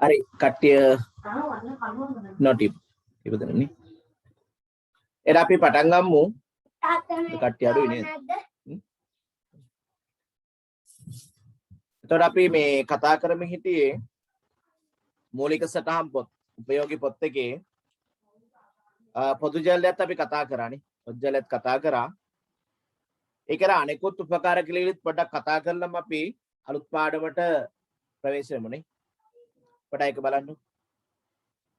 හරි කට්ටිය නොටිප් ඉපදෙනනේ. එර අපි පටන් ගමු. කට්ටිය අඩුයි නේද? එතකොට අපි මේ කතා කරමින් හිටියේ මූලික සටහන් පොත් උපයෝගී පොත් එකේ පොදු ජලයත් අපි කතා කරානේ. පොදු ජලයත් කතා කරා. ඒකර අනෙකුත් උපකාර කිලිවිත් පොඩ්ඩක් කතා කරලම අපි අලුත් පාඩමට ප්‍රවේශ වෙමුනේ. පොඩ්ඩක් ඒක බලන්න.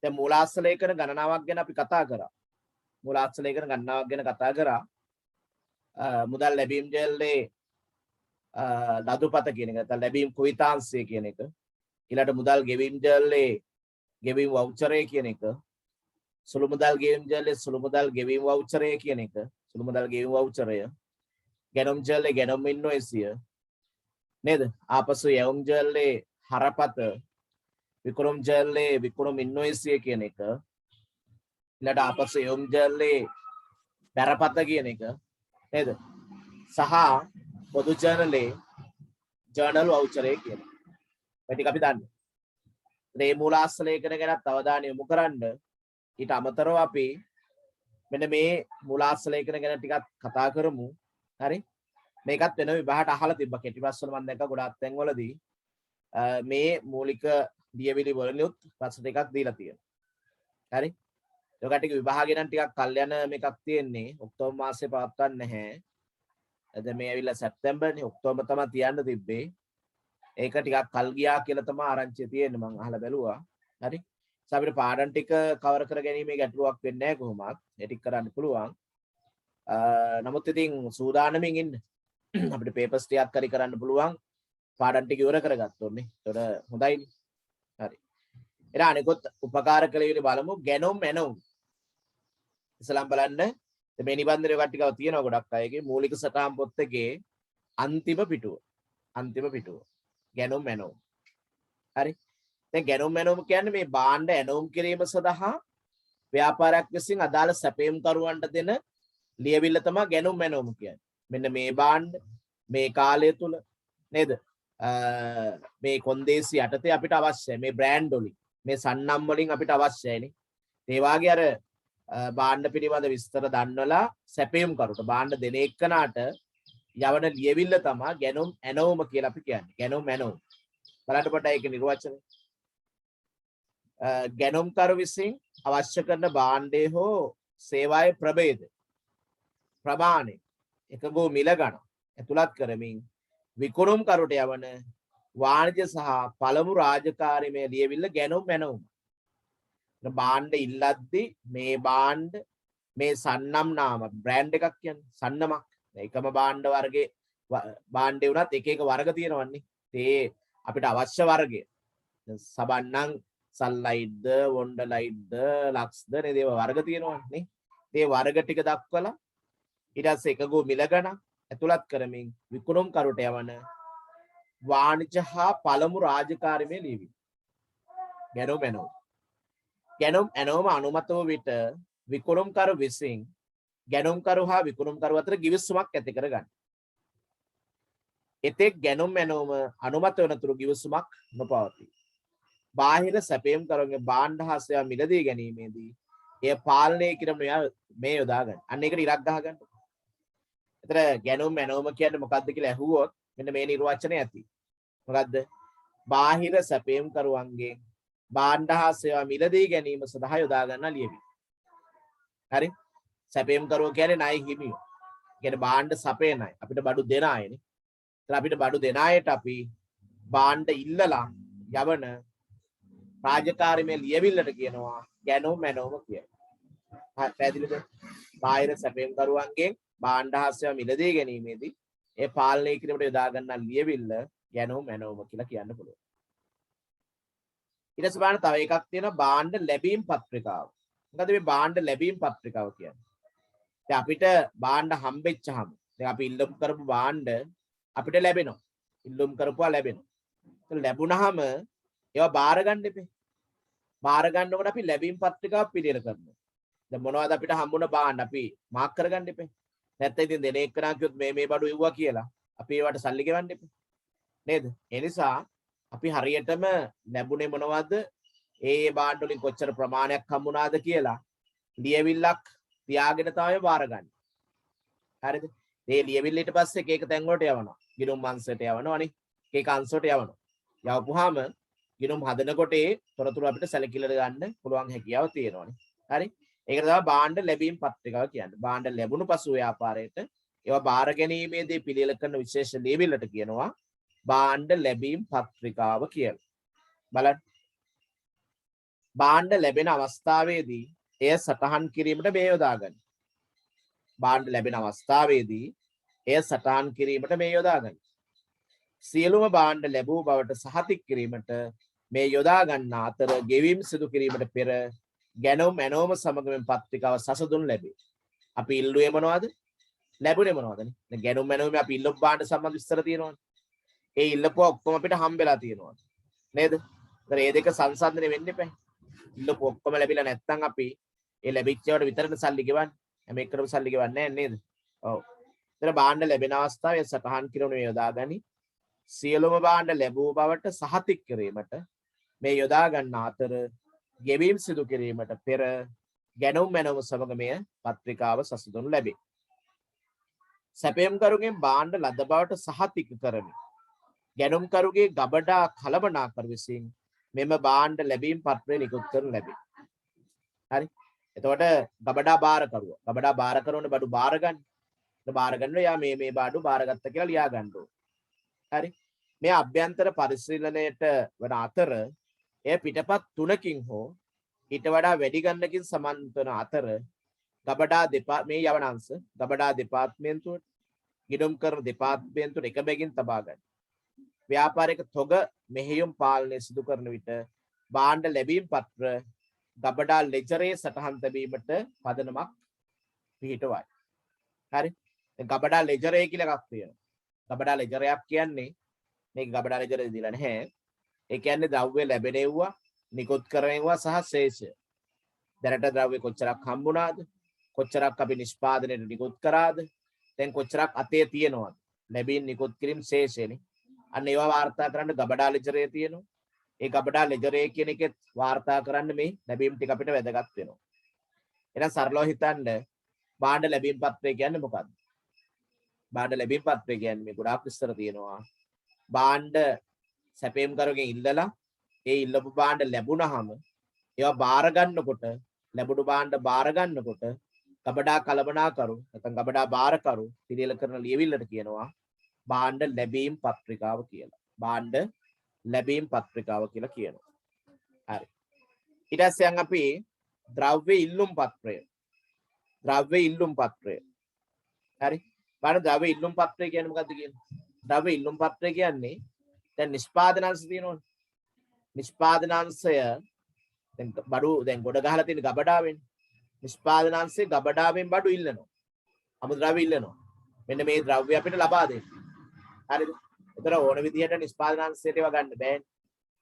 දැන් මූලාශ්‍ර ලේඛන ගණනාවක් ගැන අපි කතා කරා. මූලාශ්‍ර ලේඛන ගණනාවක් ගැන කතා කරා. මුදල් ලැබීම් ජලයේ නදුපත කියන එක නැත්නම් ලැබීම් කුවිතාංශය කියන එක. ඊළඟට මුදල් ගෙවීම් ජලයේ ගෙවීම් වවුචරය කියන එක. සුළු මුදල් ගෙවීම් ජලයේ සුළු මුදල් ගෙවීම් වවුචරය කියන එක. සුළු මුදල් ගෙවීම් වවුචරය. ගැනුම් ජලයේ ගැනුම් ඉන්වොයිසිය නේද? ආපසු යවුම් ජලයේ හරපත විකුණුම් ජලයේ විකුණුම් ඉන්වොයිසිය කියන එක. ඊළඟට ආපසු යවුම් ජලයේ බැරපත කියන එක නේද? සහ පොදු ජර්නලේ ජර්නල් වවුචරය කියන එක. මේ ටික අපි දන්නවා. මේ මූලාශ්‍ර ලේඛන ගැන අවධානය යොමු කරන්න ඊට අමතරව අපි මෙන්න මේ මූලාශ්‍ර ලේඛන ගැන ටිකක් කතා කරමු. හරි? මේකත් වෙන විභාගයට අහලා තිබ්බා. කෙටි ප්‍රශ්න වල මම දැක්ක ගොඩාක් තැන්වලදී මේ මූලික ලියවිලි වලිනුත් ප්‍රශ්න ටිකක් දීලා තියෙනවා. හරි? ඒකට ටික විභාගය නම් ටිකක් කල් යන මේකක් තියෙන්නේ. ඔක්තෝබර් මාසේ පවත්වන්නේ නැහැ. දැන් මේ ඇවිල්ලා සැප්තැම්බර්නේ. ඔක්තෝබර් තමයි තියන්න තිබ්බේ. ඒක ටිකක් කල් ගියා කියලා තමයි ආරංචිය තියෙන්නේ. මම අහලා බැලුවා. හරි? අපිට පාඩම් ටික කවර් කර ගැනීමේ ගැටලුවක් වෙන්නේ නැහැ කොහොමත්. ඒ ටික කරන්න පුළුවන්. නමුත් ඉතින් සූදානමින් ඉන්න. අපිට පේපර්ස් ටිකක් කරි කරන්න පුළුවන්. පාඩම් ටික ඉවර කරගත්තොත්නේ. ඒතකොට හොඳයිනේ. හරි. එහෙනම් අනිකොත් උපකාර කළ යුතු බලමු ගැනුම් ඇනුම්. ඉස්සලම් බලන්න මේ නිබන්ධනය කට්ටිකව තියෙනවා ගොඩක් අයගේ මූලික සටහන් පොත් එකේ අන්තිම පිටුව. අන්තිම පිටුව. ගැනුම් ඇනුම්. හරි. දැන් ගැනුම් ඇනුම් කියන්නේ මේ භාණ්ඩ ඇනුම් කිරීම සඳහා ව්‍යාපාරයක් විසින් අදාළ සැපයුම් කරුවන්ට දෙන ලියවිල්ල තමයි ගැනුම් ඇනුම් කියන්නේ. මෙන්න මේ භාණ්ඩ මේ කාලය තුල නේද? මේ කොන්දේසි යටතේ අපිට අවශ්‍යයි මේ බ්‍රෑන්ඩ් වලින් මේ සන්නම් වලින් අපිට අවශ්‍යයිනේ. ඒ වාගේ අර භාණ්ඩ පිළිබඳ විස්තර දන්වලා සැපයුම් කරුට භාණ්ඩ දෙන එක්කනට යවන ලියවිල්ල තමයි ගැනුම් ඇනෝම කියලා අපි කියන්නේ. ගැනුම් ඇනෝම. බලන්න පොඩ්ඩක් ඒක නිර්වචනය. ගැනුම්කරු විසින් අවශ්‍ය කරන භාණ්ඩයේ හෝ සේවාවේ ප්‍රභේද ප්‍රමාණය එකගෝ මිල ගණන් ඇතුළත් කරමින් විකුණුම්කරුට යවන වාණිජ සහ පළමු රාජකාරීමය ලියවිල්ල ගැනුම් ඇනෝම. භාණ්ඩ ඉල්ලද්දී මේ භාණ්ඩ මේ සන්නම් නාම බ්‍රෑන්ඩ් එකක් කියන්නේ සන්නමක්. එකම භාණ්ඩ වර්ගයේ භාණ්ඩේ වුණත් එක එක වර්ග තියෙනවන්නේ. ඒ අපිට අවශ්‍ය වර්ගය. සබන්නම් සල්ලයිට්ද වොන්ඩලයිට්ද ලක්ස්ද නේද ඒවා වර්ග තියෙනවනේ. ඒ වර්ග ටික දක්වලා ඊට පස්සේ එකගෝ මිල ගණන් ඇතුළත් කරමින් විකුණුම් කරුට යවන වාණිජ හා පළමු රාජකාරීමේ ලියවිලි. ගැනුම් ඇනෝම. ගැනුම් ඇනෝම අනුමත වූ විට විකුණුම්කරු විසින් ගැනුම්කරු හා විකුණුම්කරු අතර ගිවිසුමක් ඇති කර ගන්න. එතෙක් ගැනුම් ඇනෝම අනුමත වනතුරු ගිවිසුමක් නොපවතී. බාහිර සැපයුම්කරුන්ගේ භාණ්ඩ හා සේවා මිලදී ගැනීමේදී එය පාලනය කිරීම මේ යොදා ගන්න. අන්න ඒකට ඉරක් ගහ ගන්න. එතන ගැනුම් ඇනෝම කියන්නේ මොකක්ද කියලා ඇහුවොත් මෙන්න මේ නිර්වචනය ඇති. මොකද්ද? බාහිර සැපයුම්කරුවන්ගේ භාණ්ඩ හා සේවා මිලදී ගැනීම සඳහා යොදා ගන්නා ලියවිලි. හරි? සැපයුම්කරුවෝ කියන්නේ ණය හිමියෝ. කියන්නේ භාණ්ඩ සපයන අය. අපිට බඩු දෙන අයනේ. ඒත් අපිට බඩු දෙන අයට අපි භාණ්ඩ ඉල්ලලා යවන රාජකාරීමේ ලියවිල්ලට කියනවා ගැනුම් ඇනෝම කියලා. හරි පැහැදිලිද? බාහිර සැපයුම්කරුවන්ගෙන් භාණ්ඩ හා සේවා මිලදී ගැනීමේදී ඒ පාලනය කිරීමට යොදා ගන්නා ලියවිල්ල ගැනුම් ඇනෝම කියලා කියන්න පුළුවන්. ඊට පස්සේ බලන්න තව එකක් තියෙනවා භාණ්ඩ ලැබීම් පත්‍රිකාව. මොකද මේ භාණ්ඩ ලැබීම් පත්‍රිකාව කියන්නේ? දැන් අපිට භාණ්ඩ හම්බෙච්චාම දැන් අපි ඉල්ලුම් කරපු භාණ්ඩ අපිට ලැබෙනවා. ඉල්ලුම් කරපුවා ලැබෙනවා. ඒක ලැබුණාම ඒවා බාර ගන්න එපේ. බාර ගන්නකොට අපි ලැබීම් පත්‍රිකාව පිළියෙල කරනවා. දැන් මොනවද අපිට හම්බුණ භාණ්ඩ අපි මාක් කරගන්න එපේ. නැත්නම් ඉතින් දෙන එක්කනා කිව්වොත් මේ බඩු ඉව්වා කියලා අපි ඒවට සල්ලි ගෙවන්න එපේ. නේද? ඒ නිසා අපි හරියටම ලැබුණේ මොනවද? ඒ බාණ්ඩ වලින් කොච්චර ප්‍රමාණයක් හම්බුණාද කියලා ලියවිල්ලක් තියාගෙන තමයි බාරගන්නේ. හරිද? මේ ලියවිල්ල ඊට පස්සේ එක එක තැන් වලට යවනවා. ගිණුම් අංශයට යවනවනේ. එක අංශයට යවනවා. යවපුවාම ගිණුම් හදනකොට ඒ තොරතුරු අපිට සැලකිල්ලට ගන්න පුළුවන් හැකියාව තියෙනවානේ. හරි? ඒකට තමයි භාණ්ඩ ලැබීම් පත්‍රිකාව කියන්නේ. භාණ්ඩ ලැබුණු පසු ව්‍යාපාරයට ඒවා බාර ගැනීමේදී පිළියෙල කරන විශේෂ ලියවිල්ලට කියනවා භාණ්ඩ ලැබීම් පත්‍රිකාව කියලා. බලන්න. භාණ්ඩ ලැබෙන අවස්ථාවේදී එය සටහන් කිරීමට මේ යොදා ගන්න. භාණ්ඩ ලැබෙන අවස්ථාවේදී එය සටහන් කිරීමට මේ යොදා ගන්න. සියලුම භාණ්ඩ ලැබූ බවට සහතික කිරීමට මේ යොදා ගන්නා අතර ගෙවීම් සිදු කිරීමට පෙර ගැනුම් ඇනෝම සමගම පත්‍රිකාව සසඳුන් ලැබේ. අපි ඉල්ලුවේ මොනවද? ලැබුණේ මොනවදනේ? දැන් ගැනුම් ඇනෝමේ අපි ඉල්ලපු භාණ්ඩ සම්බන්ධ විස්තර තියෙනවනේ. ඒ ඉල්ලපුවා ඔක්කොම අපිට හම්බෙලා තියෙනවා. නේද? ඒතර මේ දෙක සංසන්දනය වෙන්න එපා. ඉල්ලපු ඔක්කොම ලැබිලා නැත්නම් අපි ඒ ලැබිච්ච ඒවාට විතරනේ සල්ලි ගෙවන්නේ. හැම එකටම සල්ලි ගෙවන්නේ නැහැ නේද? ඔව්. ඒතර භාණ්ඩ ලැබෙන අවස්ථාවේ සටහන් කිරීම මේ යොදාගනි. සියලුම භාණ්ඩ ලැබූ බවට සහතික කිරීමට මේ යොදා ගන්න අතර ගෙවීම් සිදු කිරීමට පෙර ගැනුම් මැනවුම සමග මෙය පත්‍රිකාව සසඳනු ලැබේ. සැපයම්කරුගෙන් භාණ්ඩ ලද බවට සහතික කරමි. ගැනුම්කරුගේ ගබඩා කළමනාකරු විසින් මෙම භාණ්ඩ ලැබීම් පත්‍රය නිකුත් කරනු ලැබේ. හරි? එතකොට ගබඩා බාරකරුවා. ගබඩා බාරකරුවනේ බඩු බාර ගන්න. බාර ගන්න යා මේ බඩු බාරගත්ත කියලා ලියා ගන්න ඕන. හරි? මේ අභ්‍යන්තර පරිශීලනයට වන අතර එය පිටපත් 3කින් හෝ ඊට වඩා වැඩි ගණනකින් සමන්විත වන අතර ගබඩා මේ යවන අංශ ගබඩා දෙපාර්තමේන්තුවට ගිණුම් කරන දෙපාර්තමේන්තුවට එක බැගින් තබා ගන්න. ව්‍යාපාරික තොග මෙහෙයුම් පාලනය සිදු කරන විට භාණ්ඩ ලැබීම් පත්‍ර ගබඩා ලෙජරේ සටහන් තැබීමට පදනමක් පිහිටවයි. හරි? දැන් ගබඩා ලෙජරේ කියලා එකක් තියෙනවා. ගබඩා ලෙජරයක් කියන්නේ මේක ගබඩා ලෙජරේ දීලා නැහැ. ඒ කියන්නේ ද්‍රව්‍ය ලැබෙනවා, නිකුත් කරනවා සහ ශේෂය. දැනට ද්‍රව්‍ය කොච්චරක් හම්බුණාද? කොච්චරක් අපි නිෂ්පාදනයට නිකුත් කරාද? දැන් කොච්චරක් අතේ තියෙනවද? ලැබීම් නිකුත් කිරීම ශේෂයනේ. අන්න ඒවා වාර්තා කරන්න ගබඩා ලෙජරේ තියෙනවා. ඒ ගබඩා ලෙජරේ කියන එකෙත් වාර්තා කරන්න මේ ලැබීම් ටික අපිට වැදගත් වෙනවා. එහෙනම් සරලව හිතන්න භාණ්ඩ ලැබීම් පත්‍රය කියන්නේ මොකක්ද? භාණ්ඩ ලැබීම් පත්‍රය කියන්නේ මේ ගොඩාක් විස්තර තියෙනවා. භාණ්ඩ සැපයම්කරුගෙන් ඉල්ලලා ඒ ඉල්ලපු භාණ්ඩ ලැබුණාම ඒවා බාර ගන්නකොට ලැබුණු භාණ්ඩ බාර ගන්නකොට ගබඩා කළමනාකරු නැත්නම් ගබඩා බාරකරු පිළියෙල කරන ලියවිල්ලට කියනවා භාණ්ඩ ලැබීම් පත්‍රිකාව කියලා. භාණ්ඩ ලැබීම් පත්‍රිකාව කියලා කියනවා. හරි. ඊට පස්සේ අපි ද්‍රව්‍ය ඉල්ලුම් පත්‍රය. ද්‍රව්‍ය ඉල්ලුම් පත්‍රය. හරි. බලන්න ද්‍රව්‍ය ඉල්ලුම් පත්‍රය කියන්නේ මොකක්ද කියන්නේ? ද්‍රව්‍ය ඉල්ලුම් පත්‍රය කියන්නේ දැන් නිෂ්පාදනාංශ තියෙනවනේ. නිෂ්පාදනාංශය දැන් බඩු දැන් ගොඩ ගහලා තියෙන ගබඩාවෙන් නිෂ්පාදනාංශයේ ගබඩාවෙන් බඩු ඉල්ලනවා. අමුද්‍රව්‍ය ඉල්ලනවා. මෙන්න මේ ද්‍රව්‍ය අපිට ලබා දෙන්න. හරිද? ඒතර ඕන විදිහට නිෂ්පාදනාංශයට ඒවා ගන්න බෑනේ.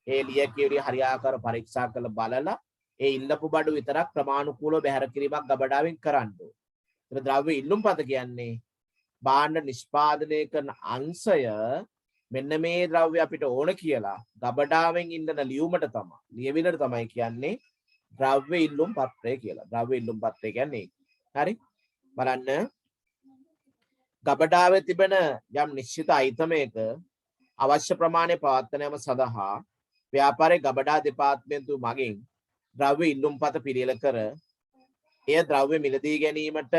ඒ ලියකියවිලි හරියාකාර පරීක්ෂා කරලා බලලා ඒ ඉල්ලපු බඩු විතරක් ක්‍රමානුකූලව බැහැර කිරීමක් ගබඩාවෙන් කරන්න ඕනේ. ඒතර ද්‍රව්‍ය ඉල්ලුම් පත කියන්නේ භාණ්ඩ නිෂ්පාදනය කරන අංශය මෙන්න මේ ද්‍රව්‍ය අපිට ඕන කියලා ගබඩාවෙන් ඉල්ලන ලියුමට තමයි ලියවිලට තමයි කියන්නේ ද්‍රව්‍ය ඉල්ලුම් පත්‍රය කියලා. ද්‍රව්‍ය ඉල්ලුම් පත්‍රය කියන්නේ හරි බලන්න ගබඩාවේ තිබෙන යම් නිශ්චිත අයිතමයක අවශ්‍ය ප්‍රමාණය පවත්වනම සඳහා ව්‍යාපාරයේ ගබඩා දෙපාර්තමේන්තුව මගින් ද්‍රව්‍ය ඉල්ලුම් පත පිළියෙල කර එය ද්‍රව්‍ය මිලදී ගැනීමට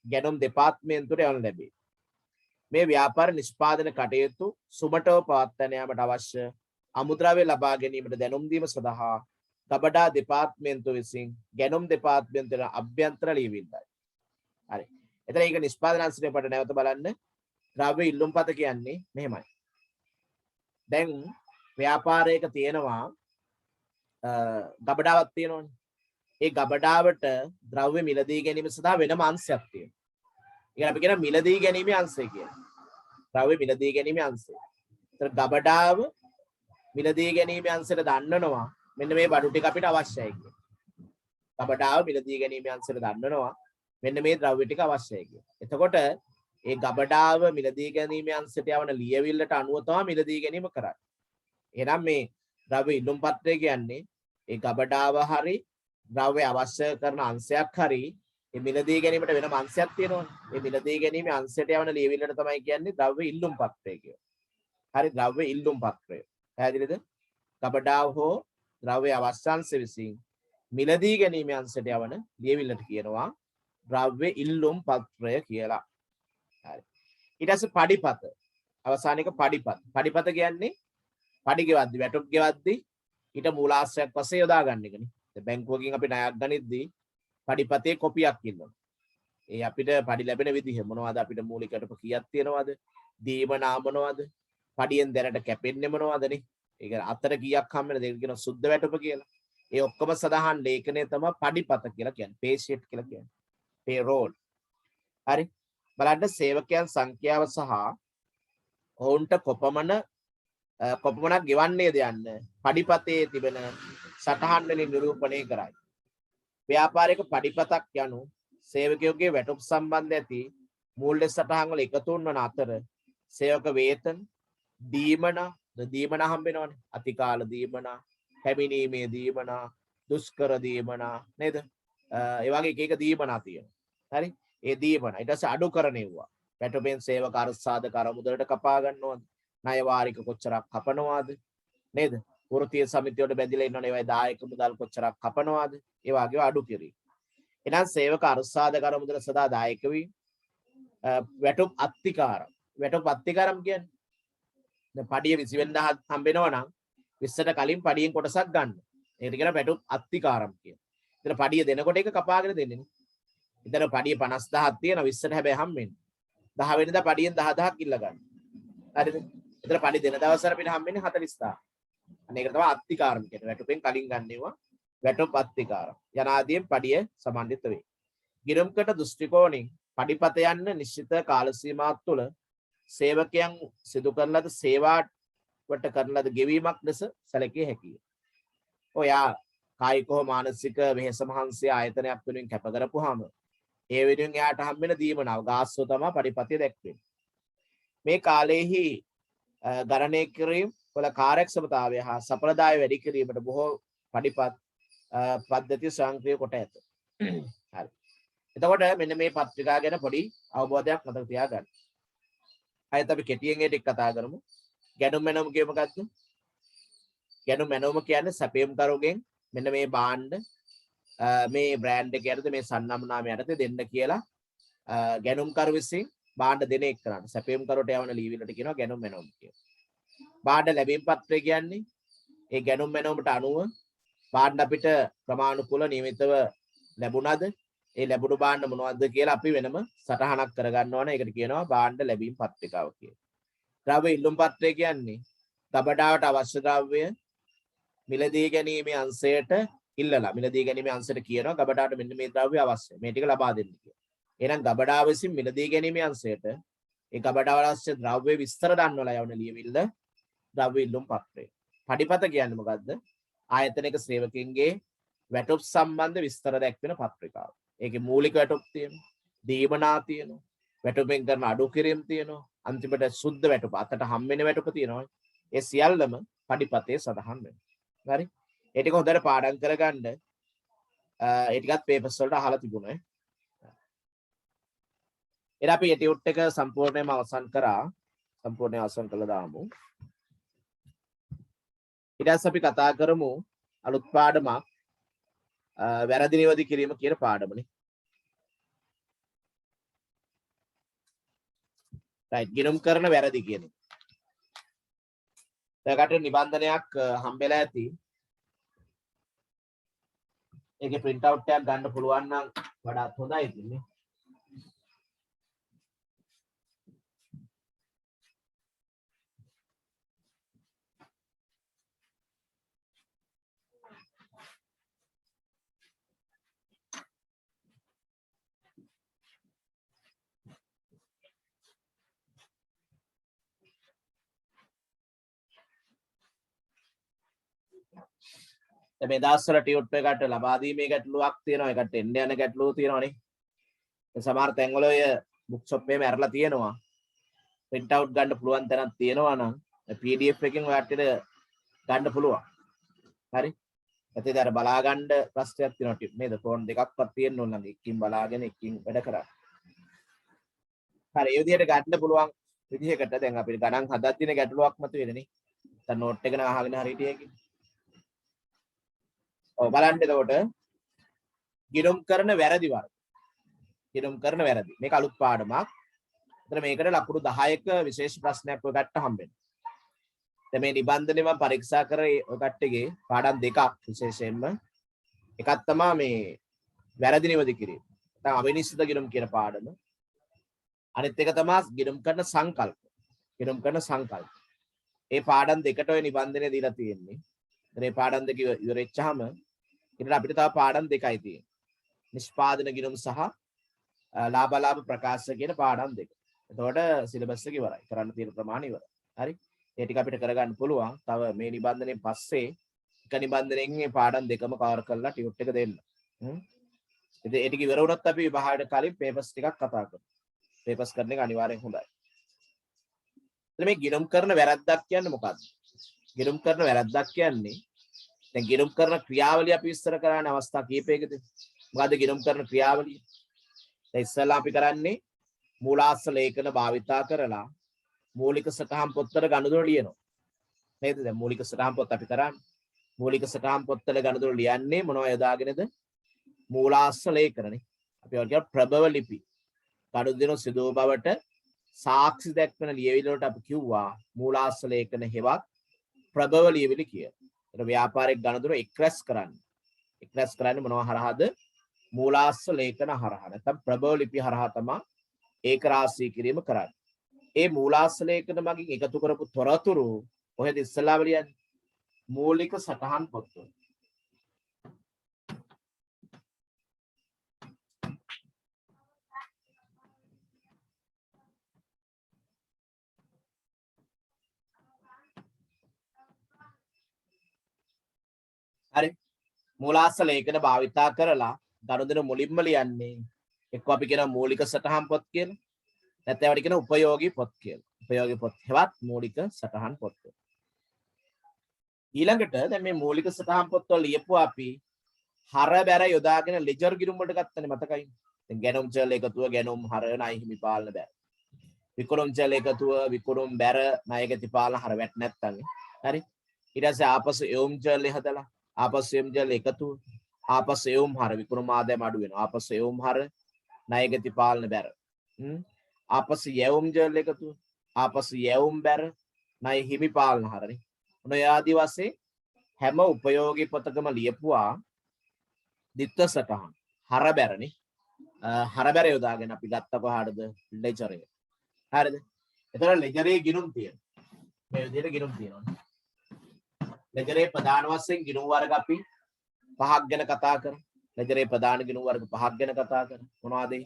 ගැනුම් දෙපාර්තමේන්තුවට යවනු ලැබේ. මේ ව්‍යාපාර නිෂ්පාදන කටයුතු සුමටව පවත්වන යාමට අවශ්‍ය අමුද්‍රව්‍ය ලබා ගැනීමට දැනුම් දීම සඳහා ගබඩා දෙපාර්තමේන්තුව විසින් ගැනුම් දෙපාර්තමේන්තුවේ අභ්‍යන්තර ලියවිල්ලයි. හරි. එතන ඒක නිෂ්පාදනාංශයට පට නැවත බලන්න ද්‍රව්‍ය ඉල්ලුම් පත කියන්නේ මෙහෙමයි. දැන් ව්‍යාපාරයක තියෙනවා ගබඩාවක් තියෙනවනේ. ඒ ගබඩාවට ද්‍රව්‍ය මිලදී ගැනීම සඳහා වෙනම අංශයක් තියෙනවා. ඒක අපි කියන මිලදී ගැනීමේ අංශය කියලා. ද්‍රව්‍ය මිලදී ගැනීමේ අංශය. ඒතර ගබඩාව මිලදී ගැනීමේ අංශයට දන්නනවා මෙන්න මේ බඩු ටික අපිට අවශ්‍යයි කියලා. ගබඩාව මිලදී ගැනීමේ අංශයට දන්නනවා මෙන්න මේ ද්‍රව්‍ය ටික අවශ්‍යයි කියලා. එතකොට ඒ ගබඩාව මිලදී ගැනීමේ අංශයට යවන ලියවිල්ලට අනුව තමයි මිලදී ගැනීම කරන්නේ. එහෙනම් මේ ද්‍රව්‍ය ඉල්ලුම් පත්‍රය කියන්නේ ඒ ගබඩාව හරි ද්‍රව්‍ය අවශ්‍ය කරන අංශයක් හරි ඒ මිලදී ගැනීමට වෙනම අංශයක් තියෙනවනේ. ඒ මිලදී ගැනීමේ අංශයට යවන ලියවිල්ලට තමයි කියන්නේ ද්‍රව්‍ය ඉල්ලුම් පත්‍රය කියලා. හරි ද්‍රව්‍ය ඉල්ලුම් පත්‍රය. පැහැදිලිද? ගබඩාව හෝ ද්‍රව්‍ය අවශ්‍ය අංශ විසින් මිලදී ගැනීමේ අංශයට යවන ලියවිල්ලට කියනවා ද්‍රව්‍ය ඉල්ලුම් පත්‍රය කියලා. හරි. ඊට පස්සේ පඩිපත. අවසානික පඩිපත. පඩිපත කියන්නේ පඩි ගෙවද්දි වැටුප් ගෙවද්දි ඊට මූලාශ්‍රයක් වශයෙන් යොදා ගන්න එකනේ. දැන් බැංකුවකින් අපි ණයක් ගනිද්දී පඩිපතේ කොපියක් ඉන්නවා. ඒ අපිට පඩි ලැබෙන විදිහ මොනවද අපිට මූලික වැටුප කීයක් තියෙනවද? දීමනා මොනවද? පඩියෙන් දැනට කැපෙන්නේ මොනවදනේ? ඒක අතර කීයක් හම් වෙනද? ඒක කියන සුද්ධ වැටුප කියලා. ඒ ඔක්කොම සඳහන් ලේඛනය තමයි පඩිපත කියලා කියන්නේ. පේ ෂීට් කියලා කියන්නේ. පේ රෝල්. හරි. බලන්න සේවකයන් සංඛ්‍යාව සහ ඔවුන්ට කොපමණක් ගෙවන්නේද යන්න පඩිපතේ තිබෙන සටහන් වලින් නිරූපණය කරයි. ව්‍යාපාරික පඩිපතක් යනු සේවකයෝගේ වැටුප් සම්බන්ධ ඇති මූල්‍ය සටහන් වල එකතු වන අතර සේවක වේතන, දීමනා හම්බ වෙනවනේ. අතිකාල දීමනා, පැමිණීමේ දීමනා, දුෂ්කර දීමනා නේද? ඒ වගේ එක එක දීමනා තියෙනවා. හරි? ඒ දීමනා ඊට පස්සේ අඩු කරණේවා. වැටුපෙන් සේවක අර්ථසාධක අරමුදලට කපා ගන්නවද? ණය වාරික කොච්චරක් කපනවාද? නේද? වෘත්තීය සමිතියට බැඳිලා ඉන්නවනේ ඒවයි දායක මුදල් කොච්චරක් කපනවාද? ඒ වගේව අඩු කිරීම. එහෙනම් සේවක අර්ථසාධක අරමුදල සදා දායක වී වැටුප් අත්තිකාරම්. වැටුප් අත්තිකාරම් කියන්නේ දැන් පඩිය 20 වෙනිදා හම්බෙනවා නම් 20ට කලින් පඩියෙන් කොටසක් ගන්න. ඒකට කියනවා වැටුප් අත්තිකාරම් කියලා. ඉතින් පඩිය දෙනකොට ඒක කපාගෙන දෙන්නේ නේ. ඉතින් පඩිය 50000ක් තියෙනවා 20ට හැබැයි හම්බෙන්නේ. 10 වෙනිදා පඩියෙන් 10000ක් ඉල්ල ගන්න. හරිද? එතන පඩි දෙන දවසට අපිට හම්බෙන්නේ 40000. අන්න ඒක තමයි අත්තිකාරම් කියන්නේ. වැටුපෙන් කලින් ගන්නේවා වැටුප් අත්තිකාරම්. යනාදීන් පඩිය සමන්විත වේ. ගිණුම්කට දෘෂ්ටි කෝණයෙන් පඩිපත යන්න නිශ්චිත කාල සීමාවක් තුළ සේවකයන් සිදු කරන ලද සේවාවට කරන ලද ගෙවීමක් ලෙස සැලකිය හැකිය. ඔයා කායික හෝ මානසික වෙහෙස මහන්සිය ආයතනයක් වෙනුවෙන් කැප කරපුවාම ඒ වෙනුවෙන් එයාට හම්බෙන දීමනාව ගාස්තුව තමයි පඩිපතේ දැක්වෙන්නේ. මේ කාලයේහි ගණනය කිරීම වල කාර්යක්ෂමතාවය හා සඵලතාවය වැඩි කිරීමට බොහෝ පඩිපත් පද්ධති සංක්‍රිය කොට ඇත. හරි. එතකොට මෙන්න මේ පත්‍රිකා ගැන පොඩි අවබෝධයක් මතක තියාගන්න. අයත් අපි කෙටියෙන් ඒ ටික කතා කරමු. ගැනුම් මැනුම කියේ මොකද්ද? ගැනුම් මැනුම කියන්නේ සැපයුම් කරුගෙන් මෙන්න මේ භාණ්ඩ මේ බ්‍රෑන්ඩ් එක යටතේ මේ සන්නම් නාමය යටතේ දෙන්න කියලා ගැනුම් කරු විසින් භාණ්ඩ දෙන එක කරන්නේ. සැපයුම් කරුට යවන ලියවිල්ලට කියනවා ගැනුම් මැනුම කියලා. භාණ්ඩ ලැබීම් පත්‍රය කියන්නේ ඒ ගැනුම් මැනුමට අනුව භාණ්ඩ අපිට ප්‍රමාණිකව නියමිතව ලැබුණාද? ඒ ලැබුණු භාණ්ඩ මොනවද කියලා අපි වෙනම සටහනක් කරගන්න ඕනේ. ඒකට කියනවා භාණ්ඩ ලැබීම් පත්‍රිකාව කියලා. ද්‍රව්‍ය ඉල්ලුම් පත්‍රය කියන්නේ ගබඩාවට අවශ්‍ය ද්‍රව්‍ය මිලදී ගැනීමේ අංශයට ඉල්ලලා මිලදී ගැනීමේ අංශයට කියනවා ගබඩාවට මෙන්න මේ ද්‍රව්‍ය අවශ්‍යයි. මේ ටික ලබා දෙන්න කියලා. එහෙනම් ගබඩාව විසින් මිලදී ගැනීමේ අංශයට ඒ ගබඩාව අවශ්‍ය ද්‍රව්‍ය විස්තර දන්වලා යවන ලියවිල්ල ද්‍රව්‍ය ඉල්ලුම් පත්‍රය. පඩිපත කියන්නේ මොකද්ද? ආයතනික සේවකින්ගේ වැටුප් සම්බන්ධ විස්තර දැක්වෙන පත්‍රිකාව. ඒකේ මූලික වැටුප් තියෙනවා, දීමනා තියෙනවා, වැටුපෙන් කරන අඩු කිරීම තියෙනවා, අන්තිමට සුද්ධ වැටුප අතට හම් වෙන වැටුප තියෙනවා. ඒ සියල්ලම පඩිපතේ සඳහන් වෙනවා. හරි? ඒ ටික හොඳට පාඩම් කරගන්න. ඒ ටිකත් පේපර්ස් වලට අහලා තිබුණා. එලා අපි ටියුට් එක සම්පූර්ණයෙන්ම අවසන් කරා. සම්පූර්ණයෙන් අවසන් කළා දාමු. ඊට පස්සේ අපි කතා කරමු අලුත් පාඩමක් වැරදි නිවැරදි කිරීම කියන පාඩමනේ. රයිට් ගිණුම් කරන වැරදි කියන එක. දැකට නිබන්ධනයක් හම්බෙලා ඇති. ඒකේ print out එකක් ගන්න පුළුවන් නම් වඩාත් හොඳයි ඉතින්. මේ දවස්වල ටියුට් එකට ලබා දීමේ ගැටලුවක් තියෙනවා. ඒකට එන්න යන ගැටලුව තියෙනවානේ. ඒ සමහර තැන්වල ඔය බුක් ෂොප් එකේම ඇරලා තියෙනවා. print out ගන්න පුළුවන් තැනක් තියෙනවා නම් PDF එකෙන් ඔයාලට ගන්න පුළුවන්. හරි. එතෙන්ද අර බලා ගන්න ප්‍රශ්නයක් තියෙනවා නේද? ෆෝන් දෙකක්වත් තියෙන්න ඕන නම් එකකින් බලාගෙන එකකින් වැඩ කරන්න. හරි ඒ විදිහට ගන්න පුළුවන් විදිහකට දැන් අපිට ගණන් හදද්දින ගැටලුවක් මතුවේද නේ. දැන් නෝට් එක නම් අහගෙන හරි හිටියේකි. ඔව් බලන්න එතකොට ගිණුම් කරන වැරදි වර්ග. ගිණුම් කරන වැරදි. මේක අලුත් පාඩමක්. එතන මේකට ලකුණු 10ක විශේෂ ප්‍රශ්නයක් ඔයකට හම්බෙනවා. දැන් මේ නිබන්ධනේ මම පරීක්ෂා කරේ ඔය කට්ටියගේ පාඩම් දෙකක් විශේෂයෙන්ම. එකක් තමයි මේ වැරදි නිවැරදි කිරීම. නැත්නම් අවිනිශ්චිත ගිණුම් කියන පාඩම. අනිත් එක තමයි ගිණුම් කරන සංකල්ප. ගිණුම් කරන සංකල්ප. ඒ පාඩම් දෙකට ඔය නිබන්ධනේ දීලා තියෙන්නේ. ඉතින් මේ පාඩම් දෙක ඉවරෙච්චාම ඊට අපිට තව පාඩම් දෙකයි තියෙන්නේ. නිෂ්පාදන ගිණුම් සහ ලාභ ප්‍රකාශ කියන පාඩම් දෙක. එතකොට සිලබස් එක ඉවරයි. කරන්න තියෙන ප්‍රමාණය ඉවරයි. හරි. ඒ ටික අපිට කරගන්න පුළුවන්. තව මේ නිබන්ධනයෙන් පස්සේ එක නිබන්ධනයෙන් මේ පාඩම් දෙකම කවර් කරලා ටියුට් එක දෙන්න. ඉතින් ඒ ටික ඉවර වුණොත් අපි විභාගයට කලින් පේපර්ස් ටිකක් කතා කරමු. පේපර්ස් කරන එක අනිවාර්යෙන් හොඳයි. එතන මේ ගිණුම් කරන වැරද්දක් කියන්නේ මොකක්ද? ගිණුම් කරන වැරද්දක් කියන්නේ දැන් ගිණුම් කරන ක්‍රියාවලිය අපි විස්තර කරන්නේ අවස්ථා කීපයකදී. මොකද්ද ගිණුම් කරන ක්‍රියාවලිය? දැන් ඉස්සෙල්ලා අපි කරන්නේ මූලාශ්‍ර ලේඛන භාවිතා කරලා මූලික සටහන් පොත්වල ගණුදුර ලියනවා. නේද? දැන් මූලික සටහන් පොත් අපි කරන්නේ. මූලික සටහන් පොත්වල ගණුදුර ලියන්නේ මොනවද යොදාගෙනද? මූලාශ්‍ර ලේඛනනේ. අපි වගේ ප්‍රභව ලිපි. ගණුදින සිදුව බවට සාක්ෂි දක්වන ලියවිලි වලට අපි කිව්වා මූලාශ්‍ර ලේඛන හෙවත් ප්‍රභව ලියවිලි කියලා. ඒක ව්‍යාපාරික ගණුදුර එක්රැස් කරන්නේ. එක්රැස් කරන්නේ මොනවා හරහාද? මූලාශ්‍ර ලේඛන හරහා. නැත්නම් ප්‍රභව ලිපි හරහා තමයි ඒක රාශී කිරීම කරන්නේ. ඒ මූලාශ්‍ර ලේඛන මගින් එකතු කරපු තොරතුරු කොහෙද ඉස්සලාම ලියන්නේ? මූලික සටහන් පොත්වල. හරි. මූලාශ්‍ර ලේඛන භාවිතා කරලා ගණුදෙන මුලින්ම ලියන්නේ එක්ක අපි කියන මූලික සටහන් පොත් කියලා. නැත්නම් ඒවට කියන උපයෝගී පොත් කියලා. උපයෝගී පොත් හෙවත් මූලික සටහන් පොත්. ඊළඟට දැන් මේ මූලික සටහන් පොත්වල ලියපුවා අපි හර බැර යොදාගෙන ලෙජර් ගිණුම් වලට ගත්තනේ මතකයි. දැන් ගැණුම් චල එකතුව ගැණුම් හර ණය හිමි පාලන බැර. විකුණුම් චල එකතුව විකුණුම් බැර ණය ගති පාලන හර වැට නැත්තම්. හරි. ඊට පස්සේ ආපසු යොම් චල හදලා ආපසු යොම් චල එකතුව ආපසු යොම් හර විකුණුම් ආදායම අඩු වෙනවා. ආපසු යොම් හර ණය ගති පාලන බැර. ආපසු යොම් චල එකතුව ආපසු යොම් බැර ණය හිමි පාලන හරනේ. ඔන්න ඒ ආදි වශයෙන් හැම උපයෝගී පොතකම ලියපුවා දිත්ත සටහන් හර බැරනේ. හර බැර යොදාගෙන අපි ගත්ත කොහාටද? ලෙජර් එක. හරිද? එතකොට ලෙජරේ ගිණුම් තියෙනවා. මේ විදිහට ගිණුම් තියෙනවා. ලෙජරේ ප්‍රධාන වශයෙන් ගිණුම් වර්ග අපි පහක් ගැන කතා කරමු. ලෙජරේ ප්‍රධාන ගිණුම් වර්ග පහක් ගැන කතා කරමු. මොනවද ඒ?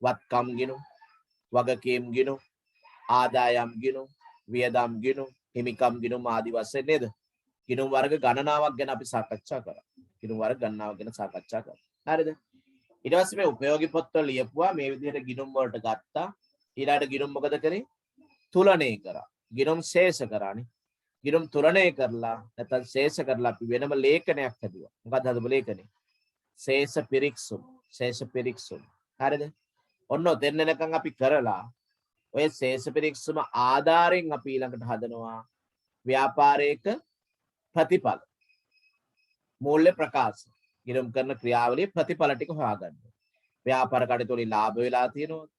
වත්කම් ගිණුම්, වගකීම් ගිණුම්, ආදායම් ගිණුම්, වියදම් ගිණුම්, හිමිකම් ගිණුම් ආදී වශයෙන් නේද? ගිණුම් වර්ග ගණනාවක් ගැන අපි සාකච්ඡා කරා. ගිණුම් වර්ග ගණනාවක් ගැන සාකච්ඡා කරා. හරිද? ඊට පස්සේ මේ උපයෝගී පොත්වල ලියපුවා මේ විදිහට ගිණුම් වලට ගත්තා. ඊළාට ගිණුම් මොකද කරේ? තුලනය කරා. ගිණුම් ශේෂ කරානේ. ගිණුම් තුලනය කරලා නැත්නම් ශේෂ කරලා අපි වෙනම ලේඛනයක් හදුවා. මොකක්ද හදපු ලේඛනේ? ශේෂ පිරික්සුම්. ශේෂ පිරික්සුම්. හරිද? ඔන්න ඔතෙන් එනකන් අපි කරලා ඔය ශේෂ පිරික්සුම ආධාරයෙන් අපි ඊළඟට හදනවා ව්‍යාපාරයක ප්‍රතිඵල. මූල්‍ය ප්‍රකාශ. ගිණුම් කරන ක්‍රියාවලියේ ප්‍රතිඵල ටික හොයාගන්න. ව්‍යාපාර කටයුතු වලින් ලාභ වෙලා තියෙනවද?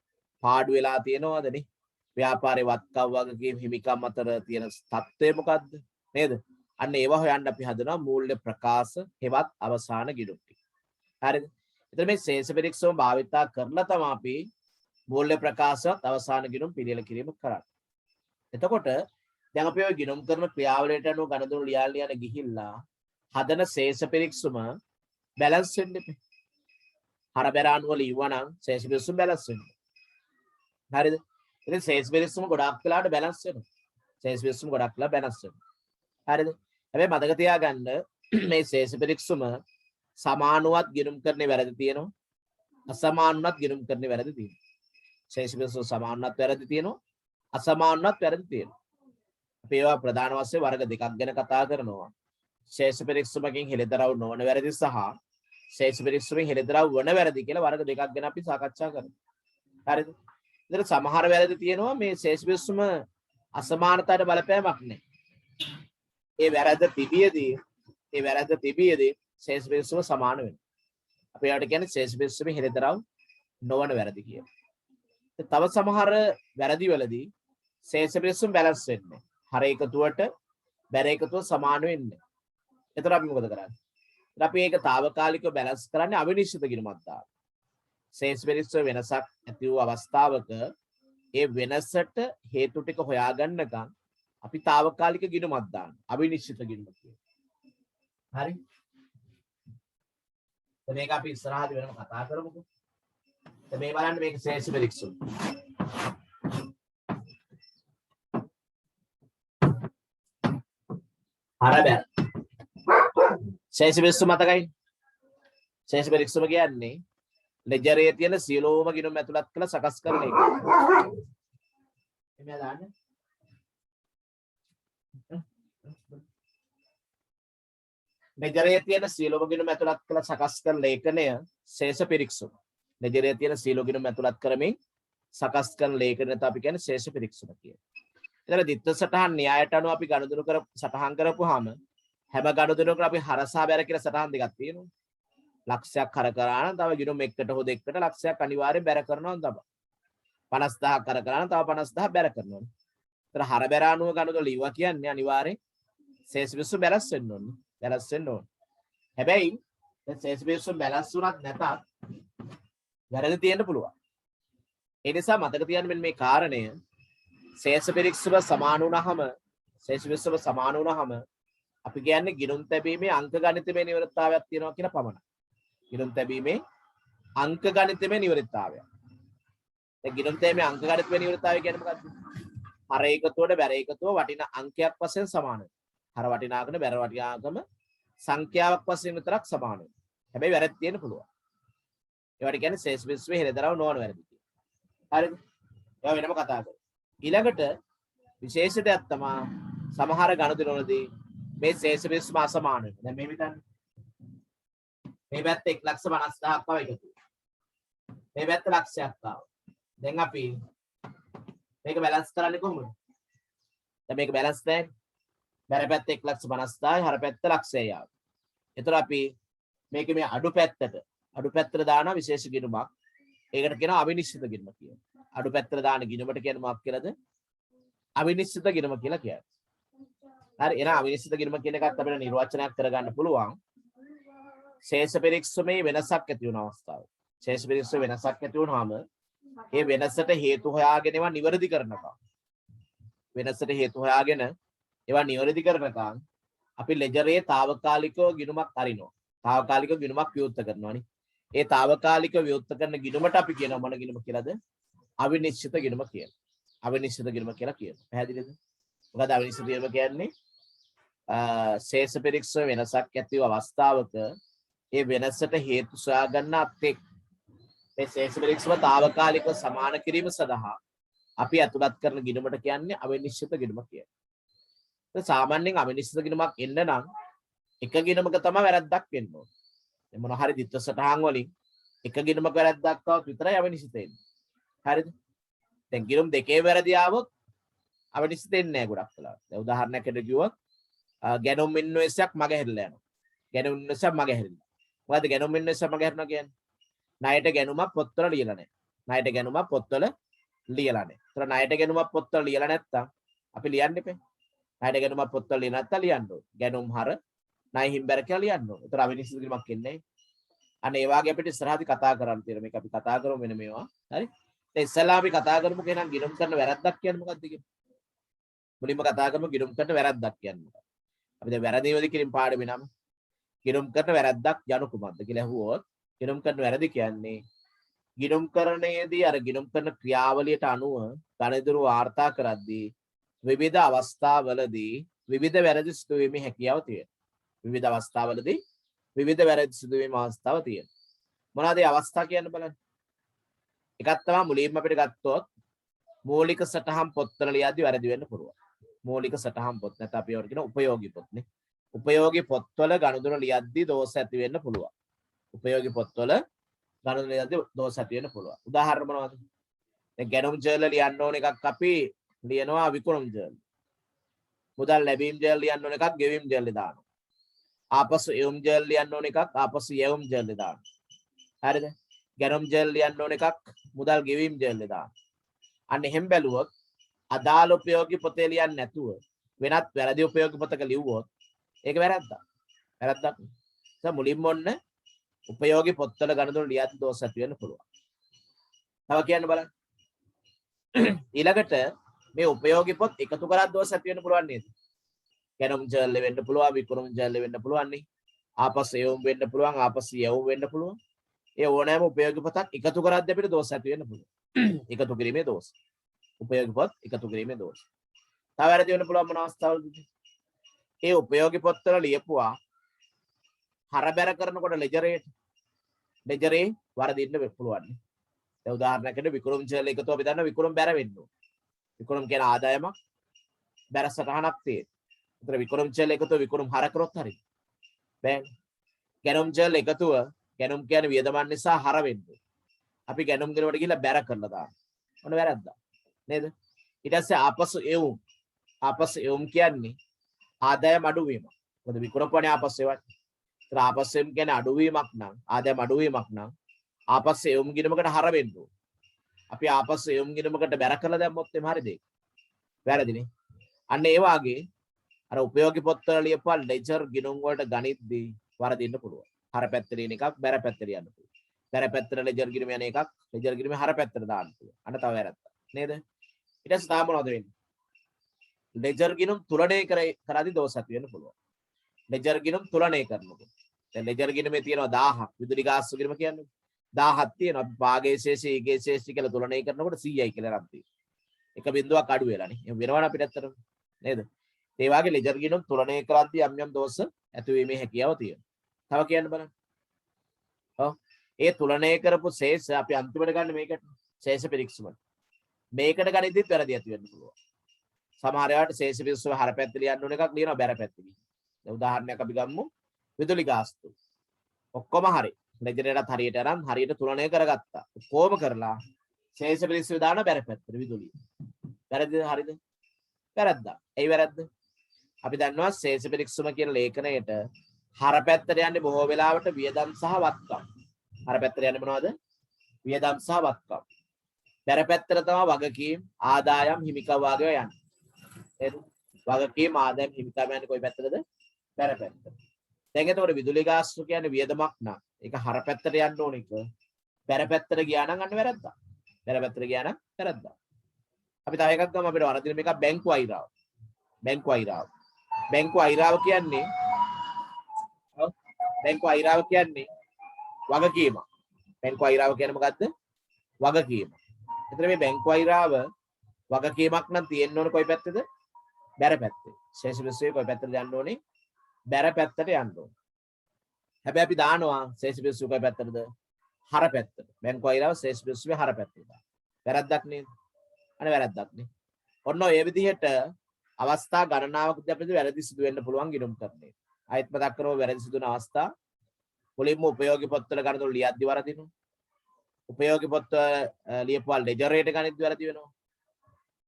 පාඩු වෙලා තියෙනවද නේ? ව්‍යාපාරේ වත්කම් වගකීම් හිමිකම් අතර තියෙන තත්ත්වය මොකද්ද? නේද? අන්න ඒවා හොයන්න අපි හදනවා මූල්‍ය ප්‍රකාශ හෙවත් අවසාන ගිණුම් ටික. හරිද? එතන මේ ශේෂ පිරික්සම භාවිතා කරලා තමයි අපි මූල්‍ය ප්‍රකාශවත් අවසාන ගිණුම් පිළියෙල කිරීම කරන්නේ. එතකොට දැන් අපි ඔය ගිණුම් කරන ක්‍රියාවලියට අනුව ගණදුරු ලියාගෙන යන ගිහිල්ලා හදන ශේෂ පිරික්සම බැලන්ස් වෙන්න එපා. හර බැර අනුව ලියුවා නම් ශේෂ පිරික්සම බැලන්ස් වෙනවා. හරිද? ඉතින් ශේෂ පිරික්සම ගොඩක් වෙලාවට බැලන්ස් වෙනවා. ශේෂ පිරික්සම ගොඩක් වෙලා බැලන්ස් වෙනවා. හරිද? හැබැයි මතක තියාගන්න මේ ශේෂ පිරික්සම සමානුවත් ගිණුම් කරන්නේ වැරදි තියෙනවා. අසමානුවත් ගිණුම් කරන්නේ වැරදි තියෙනවා. ශේෂ පිරික්සම සමානුවත් වැරදි තියෙනවා. අසමානුවත් වැරදි තියෙනවා. අපි ඒවා ප්‍රධාන වශයෙන් වර්ග දෙකක් ගැන කතා කරනවා. ශේෂ පරීක්ෂමකින් හෙළිදරව් නොවන වැරදි සහ ශේෂ පරීක්ෂමෙන් හෙළිදරව් වන වැරදි කියලා වර්ග දෙකක් ගැන අපි සාකච්ඡා කරනවා. හරිද? ඉතින් සමහර වැරදි තියෙනවා මේ ශේෂ පරීක්ෂම අසමානතාවට බලපෑමක් නැහැ. ඒ වැරද්ද තිබියදී ශේෂ පරීක්ෂම සමාන වෙනවා. අපි ඒකට කියන්නේ ශේෂ පරීක්ෂමෙන් හෙළිදරව් නොවන වැරදි කියලා. තව සමහර වැරදි වලදී ශේෂ පරීක්ෂම බැලන්ස් වෙන්නේ. හර එකතුවට බැර එකතුව සමාන වෙන්නේ. එතකොට අපි මොකද කරන්නේ? අපි ඒක తాවකාලිකව බැලන්ස් කරන්නේ අවිනිශ්චිත ගිණුමක් දාලා. ශේෂ පරීක්ෂම වෙනසක් ඇති වූ අවස්ථාවක ඒ වෙනසට හේතු ටික හොයාගන්නකම් අපි తాවකාලික ගිණුමක් දානවා. අවිනිශ්චිත ගිණුමක් කියනවා. හරි? දැන් මේක අපි ඉස්සරහදී වෙනම කතා කරමුකෝ. දැන් මේ බලන්න මේක ශේෂ පරීක්ෂම. හරබැ ශේෂ පරීක්ෂම මතකයි. ශේෂ පරීක්ෂම කියන්නේ ලෙජරේ තියෙන සියලුම ගිණුම් ඇතුළත් කළ සකස් කරන එක. එමෙයා දාන්න. ලෙජරේ තියෙන සියලුම ගිණුම් ඇතුළත් කළ සකස් කරන ලේඛනය ශේෂ පරීක්ෂම. ලෙජරේ තියෙන සියලුම ගිණුම් ඇතුළත් කරමින් සකස් කරන ලේඛනයට අපි කියන්නේ ශේෂ පරීක්ෂම කියලා. එතන දිත්ත සටහන් න්‍යායට අනුව අපි ගණුදුණු කර සටහන් කරපුවාම හැම ගණුදුණුවකට අපි හරසා බැර කියලා සටහන් දෙකක් තියෙනවා. ලක්ෂයක් හර කරා නම් තව ගිණුම් එකකට හෝ දෙකකට ලක්ෂයක් අනිවාර්යෙන් බැර කරනවා තමයි. 50000ක් හර කරා නම් තව 50000ක් බැර කරනවා. ඒතර හර බැර අනුව ගණුදුණු ලියුවා කියන්නේ අනිවාර්යෙන් ශේෂ පරීක්ෂම බැලන්ස් වෙන්න ඕනේ. බැලන්ස් වෙන්න ඕනේ. හැබැයි දැන් ශේෂ පරීක්ෂම බැලන්ස් වුණත් නැතත් වැරදි තියෙන්න පුළුවන්. ඒ නිසා මතක තියාගන්න මෙන්න මේ කාරණය ශේෂ පරීක්ෂම සමාන වුණාම අපි කියන්නේ ගිණුම් තැබීමේ අංක ගණිතමය නිවරතාවයක් තියෙනවා කියලා පමණයි. ගිණුම් තැබීමේ අංක ගණිතමය නිවරතාවයක්. දැන් ගිණුම් තැබීමේ අංක ගණිතමය නිවරතාවය කියන්නේ මොකක්ද? හර එකතුවට බැර එකතුව වටිනා අංකයක් වශයෙන් සමාන වෙනවා. හර වටිනාකම බැර වටිනාකම සංඛ්‍යාවක් වශයෙන් විතරක් සමාන වෙනවා. හැබැයි වැරදි තියෙන්න පුළුවන්. ඒවට කියන්නේ ශේෂ පරීක්ෂමේ හෙළිදරව් නොවන වැරදි කියලා. හරිද? ඒවා වෙනම කතා කරමු. ඊළඟට විශේෂ දෙයක් තමයි සමහර ගණිතවලදී මේ ශේෂ පරීක්ෂම අසමාන වෙනවා. දැන් මේ විතරනේ. මේ පැත්ත 1,50,000ක් ආව එකතු. මේ පැත්ත ලක්ෂයක් ආව. දැන් අපි මේක බැලන්ස් කරන්නේ කොහොමද? දැන් මේක බැලන්ස් නැහැ. බැර පැත්ත 1,50,000යි හර පැත්ත ලක්ෂයයි ආව. ඒතර අපි මේක මේ අඩු පැත්තට දාන විශේෂ ගිණුමක්. ඒකට කියනවා අවිනිශ්චිත ගිණුම කියලා. අඩු පැත්තට දාන ගිණුමට කියන මොකක් කියලාද? අවිනිශ්චිත ගිණුම කියලා කියන්නේ. හරි එහෙනම් අවිනිශ්චිත ගිණුම කියන එකත් අපිට නිර්වචනයක් කරගන්න පුළුවන්. ශේෂ පරීක්ෂමේ වෙනසක් ඇති වුණ අවස්ථාව. ශේෂ පරීක්ෂම වෙනසක් ඇති වුණාම ඒ වෙනසට හේතු හොයාගෙන ඒවා නිවැරදි කරනකම්. වෙනසට හේතු හොයාගෙන ඒවා නිවැරදි කරනකම් අපි ලෙජරේ తాවකාලිකව ගිණුමක් අරිනවා. తాවකාලිකව ගිණුමක් විවෘත කරනවානේ. ඒ తాවකාලිකව විවෘත කරන ගිණුමට අපි කියනවා මොන ගිණුම කියලාද? අවිනිශ්චිත ගිණුම කියලා. අවිනිශ්චිත ගිණුම කියලා කියනවා. පැහැදිලිද? මොකද අවිනිශ්චිත ගිණුම කියන්නේ ශේෂ පරීක්ෂම වෙනසක් ඇති වූ අවස්ථාවක ඒ වෙනසට හේතු සොයා ගන්නත් එක් මේ ශේෂ පරීක්ෂම తాවකාලිකව සමාන කිරීම සඳහා අපි අතුලත් කරන ගිණුමට කියන්නේ අවිනිශ්චිත ගිණුම කියලා. සාමාන්‍යයෙන් අවිනිශ්චිත ගිණුමක් එන්න නම් එක ගිණුමක තමයි වැරද්දක් වෙන්න ඕනේ. මොන හරි දිත්ත සටහන් වලින් එක ගිණුමක වැරද්දක් આવොත් විතරයි අවිනිශ්චිත වෙන්නේ. හරිද? දැන් ගිණුම් දෙකේ වැරදි આવොත් අවිනිශ්චිත වෙන්නේ නැහැ ගොඩක් වෙලාවට. දැන් උදාහරණයකට කිව්වොත් ගැනුම් ඉන්වෙස්ට්ක් මගහැරිලා යනවා. ගැනුම් ඉන්වෙස්ට්ක් මගහැරිලා. මොකද ගැනුම් ඉන්වෙස්ට්ක් මගහැරනවා කියන්නේ? ණයට ගැනුමක් පොත්වල ලියලා නැහැ. ණයට ගැනුමක් පොත්වල ලියලා නැහැ. ඒතර ණයට ගැනුමක් පොත්වල ලියලා නැත්තම් අපි ලියන්න එපේ. ණයට ගැනුමක් පොත්වල ලියලා නැත්තම් ලියන්න ඕනේ. ගැනුම් හර ණය හිම්බැර කියලා ලියන්න ඕනේ. ඒතර අවිනිශ්චිත ගිණුමක් එන්නේ නැහැ. අන්න ඒ වාගේ අපිට ඉස්සරහදී කතා කරන්න තියෙනවා. මේක අපි කතා කරමු මෙන්න මේවා. හරි? දැන් ඉස්සෙල්ලා අපි කතා කරමුකෝ එහෙනම් ගිණුම් කරන වැරද්දක් කියන්නේ මොකක්ද කියලා. මුලින්ම කතා කරමු ගිණුම් කරන වැරද්දක් කියන්නේ මොකක්ද? අපි දැන් වැරදි වලදී කිරින් පාඩමේ නම් ගිණුම් කරන වැරද්දක් යනු කුමක්ද කියලා අහුවොත් ගිණුම් කරන වැරදි කියන්නේ ගිණුම් කරණයේදී අර ගිණුම් කරන ක්‍රියාවලියට අනුව ගණිතරු වාර්තා කරද්දී විවිධ අවස්ථාවලදී විවිධ වැරදි සිදුවීමේ හැකියාව තියෙනවා. විවිධ අවස්ථාවලදී විවිධ වැරදි සිදුවීමේ අවස්ථාව තියෙනවා. මොනවාද ඒ අවස්ථා කියන්න බලන්න. එකක් තමයි මුලින්ම අපිට ගත්තොත් මූලික සටහන් පොත්වල ලියද්දී වැරදි වෙන්න පුළුවන්. මූලික සටහන් පොත් නැත්නම් අපි ඒවට කියන උපයෝගී පොත්නේ. උපයෝගී පොත්වල ගනුදෙනු ලියද්දී දෝෂ ඇති වෙන්න පුළුවන්. උපයෝගී පොත්වල ගනුදෙනු ලියද්දී දෝෂ ඇති වෙන්න පුළුවන්. උදාහරණ මොනවද? දැන් ගැනුම් ජර්නල් ලියන්න ඕන එකක් අපි ලියනවා විකුණුම් ජර්නල්. මුදල් ලැබීම් ජර්නල් ලියන්න ඕන එකක් ගෙවීම් ජර්නල් දානවා. ආපසු එවුම් ජර්නල් ලියන්න ඕන එකක් ආපසු යැවුම් ජර්නල් දානවා. හරිද? ගැනුම් ජර්නල් ලියන්න ඕන එකක් මුදල් ගෙවීම් ජර්නල් දානවා. අන්න එහෙම බැලුවොත් අදාළ උපයෝගී පොතේ ලියන්නේ නැතුව වෙනත් වැරදි උපයෝගී පොතක ලිව්වොත් ඒක වැරද්දක්. වැරද්දක්. මුලින්ම ඔන්න උපයෝගී පොත්වල ගණතුන ලියද්දී දෝෂ ඇති වෙන්න පුළුවන්. තව කියන්න බලන්න. ඊළඟට මේ උපයෝගී පොත් එකතු කරලා දෝෂ ඇති වෙන්න පුළුවන් නේද? ගැනුම් ජර්නල් වෙන්න පුළුවන්, විකුණුම් ජර්නල් වෙන්න පුළුවන් නේ. ආපසු එවුම් වෙන්න පුළුවන්, ආපසු යැවුම් වෙන්න පුළුවන්. ඒ ඕනෑම උපයෝගී පොතක් එකතු කරද්දී අපිට දෝෂ ඇති වෙන්න පුළුවන්. එකතු කිරීමේ දෝෂ. උපයෝගී පොත් එකතු කිරීමේ දෝෂ. තව වැරදි වෙන්න පුළුවන් මොන අවස්ථාවලද? ඒ උපයෝගී පොත්වල ලියපුවා හරබැර කරනකොට ලෙජරේ වරදින්න පුළුවන්. දැන් උදාහරණයකට විකුණුම් ජර්නල් එකතු අපි දන්නවා විකුණුම් බැර වෙන්න ඕන. විකුණුම් කියන ආදායමක් බැර සටහනක් තියෙන. ඒතර විකුණුම් ජර්නල් එකතු විකුණුම් හර කරොත් හරි. බෑන්. ගැනුම් ජර්නල් එකතුව ගැනුම් කියන්නේ වියදමන් නිසා හර වෙන්න. අපි ගැනුම් ගිනවට ගිහලා බැර කරලා දානවා. මොන වැරද්දක් නේද? ඊට පස්සේ ආපසු එවුම් කියන්නේ ආදායම අඩුවීමක්. මොකද විකුණපුවානේ ආපස්සෙ වට. ඒතර ආපස්සෙම කියන්නේ අඩුවීමක් නම් ආදායම අඩුවීමක් නම් ආපස්සෙ එවුම් ගිණමකට හර වෙන්න ඕන. අපි ආපස්සෙ එවුම් ගිණමකට බැර කරලා දැම්මොත් එහම හරිද ඒක? වැරදිනේ. අන්න ඒ වාගේ අර උපයෝගී පොත්වල ලියපුවා ලෙජර් ගිණුම් වලට ගණිද්දී වරදින්න පුළුවන්. හර පැත්තේ ලියන එකක් බැර පැත්තේ ලියන්න පුළුවන්. බැර පැත්තට ලෙජර් ගිණුම යන එකක් ලෙජර් ගිණුමේ හර පැත්තට දාන්න පුළුවන්. අන්න තව වැරද්දක් නේද? ඊට පස්සේ තාම මොනවද වෙන්නේ? ලෙජර් ගිණුම් තුලනය කරද්දී දෝෂ ඇති වෙන්න පුළුවන්. ලෙජර් ගිණුම් තුලනය කරනකොට දැන් ලෙජර් ගිණුමේ තියෙනවා 1000ක් විදුලි ගාස්තු ගිණුම කියන්නේ 1000ක් තියෙනවා. අපි භාගයේ ශේෂය ඊගේ ශේෂය කියලා තුලනය කරනකොට 100යි කියලා නම් තියෙනවා. එක බිඳුවක් අඩු වෙලානේ. එහෙම වෙනවනේ අපිට ඇත්තටම නේද? ඒ වගේ ලෙජර් ගිණුම් තුලනය කරද්දී යම් දෝෂ ඇතිවීමේ හැකියාව තියෙනවා. තව කියන්න බලන්න. ඔව්. ඒ තුලනය කරපු ශේෂ අපි අන්තිමට ගන්න මේකට ශේෂ පිරික්සුම. මේකට ගණිතෙත් වැරදි ඇති වෙන්න පුළුවන්. සමහර වෙලාවට ශේෂ පිරික්සුම හර පැත්තේ ලියන්න ඕන එකක් ලියනවා බැර පැත්තේ. දැන් උදාහරණයක් අපි ගමු විදුලි ගාස්තු. ඔක්කොම හරි. ලෙජරේටත් හරියට අරන් හරියට තුලනය කරගත්තා. කොහොම කරලා ශේෂ පිරික්සුම දාන බැර පැත්තට විදුලිය. වැරදිද හරිද? වැරද්දා. ඇයි වැරද්ද? අපි දන්නවා ශේෂ පිරික්සුම කියන ලේඛනයට හර පැත්තට යන්නේ බොහෝ වෙලාවට වියදම් සහ වත්කම්. හර පැත්තට යන්නේ මොනවද? වියදම් සහ වත්කම්. බැර පැත්තට තමයි වගකීම් ආදායම් හිමිකම් වාගේ යන්නේ. නේද? වගකීම් ආදායම් හිමිකම් යන්නේ කොයි පැත්තටද? බැර පැත්තට. දැන් එතකොට විදුලි ගාස්තු කියන්නේ වියදමක් නම් ඒක හර පැත්තට යන්න ඕන එක. බැර පැත්තට ගියා නම් අන්න වැරද්දා. බැර පැත්තට ගියා නම් වැරද්දා. අපි තව එකක් ගමු අපිට වරදින මේක බැංකු අයිරාව. බැංකු අයිරාව. බැංකු අයිරාව කියන්නේ බැංකු අයිරාව කියන්නේ වගකීම. බැංකු අයිරාව කියන්නේ මොකද්ද? වගකීම. එතන මේ බැංකු අයිරාව වගකීමක් නම් තියෙන්න ඕන කොයි පැත්තේද? බැර පැත්තේ. ශේෂ පිරික්සුවේ කොයි පැත්තටද යන්න ඕනේ? බැර පැත්තට යන්න ඕනේ. හැබැයි අපි දානවා ශේෂ පිරික්සුව කොයි පැත්තටද? හර පැත්තට. බැංකු අයිරාව ශේෂ පිරික්සුවේ හර පැත්තට. වැරද්දක් නේද? අනේ වැරද්දක් නේ. ඔන්න ඔය විදිහට අවස්ථා ගණනාවකදී අපිට වැරදි සිදු වෙන්න පුළුවන් ගිණුම් කරන්නේ. ආයෙත් මතක් කරමු වැරදි සිදු වෙන අවස්ථා. මුලින්ම උපයෝගී පොත්වල ගණතුළු ලියද්දි වරදිනවා. උපයෝගී පොත්වල ලියපුවා ලෙජර් රේට් ගණිත වැරදි වෙනවා.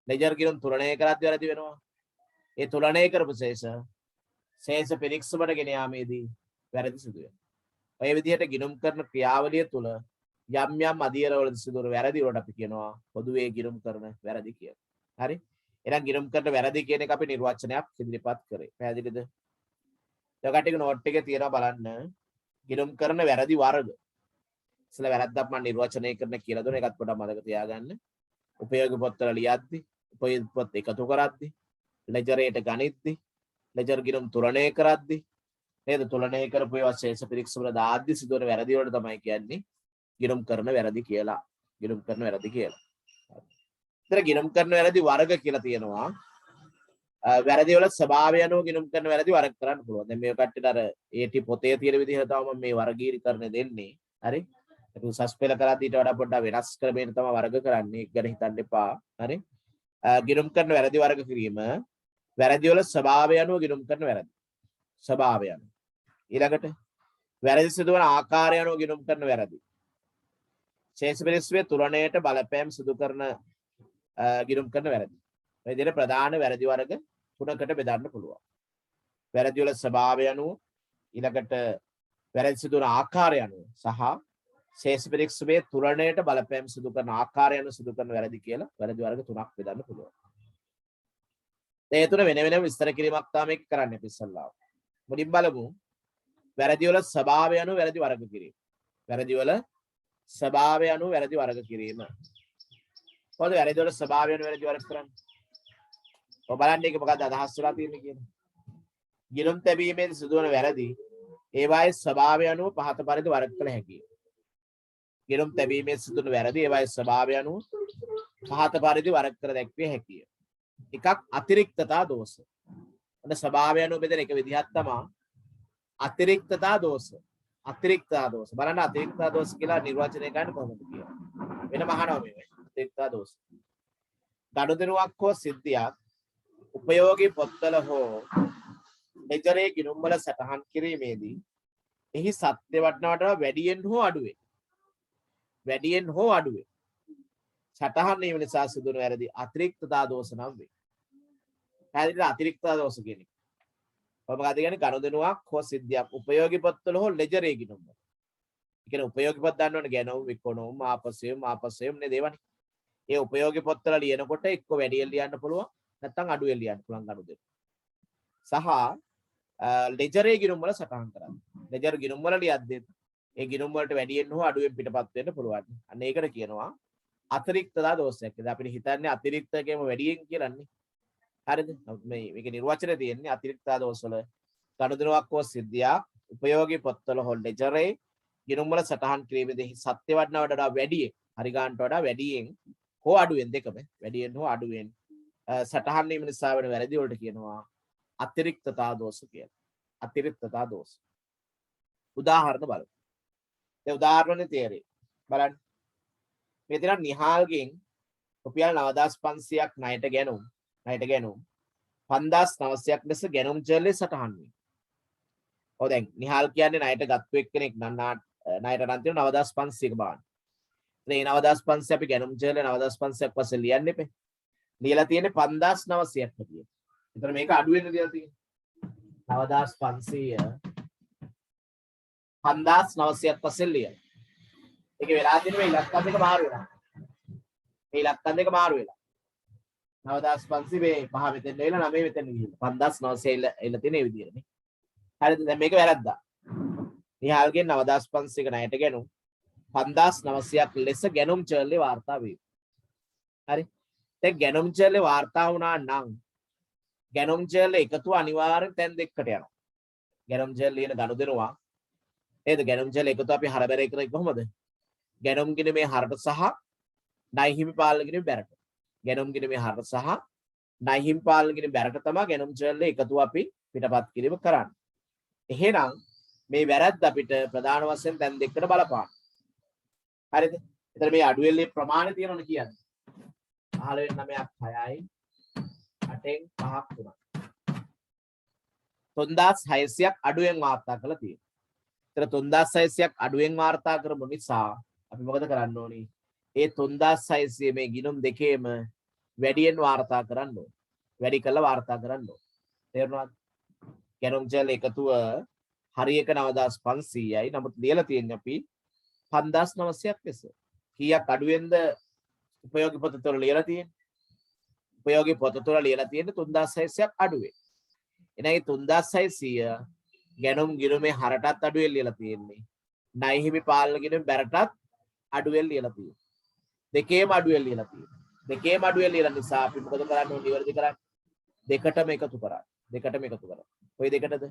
ලෙජර් ගිණුම් තුලනය කරද්දි වැරදි වෙනවා. ඒ තුලනය කරපු ශේෂ පිරික්සමට ගෙන යාමේදී වැරදි සිදු වෙනවා. ඔය විදිහට ගිණුම් කරන ක්‍රියාවලිය තුල යම් අධීරවලදී සිදුවන වැරදි වලට අපි කියනවා පොදුවේ ගිණුම් කරන වැරදි කියලා. හරි? එහෙනම් ගිණුම් කරන වැරදි කියන එක අපි නිර්වචනයක් ඉදිරිපත් කරේ. පැහැදිලිද? ඔයගොල්ලෝ නෝට් එකේ තියනවා බලන්න. ගිණුම් කරන වැරදි වර්ග. ඉතල වැරද්දක් මම නිර්වචනය කරන කියලා දුන්න එකත් පොඩ්ඩක් මතක තියාගන්න. උපයෝගී පොත්වල ලියද්දි, උපයෝගී පොත් එකතු කරද්දි, ලෙජරේට ගණිද්දි, ලෙජර් ගිණුම් තුලනය කරද්දි, නේද? තුලනය කරපු ඒවා ශේෂ පිරික්ස වල දාද්දි සිදුවන වැරදි වලට තමයි කියන්නේ ගිණුම් කරන වැරදි කියලා. ගිණුම් කරන වැරදි කියලා. ඉතින් ගිණුම් කරන වැරදි වර්ග කියලා තියෙනවා. වැරදි වල ස්වභාවය අනුව ගිණුම් කරන වැරදි වර්ග කරන්න පුළුවන්. දැන් මේ කට්ටියට අර AT පොතේ තියෙන විදිහට තමයි මම මේ වර්ගීකරණය දෙන්නේ. හරි? ඒක උසස් පෙළ කරද්දී ඊට වඩා පොඩ්ඩක් වෙනස් ක්‍රමයකට තමයි වර්ග කරන්නේ. ඒක ගැන හිතන්න එපා. හරි? ගිණුම් කරන වැරදි වර්ග කිරීම වැරදි වල ස්වභාවය අනුව ගිණුම් කරන වැරදි. ස්වභාවය අනුව. ඊළඟට වැරදි සිදුවන ආකාරය අනුව ගිණුම් කරන වැරදි. ශේෂ පිරිස්වේ තුලණයට බලපෑම් සිදු කරන ගිණුම් කරන වැරදි. මේ විදිහට ප්‍රධාන වැරදි වර්ග තුනකට බෙදන්න පුළුවන්. වැරදි වල ස්වභාවය අනුව, ඊළඟට වැරදි සිදුවන ආකාරය අනුව සහ ශේෂ පිරිස්වේ තුලණයට බලපෑම් සිදු කරන ආකාරය අනුව සිදු කරන වැරදි කියලා වැරදි වර්ග තුනක් බෙදන්න පුළුවන්. ඒ තුන වෙන වෙනම විස්තර කිරීමක් තමයි කරන්න අපි ඉස්සල්ලා. මුලින් බලමු වැරදි වල ස්වභාවය අනුව වැරදි වර්ග කිරීම. වැරදි වල ස්වභාවය අනුව වැරදි වර්ග කිරීම. කොහොමද වැරදි වල ස්වභාවය අනුව වැරදි වර්ග කරන්නේ? ඔබ බලන්න ඒක මොකක්ද අදහස් වෙලා තියෙන්නේ කියන්නේ. ගිණුම් තැබීමෙන් සිදුවන වැරදි ඒවායේ ස්වභාවය අනුව පහත පරිදි වර්ග කළ හැකියි. ගිණුම් තැබීමෙන් සිදුවන වැරදි ඒවායේ ස්වභාවය අනුව පහත පරිදි වර්ග කර දැක්විය හැකියි. එකක් අතිරික්තතා දෝෂ. අන්න ස්වභාවය අනුව බෙදෙන එක විදිහක් තමයි අතිරික්තතා දෝෂ. අතිරික්තතා දෝෂ. බලන්න අතිරික්තතා දෝෂ කියලා නිර්වචනය ගන්න කොහොමද කියලා. වෙනම අහනවා මේ. අතිරික්තතා දෝෂ. ගනුදෙනුවක් හෝ සිද්ධියක් උපයෝගී පොත්වල හෝ ලෙජරේ ගිණුම් වල සටහන් කිරීමේදී එහි සත්‍ය වටනවට වැඩියෙන් හෝ අඩුවෙන් සටහන් වීම නිසා සිදුවන වැරදි අතිරික්තතා දෝෂ නම් වේ. පැහැදිලිද අතිරික්තතා දෝෂ කියන්නේ? ඔබ මොකද කියන්නේ? ගනුදෙනුවක් හෝ සිද්ධියක් උපයෝගී පොත්වල හෝ ලෙජරේ ගිණුම් වල. ඒ කියන්නේ උපයෝගී පොත් දන්න ඕනේ ගැනීම විකුණුම් මාපසෙම නේ දේවනේ. ඒ උපයෝගී පොත්වල ලියනකොට එක්ක වැඩියෙන් ලියන්න පුළුවන් නැත්නම් අඩුවෙන් ලියන්න පුළුවන් ගනුදෙනු. සහ ලෙජරේ ගිණුම් වල සටහන් කරන්න. ලෙජර් ගිණුම් වල ලියද්දී ඒ ගිණුම් වලට වැඩියෙන් හෝ අඩුවෙන් පිටපත් වෙන්න පුළුවන්. අන්න ඒකට කියනවා අතිරික්තතා දෝෂයක්. ඉතින් අපිට හිතන්නේ අතිරික්ත කියම වැඩියෙන් කියලානේ. හරිද? මේක නිර්වචනය තියෙන්නේ අතිරික්තතා දෝෂ වල ගනුදෙනුවක් හෝ සිද්ධියක් උපයෝගී පොත්වල හෝ ලෙජරේ ගිණුම් වල සටහන් කිරීමේදී සත්‍ය වටනවට වඩා වැඩියෙන් හරි ගන්නට වඩා වැඩියෙන් හෝ අඩුවෙන් දෙකම වැඩියෙන් හෝ අඩුවෙන් සටහන් වීම නිසා වෙන වැරදි වලට කියනවා අතිරික්තතා දෝෂ කියලා. අතිරික්තතා දෝෂ. උදාහරණ බලමු. ඒ උදාහරණේ තේරෙයි. බලන්න. මේ තියෙන නිහාල්ගෙන් රුපියල් 9500ක් ණයට ගැනුම් 5900ක් ලෙස ගැනුම් ජල්ලේ සටහන් වේ. ඔව් දැන් නිහාල් කියන්නේ ණයට ගත්තු එක්කෙනෙක් ණයට නම් තියෙන 9500ක බාන. ඉතින් ඒ 9500 අපි ගැනුම් ජල්ලේ 9500ක් වශයෙන් ලියන්න එපේ. ලියලා තියෙන්නේ 5900ක් හැටියට. ඒතර මේක අඩු වෙන ලියලා තියෙන්නේ 9500 5900ක් වශයෙන් ලියලා. ඒක වෙලා තියෙන මේ ඉලක්කම් දෙක මාරු වෙනවා. මේ ඉලක්කම් දෙක මාරු වෙලා. 9500 මේ පහ මෙතෙන් එලා 9 මෙතෙන් ගිහිල්ලා 5900 එලා තියෙන මේ විදිහටනේ. හරිද? දැන් මේක වැරද්දා. නිහාල්ගෙන් 9500ක ණයට ගැනුම් 5900ක් ලෙස ගැනුම් චර්ලේ වාර්තා වේ. හරි? දැන් ගැනුම් චර්ලේ වාර්තා වුණා නම් ගැනුම් චර්ලේ එකතුව අනිවාර්යෙන් තැන් දෙකකට යනවා. ගැනුම් චර්ලේ ලියන ගනුදෙනුවා නේද? ගැනුම් චර්ලේ එකතුව අපි හරබැරේ කරේ කොහොමද? ගැනුම් ගිණුමේ හරට සහ ණය හිමිපාලන ගිණුමේ බැරට. ගැනුම් ගිණුමේ හරට සහ ණය හිමිපාලන ගිණුමේ බැරට තමයි ගැනුම් චර්ලේ එකතුව අපි පිටපත් කිරීම කරන්නේ. එහෙනම් මේ වැරද්ද අපිට ප්‍රධාන වශයෙන් තැන් දෙකකට බලපාන. හරිද? එතන මේ අඩුවෙල්ලේ ප්‍රමාණය තියෙනවනේ කියන්නේ. 15 9ක් 6යි 8න් 5ක් 3ක්. 3600ක් අඩුවෙන් වාර්තා කරලා තියෙනවා. ඒතර 3600ක් අඩුවෙන් වාර්තා කරමු නිසා අපි මොකද කරන්න ඕනේ? ඒ 3600 මේ ගිණුම් දෙකේම වැඩියෙන් වාර්තා කරන්න ඕනේ. වැඩි කළා වාර්තා කරන්න ඕනේ. තේරුණාද? ගැනුම් ජල් එකතුව හරි එක 9500යි. නමුත් ලියලා තියෙන්නේ අපි 5900ක් ලෙස. කීයක් අඩුවෙන්ද උපයෝගී පොත තුළ ලියලා තියෙන්නේ? උපයෝගී පොත තුළ ලියලා තියෙන්නේ 3600ක් අඩුවෙන්. එනයි 3600 ගැනුම් ගිණුමේ හරටත් අඩුවෙන් ලියලා තියෙන්නේ. ණය හිමි පාලන ගිණුමේ බැරටත් අඩුවෙන් ලියලා තියෙන්නේ. දෙකේම අඩුවෙන් ලියලා තියෙන්නේ. දෙකේම අඩුවෙන් ලියලා නිසා අපි මොකද කරන්න ඕනේ? නිවැරදි කරන්න. දෙකටම එකතු කරන්න. දෙකටම එකතු කරන්න. කොයි දෙකටද?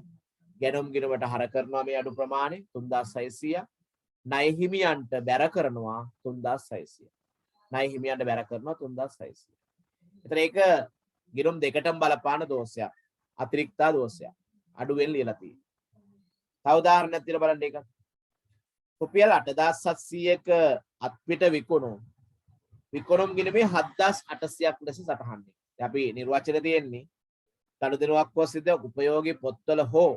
ගැනුම් ගිණුමට හර කරනවා මේ අඩු ප්‍රමාණය 3600. ණය හිමියන්ට බැර කරනවා 3600. ණය හිමියන්ට බැර කරනවා 3600. එතන ඒක ගිණුම් දෙකටම බලපාන දෝෂයක්. අතිරික්තා දෝෂයක්. අඩුවෙන් ලියලා තියෙනවා. තව උදාහරණයක් දිලා බලන්න ඒක. රුපියල් 8700ක අත්පිට විකුණුම් ගිණුමේ 7800ක් ලෙස සටහන් වෙනවා. අපි නිර්වචනය තියෙන්නේ ගනුදෙනුවක් හෝ සිද්ධියක් උපයෝගී පොත්වල හෝ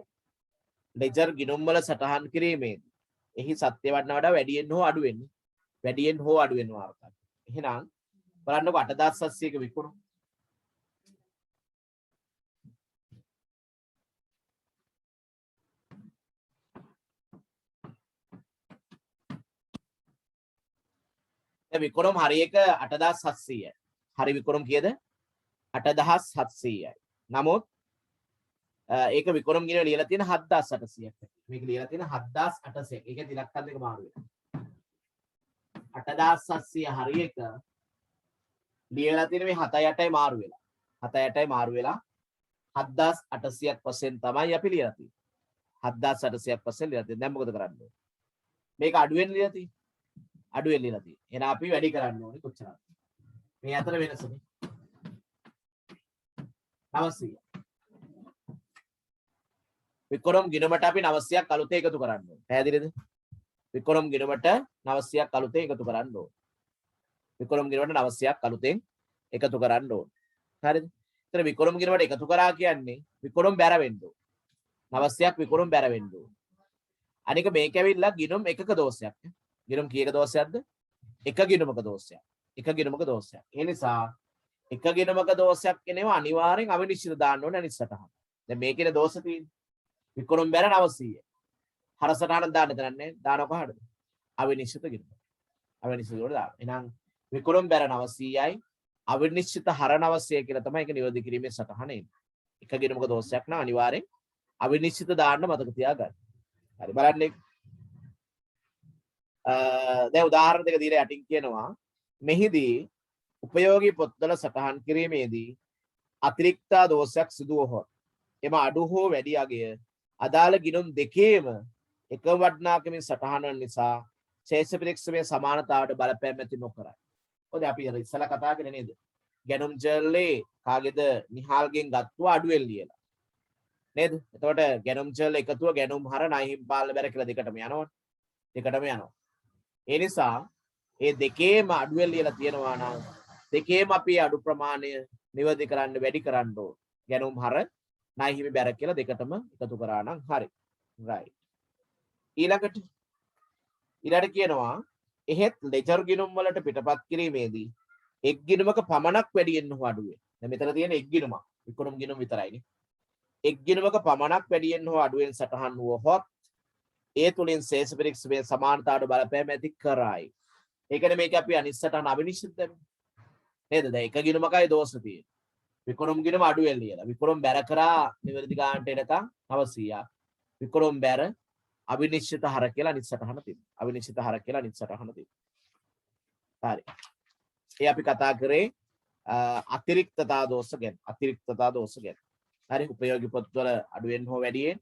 ලෙජර් ගිණුම් වල සටහන් කිරීමේදී එහි සත්‍ය වටන වඩා වැඩියෙන් හෝ අඩුවෙන් වාර්තා. එහෙනම් බලන්නකො 8700ක විකුණුම් විකුණුම් හරි එක 8700යි. හරි විකුණුම් කීයද? 8700යි. නමුත් ඒක විකුණුම් ගිණුම ලියලා තියෙන 7800ක්. මේක ලියලා තියෙන 7800ක්. ඒකේ ඉලක්කම් දෙක මාරු වෙනවා. 8700 හරි එක ලියලා තියෙන මේ 78යි මාරු වෙලා. 78යි මාරු වෙලා 7800ක් වශයෙන් තමයි අපි ලියලා තියෙන්නේ. 7800ක් වශයෙන් ලියලා තියෙන්නේ. දැන් මොකද කරන්නේ? මේක අඩුවෙන් ලියලා තියෙන්නේ. අඩුවෙන් ලියලා තියෙන්නේ. එහෙනම් අපි වැඩි කරන්න ඕනේ කොච්චරද? මේ අතර වෙනසනේ. 900. විකුණුම් ගිණුමට අපි 900ක් අලුතෙන් එකතු කරන්න ඕනේ. පැහැදිලිද? විකුණුම් ගිණුමට 900ක් අලුතෙන් එකතු කරන්න ඕනේ. විකුණුම් ගිණුමට 900ක් අලුතෙන් එකතු කරන්න ඕනේ. හරිද? ඒතර විකුණුම් ගිණුමට එකතු කරා කියන්නේ විකුණුම් බැර වෙන්න ඕනේ. 900ක් විකුණුම් බැර වෙන්න ඕනේ. අනික මේක ඇවිල්ලා ගිණුම් එකක දෝෂයක්. ගිණුම් කීයක දෝෂයක්ද? එක ගිණුමක දෝෂයක්. එක ගිණුමක දෝෂයක්. ඒ නිසා එක ගිණුමක දෝෂයක් කියනවා අනිවාර්යෙන් අවිනිශ්චිත දාන්න ඕනේ අනිත් සටහන. දැන් මේකේ දෝෂ තියෙන්නේ. විකුණුම් බැර 900. හර සටහන දාන්න දන්නේ දාන කොහටද? අවිනිශ්චිත ගිණුම. අවිනිශ්චිත වල දාන්න. එහෙනම් විකුණුම් බැර 900යි අවිනිශ්චිත හර 900 කියලා තමයි ඒක නිවැරදි කිරීමේ සටහන එන්නේ. එක ගිණුමක දෝෂයක් නම් අනිවාර්යෙන් අවිනිශ්චිත දාන්න මතක තියාගන්න. හරි බලන්න. දැන් උදාහරණ දෙක දීලා යටින් කියනවා මෙහිදී උපයෝගී පොත්වල සටහන් කිරීමේදී අතිරික්ත දෝෂයක් සිදු වුවහොත් එම අඩු හෝ වැඩි අගය අදාළ ගිණුම් දෙකේම එකම වටිනාකමින් සටහන් වන නිසා ශේෂ පරීක්ෂණයේ සමානතාවට බලපෑම් ඇති නොකරයි. ඔය අපි ඉස්සලා කතා කරේ නේද? ගැනුම් ජර්නලේ කාගේද නිහාල්ගෙන් ගත්තා අඩුවෙන් ලියලා. නේද? එතකොට ගැනුම් ජර්නල එකතුව ගැනුම් හර නයිහිම් පාලන බැර කියලා දෙකටම යනවනේ. දෙකටම යනවා. ඒ නිසා ඒ දෙකේම අඩුවෙන් ලියලා තියෙනවා නම් දෙකේම අපි අඩු ප්‍රමාණය නිවැරදි කරන්න වැඩි කරන්න ඕන. ගැනුම් හර නයිහිමි බැර කියලා දෙකටම එකතු කරා නම් හරි. right. ඊළඟට කියනවා එහෙත් ලෙජර් ගිණුම් වලට පිටපත් කිරීමේදී එක් ගිණුමක පමණක් වැඩියෙන් හෝ අඩුවෙන්. දැන් මෙතන තියෙන එක් ගිණුමක්. විකුණුම් ගිණුම් විතරයිනේ. එක් ගිණුමක පමණක් වැඩියෙන් හෝ අඩුවෙන් සටහන් වුවහොත් ඒ තුලින් ශේෂ පරීක්ෂණයේ සමානතාවට බලපෑම ඇති කරයි. ඒකනේ මේක අපි අනිත් සටහන අවිනිශ්චිත දැම්මේ. නේද? දැන් එක ගිණුමකයි දෝෂ තියෙන්නේ. විකුණුම් ගිණුම අඩුවෙන් ලියලා. විකුණුම් බැර කරා නිවැරදි ගානට එනකම් 900ක්. විකුණුම් බැර අවිනිශ්චිත හර කියලා අනිත් සටහන තිබ්බා. අවිනිශ්චිත හර කියලා අනිත් සටහන තිබ්බා. හරි. ඒ අපි කතා කරේ අතිරික්තතා දෝෂ ගැන. අතිරික්තතා දෝෂ ගැන. හරි. උපයෝගී පොත්වල අඩුවෙන් හෝ වැඩියෙන්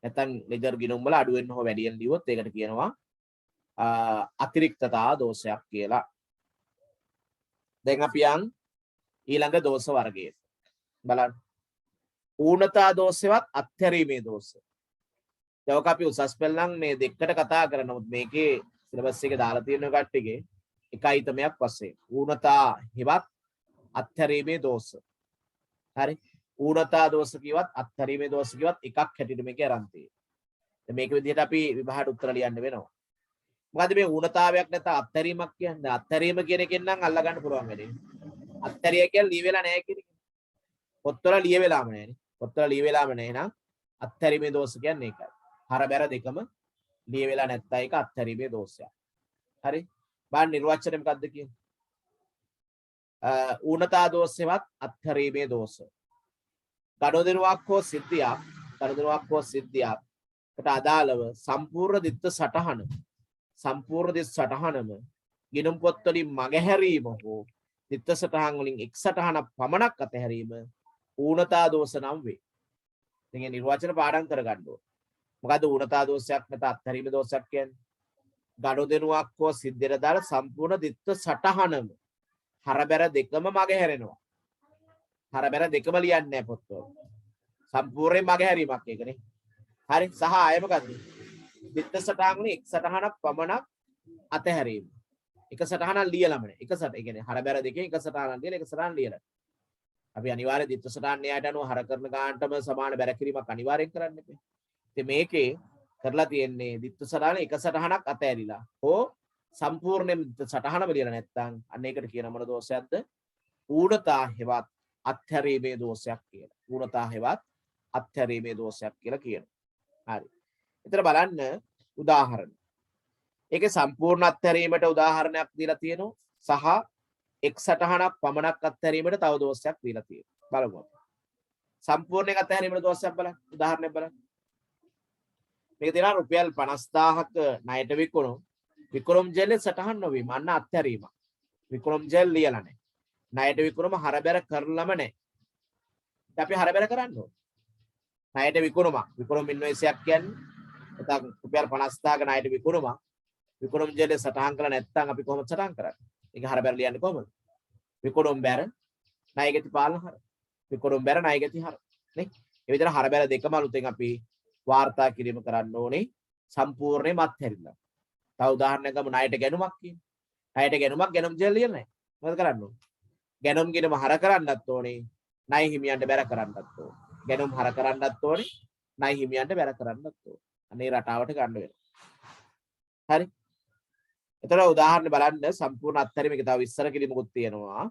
නැත්නම් ලෙජර් ගිණුම් වල අඩුවෙන් හෝ වැඩියෙන් ලියුවොත් ඒකට කියනවා අතිරික්තතා දෝෂයක් කියලා. දැන් අපි යන් ඊළඟ දෝෂ වර්ගයට. බලන්න. ඌනතා දෝෂෙවත් අත්හැරීමේ දෝෂ. දැන් ඔක අපි උසස් පෙළ නම් මේ දෙකට කතා කරනමුත් මේකේ සිලබස් එකේ දාලා තියෙන කට්ටියගේ එක අයිතමයක් වශයෙන් ඌනතා හිවත් අත්හැරීමේ දෝෂ. හරි. ඌනතා දෝෂ කිව්වත් අත්හැරීමේ දෝෂ කිව්වත් එකක් හැටියට මේකේ අරන් තියෙන්නේ. මේක විදිහට අපි විභාගයට උත්තර ලියන්න වෙනවා. මොකද මේ ඌනතාවයක් නැත්නම් අත්හැරීමක් කියන්නේ අත්හැරීම කියන එකෙන් නම් අල්ල ගන්න පුළුවන් වැඩේ. අත්හැරිය කියන්නේ ලිය වෙලා නැහැ කියන එක. පොත්වල ලිය වෙලාම නැහැ නේ. පොත්වල ලිය වෙලාම නැහැ නං අත්හැරීමේ දෝෂ කියන්නේ ඒකයි. හර බැර දෙකම ලිය වෙලා නැත්නම් ඒක අත්හැරීමේ දෝෂයක්. හරි. බලන්න නිර්වචනය මොකද්ද කියන්නේ? ඌනතා දෝෂෙවත් අත්හැරීමේ දෝෂ. ගනුදෙනුවක් හෝ සිද්ධියකට අදාළව සම්පූර්ණ දිත්ත සටහනම ගිණුම් පොත් වලින් මගහැරීම හෝ දිත්ත සටහන් වලින් එක් සටහනක් පමණක් අතහැරීම ඌනතා දෝෂ නම් වේ. ඉතින් නිර්වචන පාඩම් කරගන්න ඕන. මොකද්ද ඌනතා දෝෂයක් නැත්නම් අත්හැරීමේ දෝෂයක් කියන්නේ? ගනුදෙනුවක් හෝ සිද්ධියට දාලා සම්පූර්ණ දිත්ත සටහනම හරබැර දෙකම මගහැරෙනවා. හරබැර දෙකම ලියන්නේ නැහැ පොත්වල. සම්පූර්ණයෙන් මගහැරීමක් ඒකනේ. හරි. සහ ආයෙ මොකද්ද? දිත්ත සටහන් වලින් එක් සටහනක් පමණක් අතහැරීම. එක සටහනක් ලියලම නැහැ. ඒ කියන්නේ හරබැර දෙකෙන් එක සටහනක් ලියලා එක සටහනක් ලියලා. අපි අනිවාර්ය දිත්ත සටහන් න්‍යායට අනුව හර කරන ගානටම සමාන බැර කිරීමක් අනිවාර්යෙන් කරන්න එපා. ඉතින් මේකේ කරලා තියෙන්නේ දිත්ත සටහන එක සටහනක් අතෑරිලා හෝ සම්පූර්ණයෙන්ම දිත්ත සටහනම ලියලා නැත්නම් අන්න ඒකට කියන මොන දෝෂයක්ද? ඌනතා හෙවත් අත්හැරීමේ දෝෂයක් කියලා. ඌනතා හෙවත් අත්හැරීමේ දෝෂයක් කියලා කියනවා. හරි. එතන බලන්න උදාහරණ. ඒකේ සම්පූර්ණ අත්හැරීමට උදාහරණයක් දීලා තියෙනවා සහ එක් සටහනක් පමණක් අත්හැරීමට තව දෝෂයක් දීලා තියෙනවා. බලමු. සම්පූර්ණ එක අත්හැරීමට දෝෂයක් බලන්න. උදාහරණයක් බලන්න. මේක තියෙනවා රුපියල් 50000ක ණයට විකුණු විකුණුම් ජෙල්ලේ සටහන් නොවීම. අන්න අත්හැරීම. විකුණුම් ජෙල් ලියලා නැහැ. ණයට විකුණුම හරබැර කරලම නැහැ. අපි හරබැර කරන්න ඕනේ. ණයට විකුණුමක්. විකුණුම් ඉන්වොයිසයක් කියන්නේ නැත්නම් රුපියල් 50000ක ණයට විකුණුමක්. විකුණුම් ජෙල්ලේ සටහන් කළා නැත්නම් අපි කොහොමද සටහන් කරන්නේ? ඒක හරබැර ලියන්නේ කොහොමද? විකුණුම් බැර ණයගැති පාලන හර. විකුණුම් බැර ණයගැති හර. නේ? ඒ විදිහට හරබැර දෙකම අලුතෙන් අපි වාර්තා කිරීම කරන්න ඕනේ සම්පූර්ණයෙන්ම අත්හැරිලා. තව උදාහරණයක් ගමු ණයට ගැනුමක් කියන්නේ. ණයට ගැනුමක් ගැනුම් ජෙල් ලියන්නේ නැහැ. මොකද කරන්න ඕනේ? ගැනුම් ගිණුම හර කරන්නත් ඕනේ. ණය හිමියන්ට බැර කරන්නත් ඕනේ. ගැනුම් හර කරන්නත් ඕනේ. ණය හිමියන්ට බැර කරන්නත් ඕනේ. අනේ රටාවට ගන්න වෙනවා. හරි. එතන උදාහරණ බලන්න සම්පූර්ණ අත්හැරීම එක තව විස්තර කිරීමකුත් තියෙනවා.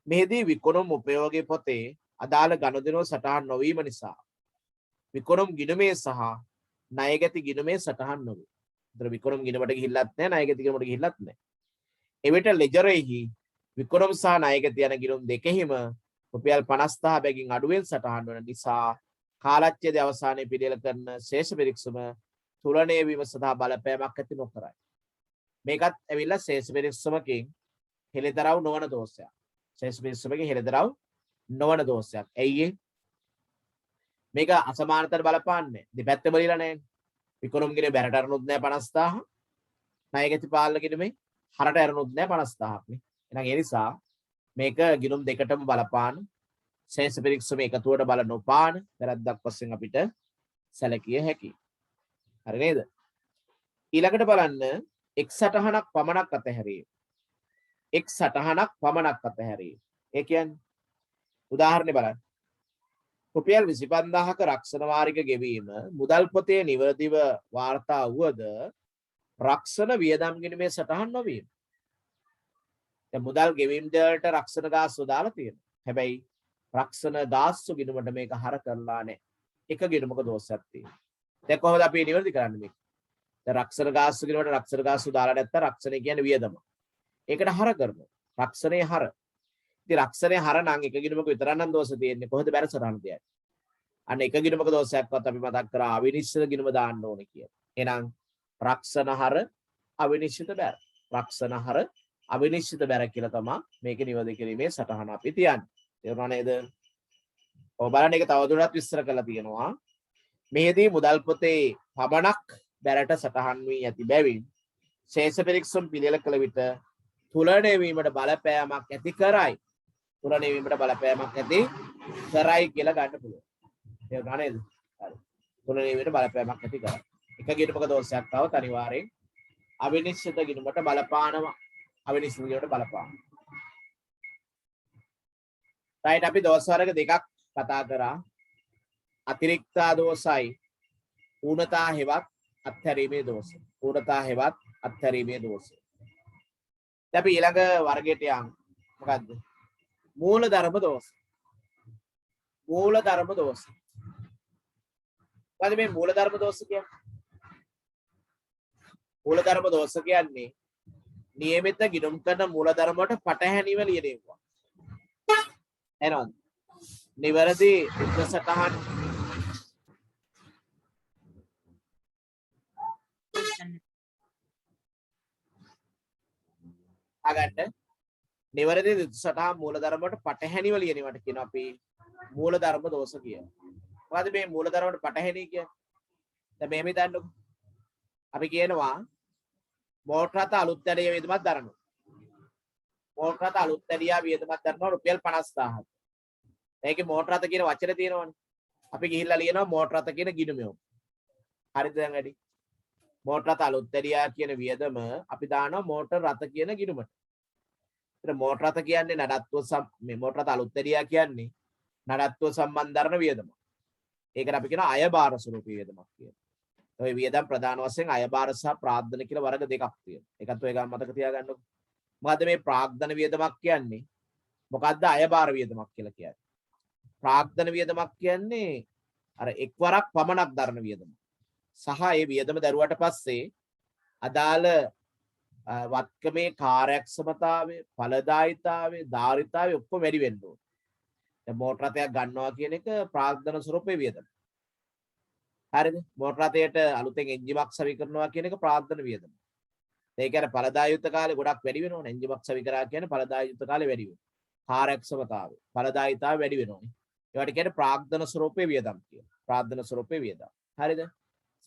මෙහිදී විකුණුම් උපයෝගී පොතේ අදාළ ගනුදෙනුව සටහන් නොවීම නිසා විකුණුම් ගිණුමේ සහ ණයගැති ගිණුමේ සටහන් නොවේ. ඒතර විකුණුම් ගිණුමට ගිහිල්ලත් නැහැ ණයගැති ගිණුමට ගිහිල්ලත් නැහැ. එවිට ලෙජරෙහි විකුණුම් සහ ණයගැති යන ගිණුම් දෙකෙහිම රුපියල් 50000 බැගින් අඩුවෙන් සටහන් වන නිසා කාලච්ඡේදයේ අවසානයේ පිළියෙල කරන ශේෂ පිරික්සම තුලණය වීම සඳහා බලපෑමක් ඇති නොකරයි. මේකත් ඇවිල්ලා ශේෂ පිරික්සමකින් හෙළිදරව් නොවන දෝෂයක්. ශේෂ පිරික්සමකින් හෙළිදරව් නොවන දෝෂයක්. ඇයි ඒ? මේක අසමානතර බලපාන්නේ. දෙපැත්තම ලියලා නැහැ. විකුණුම් ගිණුමේ බැරට අරනුත් නැහැ 50000. ණයගැති පාලන ගිණුමේ හරට අරනුත් නැහැ 50000ක් නේ. එහෙනම් ඒ නිසා මේක ගිණුම් දෙකටම බලපාන ශේෂ පිරික්සමේ එකතුවට බල නොපාන වැරද්දක් වශයෙන් අපිට සැලකිය හැකියි. හරි නේද? ඊළඟට බලන්න එක් සටහනක් පමණක් අතහැරීම. එක් සටහනක් පමණක් අතහැරීම. ඒ කියන්නේ උදාහරණයක් බලන්න. රුපියල් 25000ක රක්ෂණ වාරික ගෙවීම මුදල් පොතේ නිවැරදිව වාර්තා වුවද රක්ෂණ වියදම් ගිණුමේ සටහන් නොවීම. දැන් මුදල් ගෙවීම් වලට රක්ෂණ ගාස්තු දාලා තියෙනවා. හැබැයි රක්ෂණ ගාස්තු ගිණුමට මේක හර කරලා නැහැ. එක ගිණුමක දෝෂයක් තියෙනවා. දැන් කොහොමද අපි නිවැරදි කරන්නේ මේක? දැන් රක්ෂණ ගාස්තු ගිණුමට රක්ෂණ ගාස්තු දාලා නැත්නම් රක්ෂණය කියන්නේ වියදම. ඒකට හර කරනවා. රක්ෂණේ හර. ඉතින් රක්ෂණේ හර නම් එක ගිණුමක විතරක් නම් දෝෂ තියෙන්නේ. කොහොමද බැර සටහන තියන්නේ? අන්න එක ගිණුමක දෝෂයක්වත් අපි මතක් කරා අවිනිශ්චිත ගිණුම දාන්න ඕනේ කියලා. එහෙනම් රක්ෂණ හර අවිනිශ්චිත බැර. රක්ෂණ හර අවිනිශ්චිත බැර කියලා තමයි මේකේ නිවැරදි කිරීමේ සටහන අපි තියන්නේ. තේරුණා නේද? ඔය බලන්න ඒක තවදුරටත් විස්තර කරලා තියෙනවා. මෙහිදී මුදල් පොතේ පමණක් බැරට සටහන් වී ඇති බැවින් ශේෂ පිරික්සම් පිළියෙල කළ විට තුලණය වීමට බලපෑමක් ඇති කරයි. තුලණය වීමට බලපෑමක් ඇති කරයි කියලා ගන්න පුළුවන්. තේරුණා නේද? හරි. තුලණය වීමට බලපෑමක් ඇති කරයි. එක ගිණුමක දෝෂයක් આવත් අනිවාර්යෙන් අවිනිශ්චිත ගිණුමට බලපානවා. අවිනිශ්චිත ගිණුමට බලපානවා. right අපි දෝෂ වර්ග දෙකක් කතා කරා. අතිරික්තා දෝෂයි ඌනතා හෙවත් අත්හැරීමේ දෝෂ. ඌනතා හෙවත් අත්හැරීමේ දෝෂ. දැන් අපි ඊළඟ වර්ගයට යමු. මොකද්ද? මූල ධර්ම දෝෂ. මූල ධර්ම දෝෂ. මොකද මේ මූල ධර්ම දෝෂ කියන්නේ? මූල ධර්ම දෝෂ කියන්නේ නියමිත ගිණුම් කරන මූල ධර්ම වලට පටහැනිව ලියන ඒවා. එහෙනම් නිවැරදි උපසටහන් අගන්න නිවැරදි උපසටහන් මූල ධර්ම වලට පටහැනිව ලියනවට කියන අපි මූල ධර්ම දෝෂ කියනවා. මොකද මේ මූල ධර්ම වලට පටහැනි කියන්නේ? දැන් මෙහෙම හිතන්නකෝ. අපි කියනවා මෝටර රථ අලුත් ඇඩිය වියදමක් දරනවා. මෝටර රථ අලුත් ඇඩිය වියදමක් දරනවා රුපියල් 50000ක්. ඒකේ මෝටර රථ කියන වචනේ තියෙනවනේ. අපි ගිහිල්ලා ලියනවා මෝටර රථ කියන ගිණුමෙම. හරිද දැන් වැඩි? මෝටර රථ අලුත් ඇඩිය කියන වියදම අපි දානවා මෝටර රථ කියන ගිණුමට. ඒතර මෝටර රථ කියන්නේ නඩත්තුව මේ මෝටර රථ අලුත්දැරියා කියන්නේ නඩත්තුව සම්බන්ධ කරන වියදම. ඒකට අපි කියන අයබාර ස්වරූපී වියදමක් කියලා. ඔය වියදම් ප්‍රධාන වශයෙන් අයබාර සහ ප්‍රාග්ධන කියලා වර්ග දෙකක් තියෙනවා. ඒකත් ඔය ගාම මතක තියාගන්නකො. මොකද්ද මේ ප්‍රාග්ධන වියදමක් කියන්නේ? මොකද්ද අයබාර වියදමක් කියලා කියන්නේ? ප්‍රාග්ධන වියදමක් කියන්නේ අර එක්වරක් පමණක් දරන වියදම. සහ ඒ වියදම දරුවට පස්සේ අදාළ වත්කමේ කාර්යක්ෂමතාවය, ඵලදායීතාවය, ධාරිතාවය ඔක්කොම වැඩි වෙන්න ඕනේ. දැන් මෝටර රථයක් ගන්නවා කියන එක ප්‍රාග්ධන ස්වරූපේ වියදම. හරිද? මෝටර රථයට අලුතෙන් එන්ජිමක් සවි කරනවා කියන එක ප්‍රාග්ධන වියදම. ඒ කියන්නේ ඵලදායීත්ව කාලේ ගොඩක් වැඩි වෙනවනේ. එන්ජිමක් සවි කරා කියන්නේ ඵලදායීත්ව කාලේ වැඩි වෙනවා. කාර්යක්ෂමතාවය, ඵලදායීතාවය වැඩි වෙනවනේ. ඒවට කියන්නේ ප්‍රාග්ධන ස්වරූපේ වියදම් කියලා. ප්‍රාග්ධන ස්වරූපේ වියදම්. හරිද?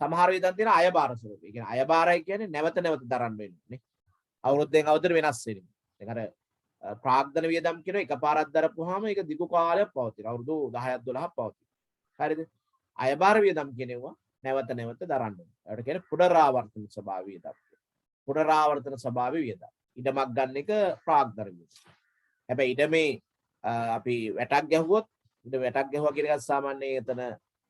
සමහර වියදම් තියෙන අයබාර ස්වරූපේ. ඒ කියන්නේ අයබාරයි කියන්නේ නැවත නැවත දරන්න වෙන්නේ. අවුරුද්දෙන් අවුරුද්දට වෙනස් වෙනවා. දැන් අර ප්‍රාග්ධන වියදම් කියන එකපාරක් දරපුවාම ඒක දිගු කාලයක් පවතින. අවුරුදු 10ක් 12ක් පවතින. හරිද? අයබාර වියදම් කියනවා නැවත නැවත දරන්න ඕනේ. ඒකට කියන්නේ පුනරාවර්තන ස්වභාවය වියදම්. පුනරාවර්තන ස්වභාවය වියදම්. ඉඩමක් ගන්න එක ප්‍රාග්ධන වියදම්. හැබැයි ඉඩමේ අපි වැටක් ගැහුවොත් ඉඩ වැටක් ගැහුවා කියන එක සාමාන්‍යයෙන් එතන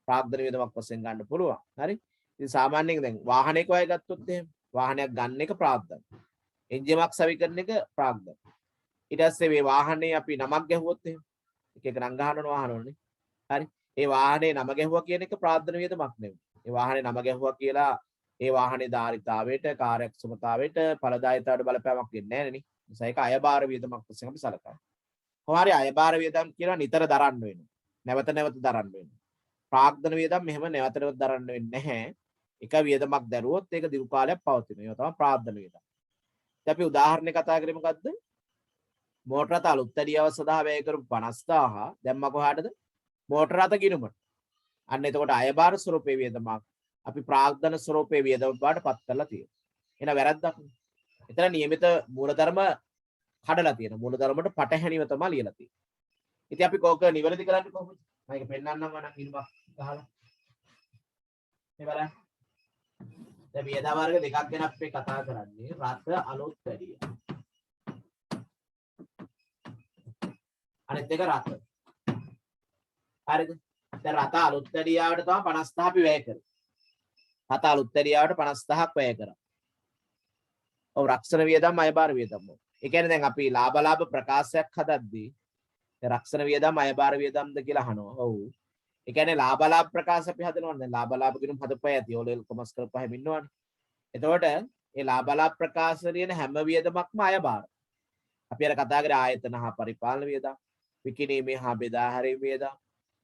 ප්‍රාග්ධන වියදමක් වශයෙන් ගන්න පුළුවන්. හරි? ඉතින් සාමාන්‍යයෙන් දැන් වාහනයක වය ගත්තොත් එහෙම වාහනයක් ගන්න එක ප්‍රාග්ධන. එන්ජිමක් සවි කරන එක ප්‍රාග්ධන. ඊට පස්සේ මේ වාහනේ අපි නමක් ගැහුවොත් එහෙම එක එක නම් ගහන වාහනවලනේ. හරි? ඒ වාහනේ නම ගැහුවා කියන එක ප්‍රාග්ධන වියදමක් නෙවෙයි. ඒ වාහනේ නම ගැහුවා කියලා ඒ වාහනේ ධාරිතාවයට, කාර්යක්ෂමතාවයට, ඵලදායීතාවයට බලපෑමක් වෙන්නේ නැහැ නේ. නිසා ඒක අයබාර වියදමක් වශයෙන් අපි සලකනවා. කොහොම හරි අයබාර වියදම් කියලා නිතර දරන්න වෙනවා. නැවත නැවත දරන්න වෙනවා. ප්‍රාග්ධන වියදම් මෙහෙම නැවත නැවත දරන්න වෙන්නේ නැහැ. එක වියදමක් දරුවොත් ඒක දිගු කාලයක් පවතිනවා. ඒක තමයි ප්‍රාග්ධන වියදම්. දැන් අපි උදාහරණයක් කතා කරේ මොකද්ද? මෝටර රථ අලුත්දැරියව සඳහා වැය කරපු 50000 දැම්ම කොහාටද? මෝටර රථ ගිණුමට. අන්න එතකොට අයබාර ස්වරූපේ වියදමක් අපි ප්‍රාග්ධන ස්වරූපේ වියදම බවට පත් කරලා තියෙනවා. එහෙනම් වැරද්දක් නේ. එතන නියමිත මූලධර්ම කඩලා තියෙනවා. මූලධර්මයට පටහැනිව තමයි ලියලා තියෙන්නේ. ඉතින් අපි කෝක නිවැරදි කරන්නේ කොහොමද? මම ඒක පෙන්නන්නම් වනම් ඉල්මක් ගහලා. මේ බලන්න. දැන් වියදම් වර්ග දෙකක් ගැන අපි කතා කරන්නේ. රථ අලුත්දැරිය. අනිත් එක රථ. හරිද? දැන් රථ අලුත්දැරියාවට තමයි 50000 අපි වැය කරේ. රථ අලුත්දැරියාවට 50000ක් වැය කරා. ඔව් රක්ෂණ වියදම් අයබාර වියදම්. ඒ කියන්නේ දැන් අපි ලාභ ප්‍රකාශයක් හදද්දී රක්ෂණ වියදම් අයබාර වියදම්ද කියලා අහනවා. ඔව්. ඒ කියන්නේ ලාභ ප්‍රකාශ අපි හදනවනේ. දැන් ලාභ කිනුම් හදපය ඇති. ඕලෙල් කොමර්ස් කරපුවාම ඉන්නවනේ. එතකොට මේ ලාභ ප්‍රකාශ කියන හැම වියදමක්ම අයබාර. අපි අර කතා කරේ ආයතන හා පරිපාලන වියදම්, විකිණීමේ හා බෙදා හැරීම වියදම්,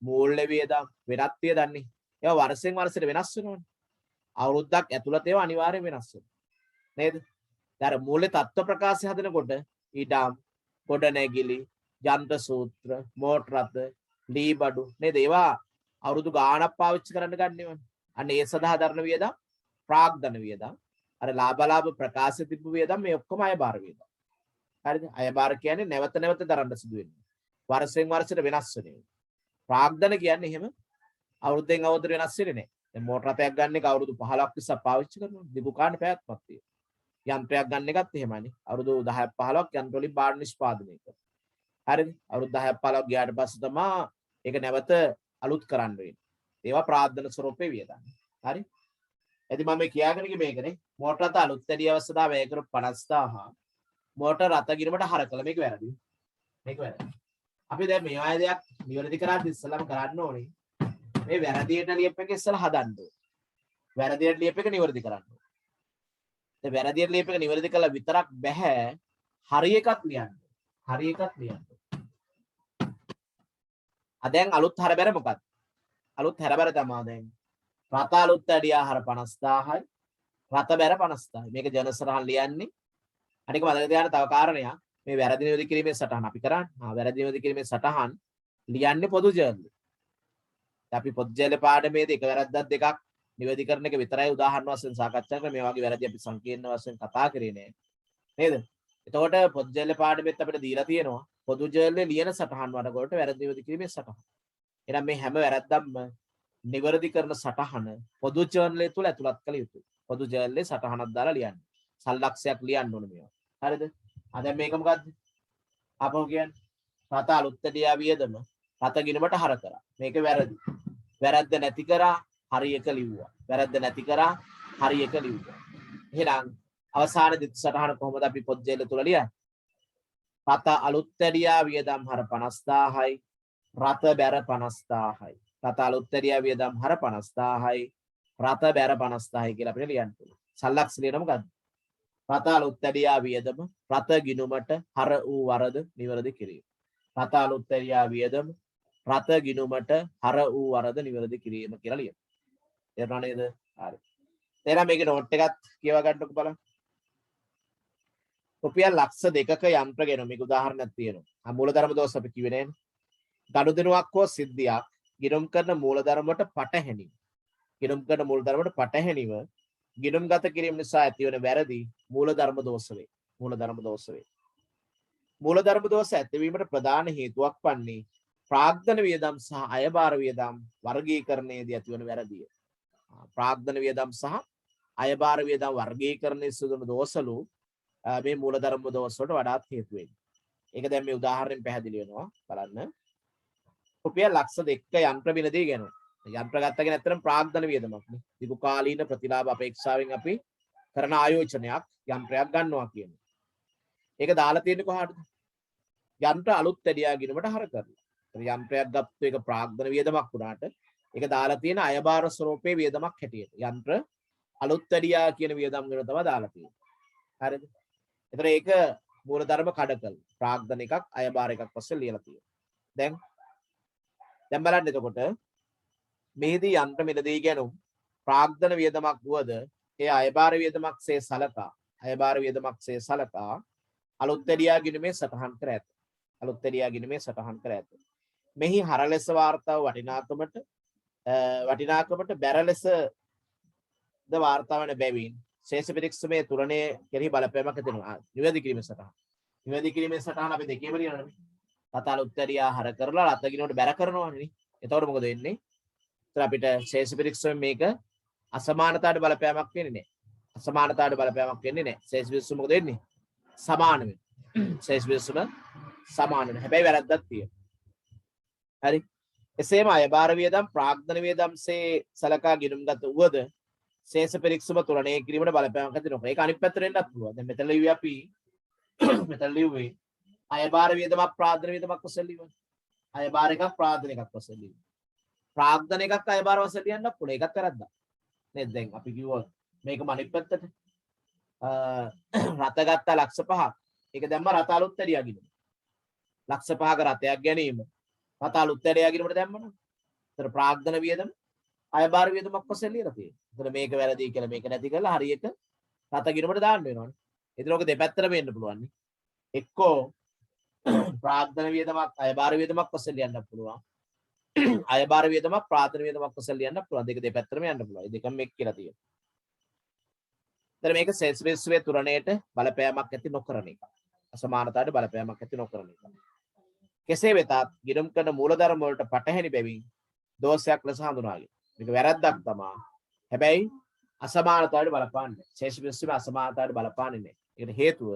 මූල්‍ය වියදම්, වෙනත් වියදම්නේ. ඒවා වර්ෂෙන් වර්ෂයට වෙනස් වෙනවනේ. අවුරුද්දක් ඇතුළත ඒවා අනිවාර්යයෙන් වෙනස් වෙනවා. නේද? දැන් අර මූල්‍ය තත්ත්ව ප්‍රකාශය හදනකොට ඊටම් ගොඩනැගිලි, යන්ත්‍ර සූත්‍ර, මෝටර රථ, ලී බඩු නේද? ඒවා අවුරුදු ගාණක් පාවිච්චි කරන්න ගන්නවනේ. අන්න ඒ සඳහා දරන වියදම් ප්‍රාග්ධන වියදම්. අර ලාභ ප්‍රකාශ තිබු වියදම් මේ ඔක්කොම අයබාර වියදම්. හරිද? අයබාර කියන්නේ නැවත නැවත දරන්න සිදු වෙන්නේ. වර්ෂෙන් වර්ෂයට වෙනස් වෙන්නේ. ප්‍රාග්ධන කියන්නේ එහෙම අවුරුද්දෙන් අවුරුද්දට වෙනස් වෙන්නේ නැහැ. දැන් මෝටර රථයක් ගන්න එක අවුරුදු 15ක් 20ක් පාවිච්චි කරනවා. දිගු කාණ පැවැත්මක් තියෙනවා. යන්ත්‍රයක් ගන්න එකත් එහෙමයි. අවුරුදු 10ක් 15ක් යන්ත්‍ර වලින් බාහිර නිෂ්පාදනය කරනවා. හරිද? අවුරුදු 10ක් 15ක් ගියාට පස්සේ තමයි ඒක නැවත අලුත් කරන්න වෙන්නේ. ඒවා ප්‍රාග්ධන ස්වරූපේ වියදම්. හරි? එතකොට මම මේ කියාගෙන ගියේ මේකනේ. මෝටර රථ අලුත්දැරිය අවස්ථාව වැය කරපු 50000 මෝටර රථ ගිණුමට හර කළ මේක වැරදි. මේක වැරදි. අපි දැන් මේ වගේ දෙයක් නිවැරදි කරාට ඉස්සලම කරන්න ඕනේ. මේ වැරදියට ලියප් එක ඉස්සලා හදන්න ඕනේ. වැරදියට ලියප් එක නිවැරදි කරන්න ඕනේ. දැන් වැරදියට ලියප් එක නිවැරදි කළා විතරක් බෑ. හරි එකක් ලියන්න. හරි එකක් ලියන්න. දැන් අලුත් හරබැර මොකක්ද? අලුත් හරබැර තමයි දැන් රථ අලුත්දැරිය ආහාර 50000යි රථ බැර 50000යි. මේක ජනසරහන් ලියන්නේ. අනික මතක තියාගන්න තව කාරණයක්. මේ වැරදි නිවැරදි කිරීමේ සටහන අපි කරන්නේ. වැරදි නිවැරදි කිරීමේ සටහන් ලියන්නේ පොදු ජර්නල්. අපි පොදු ජර්නල් පාඩමේදී එක වැරද්දක් දෙකක් නිවැරදි කරන එක විතරයි උදාහරණ වශයෙන් සාකච්ඡා කරන්නේ. මේ වගේ වැරදි අපි සංකීර්ණ වශයෙන් කතා කරේ නෑ. නේද? එතකොට පොදු ජර්නල් පාඩමෙත් අපිට දීලා තියෙනවා පොදු ජර්නල් ලියන සටහන් වලට වැරදි නිවැරදි කිරීමේ සටහන්. එහෙනම් මේ හැම වැරද්දක්ම නිවැරදි කරන සටහන පොදු ජර්නලය තුල ඇතුළත් කළ යුතුයි. පොදු ජර්නලේ සටහනක් දාලා ලියන්න. සල්ලක්ෂයක් ලියන්න ඕනේ මේවා. හරිද? දැන් මේක මොකද්ද? ආපහු කියන්නේ රත අලුත්දැඩියා වියදම රත ගිණුමට හර කරා. මේක වැරදි. වැරද්ද නැති කරා හරි එක ලිව්වා. වැරද්ද නැති කරා හරි එක ලිව්වා. එහෙනම් අවසාන දිත් සටහන කොහොමද අපි පොත් ජේල තුල ලියන්නේ? රත අලුත්දැඩියා වියදම් හර 50000යි. රත බැර 50000යි. රත අලුත්දැඩියා වියදම් හර 50000යි. රත බැර 50000යි කියලා අපිට ලියන්න පුළුවන්. සල්ලක්ෂ ලියන මොකද්ද? රත අලුත්දැඩියා වියදම රත ගිණුමට හර වූ වරද නිවැරදි කිරීම. රත අලුත්දැඩියා වියදම රත ගිණුමට හර වූ වරද නිවැරදි කිරීම කියලා ලියන්න. තේරුණා නේද? හරි. එහෙනම් මේකේ නෝට් එකත් කියවා ගන්නකො බලන්න. රුපියල් ලක්ෂ 2ක යන්ත්‍ර ගෙන මේක උදාහරණයක් තියෙනවා. මූලධර්ම දෝෂ අපි කිව්වේ නෑනේ. ගනුදෙනුවක් හෝ සිද්ධියක් ගිණුම් කරන මූලධර්මයට පටහැනිව. ගිණුම් කරන මූලධර්මයට පටහැනිව ගිණුම්ගත කිරීම නිසා ඇතිවන වැරදි මූලධර්ම දෝෂ වේ. මූලධර්ම දෝෂ වේ. මූලධර්ම දෝෂ ඇතිවීමට ප්‍රධාන හේතුවක් වන්නේ ප්‍රාග්ධන වියදම් සහ අයභාර වියදම් වර්ගීකරණයේදී ඇතිවන වැරදිය. ප්‍රාග්ධන වියදම් සහ අයභාර වියදම් වර්ගීකරණයේ සිදුවන දෝෂලු මේ මූලධර්ම දෝෂ වලට වඩාත් හේතු වෙන්නේ. ඒක දැන් මේ උදාහරණයෙන් පැහැදිලි වෙනවා බලන්න. රුපියල් ලක්ෂ 2ක යන්ත්‍ර බිනදී ගෙනුවා. යන්ත්‍ර ගත්තගෙන ඇත්තටම ප්‍රාග්ධන වියදමක් නේ. දීර්ඝ කාලීන ප්‍රතිලාභ අපේක්ෂාවෙන් අපි කරන ආයෝජනයක් යන්ත්‍රයක් ගන්නවා කියන්නේ. ඒක දාලා තියෙන්නේ කොහාටද? යන්ත්‍ර අලුත්දැඩියා ගිණුමට හර කරලා. යන්ත්‍රයක් ගත්ත එක ප්‍රාග්ධන වියදමක් වුණාට ඒක දාලා තියෙන අයභාර ස්වරූපයේ වියදමක් හැටියට. යන්ත්‍ර අලුත්දැඩියා කියන වියදම් වල තමයි දාලා තියෙන්නේ. හරිද? ඒතර ඒක මූලධර්ම කඩකල් ප්‍රාග්ධන එකක් අයභාර එකක් වශයෙන් ලියලා තියෙනවා. දැන් බලන්න එතකොට මෙහිදී යන්ත්‍ර මිලදී ගැනුම් ප්‍රාග්ධන වියදමක් වුවද ඒ අයභාර වියදමක්සේ සලකා අලුත්දැඩියා ගිණුමේ සටහන් කර ඇත. අලුත්දැඩියා ගිණුමේ සටහන් කර ඇත. මෙහි හර ලෙස වාර්තාව වටිනාකමට බැර ලෙස ද වාර්තා වන බැවින් ශේෂ පිරික්සමේ තුලණය කෙරෙහි බලපෑමක් ඇති වෙනවා. නිවැරදි කිරීමේ සටහන. නිවැරදි කිරීමේ සටහන අපි දෙකේම ලියනවා. රත අලුත්දැඩියා හර කරලා රත ගිණුමට බැර කරනවානේ. එතකොට මොකද වෙන්නේ? ඒතර අපිට ශේෂ පිරික්සමේ මේක අසමානතාවට බලපෑමක් වෙන්නේ නැහැ. අසමානතාවට බලපෑමක් වෙන්නේ නැහැ. ශේෂ පිරික්සම මොකද වෙන්නේ? සමාන වෙනවා. ශේෂ පිරික්සම සමාන වෙනවා. හැබැයි වැරද්දක් තියෙනවා. හරි. එසේම අයභාර වියදම් ප්‍රාග්ධන වියදම්සේ සලකා ගිණුම්ගත වුවද ශේෂ පිරික්සම තුලණය කිරීමට බලපෑමක් ඇති නොකර. ඒක අනිත් පැත්තට එන්නත් පුළුවන්. දැන් මෙතන ලිව්වේ අපි මෙතන ලිව්වේ අයභාර වියදමක් ප්‍රාග්ධන වියදමක් වශයෙන් ලිව්වා. අයභාර එකක් ප්‍රාග්ධන එකක් වශයෙන් ලිව්වා. ප්‍රාග්ධන එකක් අයභාර වශයෙන් ලියන්නත් පුළුවන්. ඒකත් වැරද්දක්. නේද? දැන් අපි කිව්වොත් මේකම අනිත් පැත්තට රත ගත්තා ලක්ෂ 5ක්. ඒක දැම්ම රත අලුත්දැඩියා ගිණුම. ලක්ෂ 5ක රතයක් ගැනීම රත අලුත්දැඩියා ගිණුමට දැම්මනම්. ඒතර ප්‍රාග්ධන වියදම අයභාර වියදමක් වශයෙන් ලියලා තියෙනවා. ඒතර මේක වැරදි කියලා මේක නැති කරලා හරියට රත ගිණුමට දාන්න වෙනවනේ. ඒතර ඔක දෙපැත්තට වෙන්න පුළුවන් නේ. එක්කෝ ප්‍රාග්ධන වියදමක් අයභාර වියදමක් වශයෙන් ලියන්න පුළුවන්. අයභාර වියදමක් ප්‍රාග්ධන වියදමක් වශයෙන් ලියන්න පුළුවන්. දෙක දෙපැත්තටම යන්න පුළුවන්. මේ දෙකම එක් කියලා තියෙනවා. ඒතර මේක ශේෂ පිරික්සමේ තුලණයට බලපෑමක් ඇති නොකරන එක. අසමානතාවට බලපෑමක් ඇති නොකරන එක. කෙසේ වෙතත් ගිණුම් කරන මූලධර්ම වලට පටහැනි බැවින් දෝෂයක් ලෙස හඳුනාගෙන. මේක වැරද්දක් තමයි. හැබැයි අසමානතාවට බලපාන්නේ. ශේෂ පිරික්සමේ අසමානතාවට බලපාන්නේ නැහැ. ඒකට හේතුව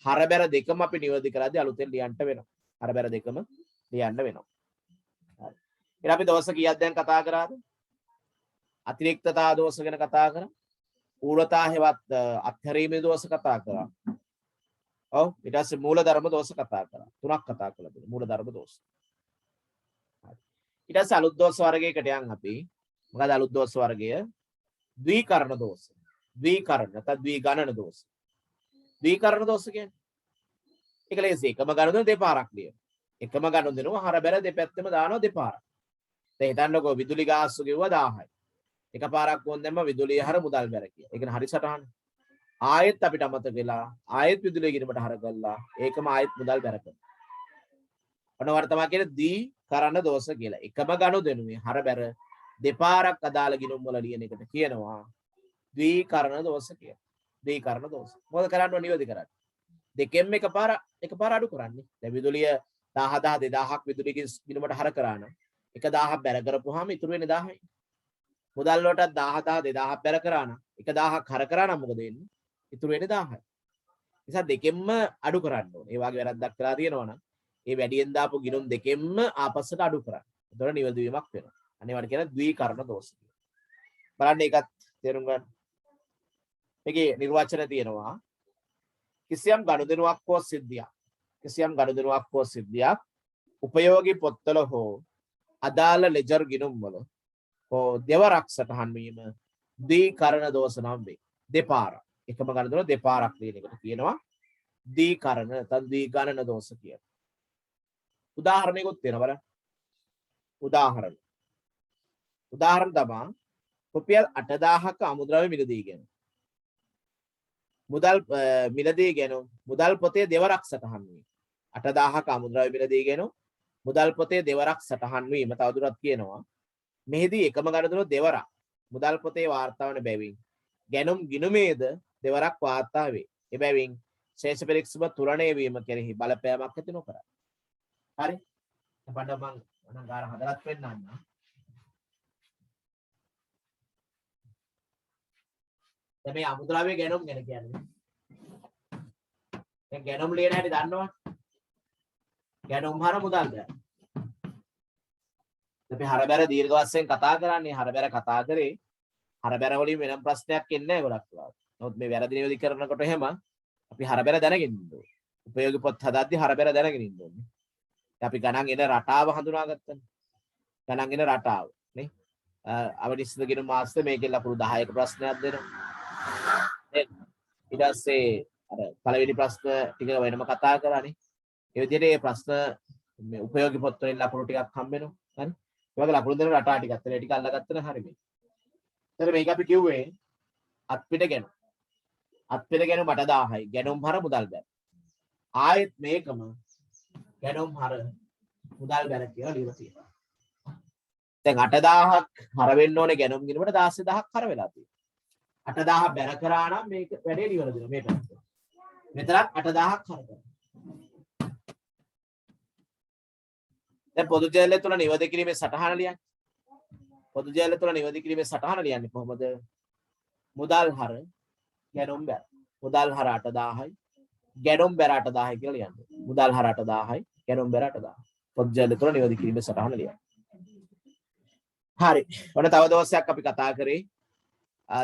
හරබැර දෙකම අපි නිවැරදි කරද්දී අලුතෙන් ලියන්න වෙනවා. හරබැර දෙකම ලියන්න වෙනවා. හරි. ඊට අපි දෝෂ කීයක් දැන් කතා කරාද? අතිරික්තතා දෝෂ ගැන කතා කරා. ඌලතා හෙවත් අත්හැරීමේ දෝෂ කතා කරා. ඔව් ඊට පස්සේ මූලධර්ම දෝෂ කතා කරා. තුනක් කතා කළා දුන්න මූලධර්ම දෝෂ. හරි. ඊට පස්සේ අලුත් දෝෂ වර්ගයකට යන් අපි. මොකද අලුත් දෝෂ වර්ගය? ද්විකරණ දෝෂ. ද්විකරණ නැත්නම් ද්විගණන දෝෂ. ද්විකරණ දෝෂ කියන්නේ ඒක ලේසි. එකම ගණන දෙපාරක් ලියන. එකම ගණන දෙනවා හරබැර දෙපැත්තම දානවා දෙපාරක්. දැන් හිතන්නකෝ විදුලි ගාස්තු ගෙවුවා 1000යි. එකපාරක් වොන් දැම්ම විදුලිය හර මුදල් බැර කියලා. ඒක නේ හරි සටහන. ආයෙත් අපිට අමතක වෙලා ආයෙත් විදුලිය ගිණුමට හර කළා. ඒකම ආයෙත් මුදල් බැර කරනවා. ඔන්නවට තමයි කියන්නේ ද්විකරණ දෝෂ කියලා. එකම ගනුදෙනුවේ හරබැර දෙපාරක් අදාළ ගිණුම් වල ලියන එකට කියනවා ද්විකරණ දෝෂ කියලා. ද්විකරණ දෝෂ. මොකද කරන්න ඕන නිවැරදි කරන්න. දෙකෙන්ම එකපාර අඩු කරන්නේ. දැන් විදුලිය 10000 2000ක් විදුලිය ගිණුමට හර කරා නම් 1000ක් බැර කරපුවාම ඉතුරු වෙන්නේ 1000යි. මුදල් වලට 10000 2000ක් බැර කරා නම් 1000ක් හර කරා නම් මොකද වෙන්නේ? ඉතුරු වෙන්නේ 1000යි. නිසා දෙකෙන්ම අඩු කරන්න ඕනේ. ඒ වගේ වැරද්දක් කරලා තියෙනවා නම් ඒ වැඩියෙන් දාපු ගිණුම් දෙකෙන්ම ආපස්සට අඩු කරන්න. එතකොට නිවැරදි වීමක් වෙනවා. අනිවාර්ය කියන ද්විකරණ දෝෂ කියලා. බලන්න ඒකත් තේරුම් ගන්න. මේකේ නිර්වචන තියෙනවා. කිසියම් ගනුදෙනුවක් හෝ සිද්ධියක්. කිසියම් ගනුදෙනුවක් හෝ සිද්ධියක් උපයෝගී පොත්වල හෝ අදාළ ලෙජර් ගිණුම් වල හෝ දෙවරක් සටහන් වීම ද්විකරණ දෝෂ නම් වේ. දෙපාරක්. එකම ගණදෙනුව දෙපාරක් ලියන එකට කියනවා ද්විකරණ නැත්නම් ද්විගණන දෝෂ කියලා. උදාහරණයකුත් තියෙනවා බලන්න. උදාහරණ තමයි රුපියල් 8000ක අමුද්‍රව්‍ය මිලදී ගැනීම. මිලදී ගැනීම මුදල් පොතේ දෙවරක් සටහන් වීම. 8000ක අමුද්‍රව්‍ය මිලදී ගැනීම මුදල් පොතේ දෙවරක් සටහන් වීම තවදුරටත් කියනවා. මෙහිදී එකම ගණදෙනුව දෙවරක් මුදල් පොතේ වාර්තා වන බැවින් ගැනුම් ගිණුමේද දෙවරක් වාර්තා වේ. එබැවින් ශේෂ පරීක්ෂම තුලණය වීම කෙරෙහි බලපෑමක් ඇති නොකරයි. හරි? අපඩ මම ගාන හදලත් වෙන්නන්න. දැන් මේ අමුද්‍රව්‍ය ගැනුම් ගැන කියන්නේ. දැන් ගැනුම් ලියන හැටි දන්නවද? ගැනුම් හර මුදල් බැර. අපි හරබැර දීර්ඝ වශයෙන් කතා කරන්නේ හරබැර කතා කරේ හරබැර වලින් වෙනම ප්‍රශ්නයක් එන්නේ නැහැ ගොඩක් වෙලාවට. නමුත් මේ වැරදි නිවැරදි කරනකොට එහෙම අපි හරබැර දැනගෙන ඉන්න ඕනේ. උපයෝගී පොත් හදද්දී හරබැර දැනගෙන ඉන්න ඕනේ. අපි ගණන් එන රටාව හඳුනාගත්තනේ. ගණන් එන රටාව නේ. අවනිස්ද කියන මාසෙ මේකෙන් ලකුණු 10ක ප්‍රශ්නයක් දෙනවා. ඊට පස්සේ අර පළවෙනි ප්‍රශ්න ටික වෙනම කතා කරානේ. ඒ විදිහට මේ ප්‍රශ්න මේ උපයෝගී පොත් වලින් ලකුණු ටිකක් හම්බ වෙනවා. හරි. ඒ වගේ ලකුණු දෙන රටා ටිකක් ඒ ටික අල්ලගත්තම හරි මේ. එතන මේක අපි කිව්වේ අත්පිට ගැන. අත්පිට ගැන 8000යි. ගැනුම් හර මුදල් බැර. ආයෙත් මේකම ගැනුම් හර මුදල් බැර කියලා ලියලා තියෙනවා. දැන් 8000ක් හර වෙන්න ඕනේ ගැනුම් ගිණුමට 16000ක් හර වෙලා තියෙනවා. 8000 බැර කරා නම් මේක වැඩේ නිවන දෙනවා මේ පැත්ත. මෙතනත් 8000ක් හර කරනවා. දැන් පොදු ජීවිතය තුළ නිවැරදි කිරීමේ සටහන ලියන්නේ. පොදු ජීවිතය තුළ නිවැරදි කිරීමේ සටහන ලියන්නේ කොහොමද? මුදල් හර ගැනුම් බැර. මුදල් හර 8000යි ගැනුම් බැර 8000යි කියලා ලියන්නේ. මුදල් හර 8000යි ගැනුම් බැර 8000. පොදු ජීවිතය තුළ නිවැරදි කිරීමේ සටහන ලියන්නේ. හරි. ඔන්න තව දවසක් අපි කතා කරේ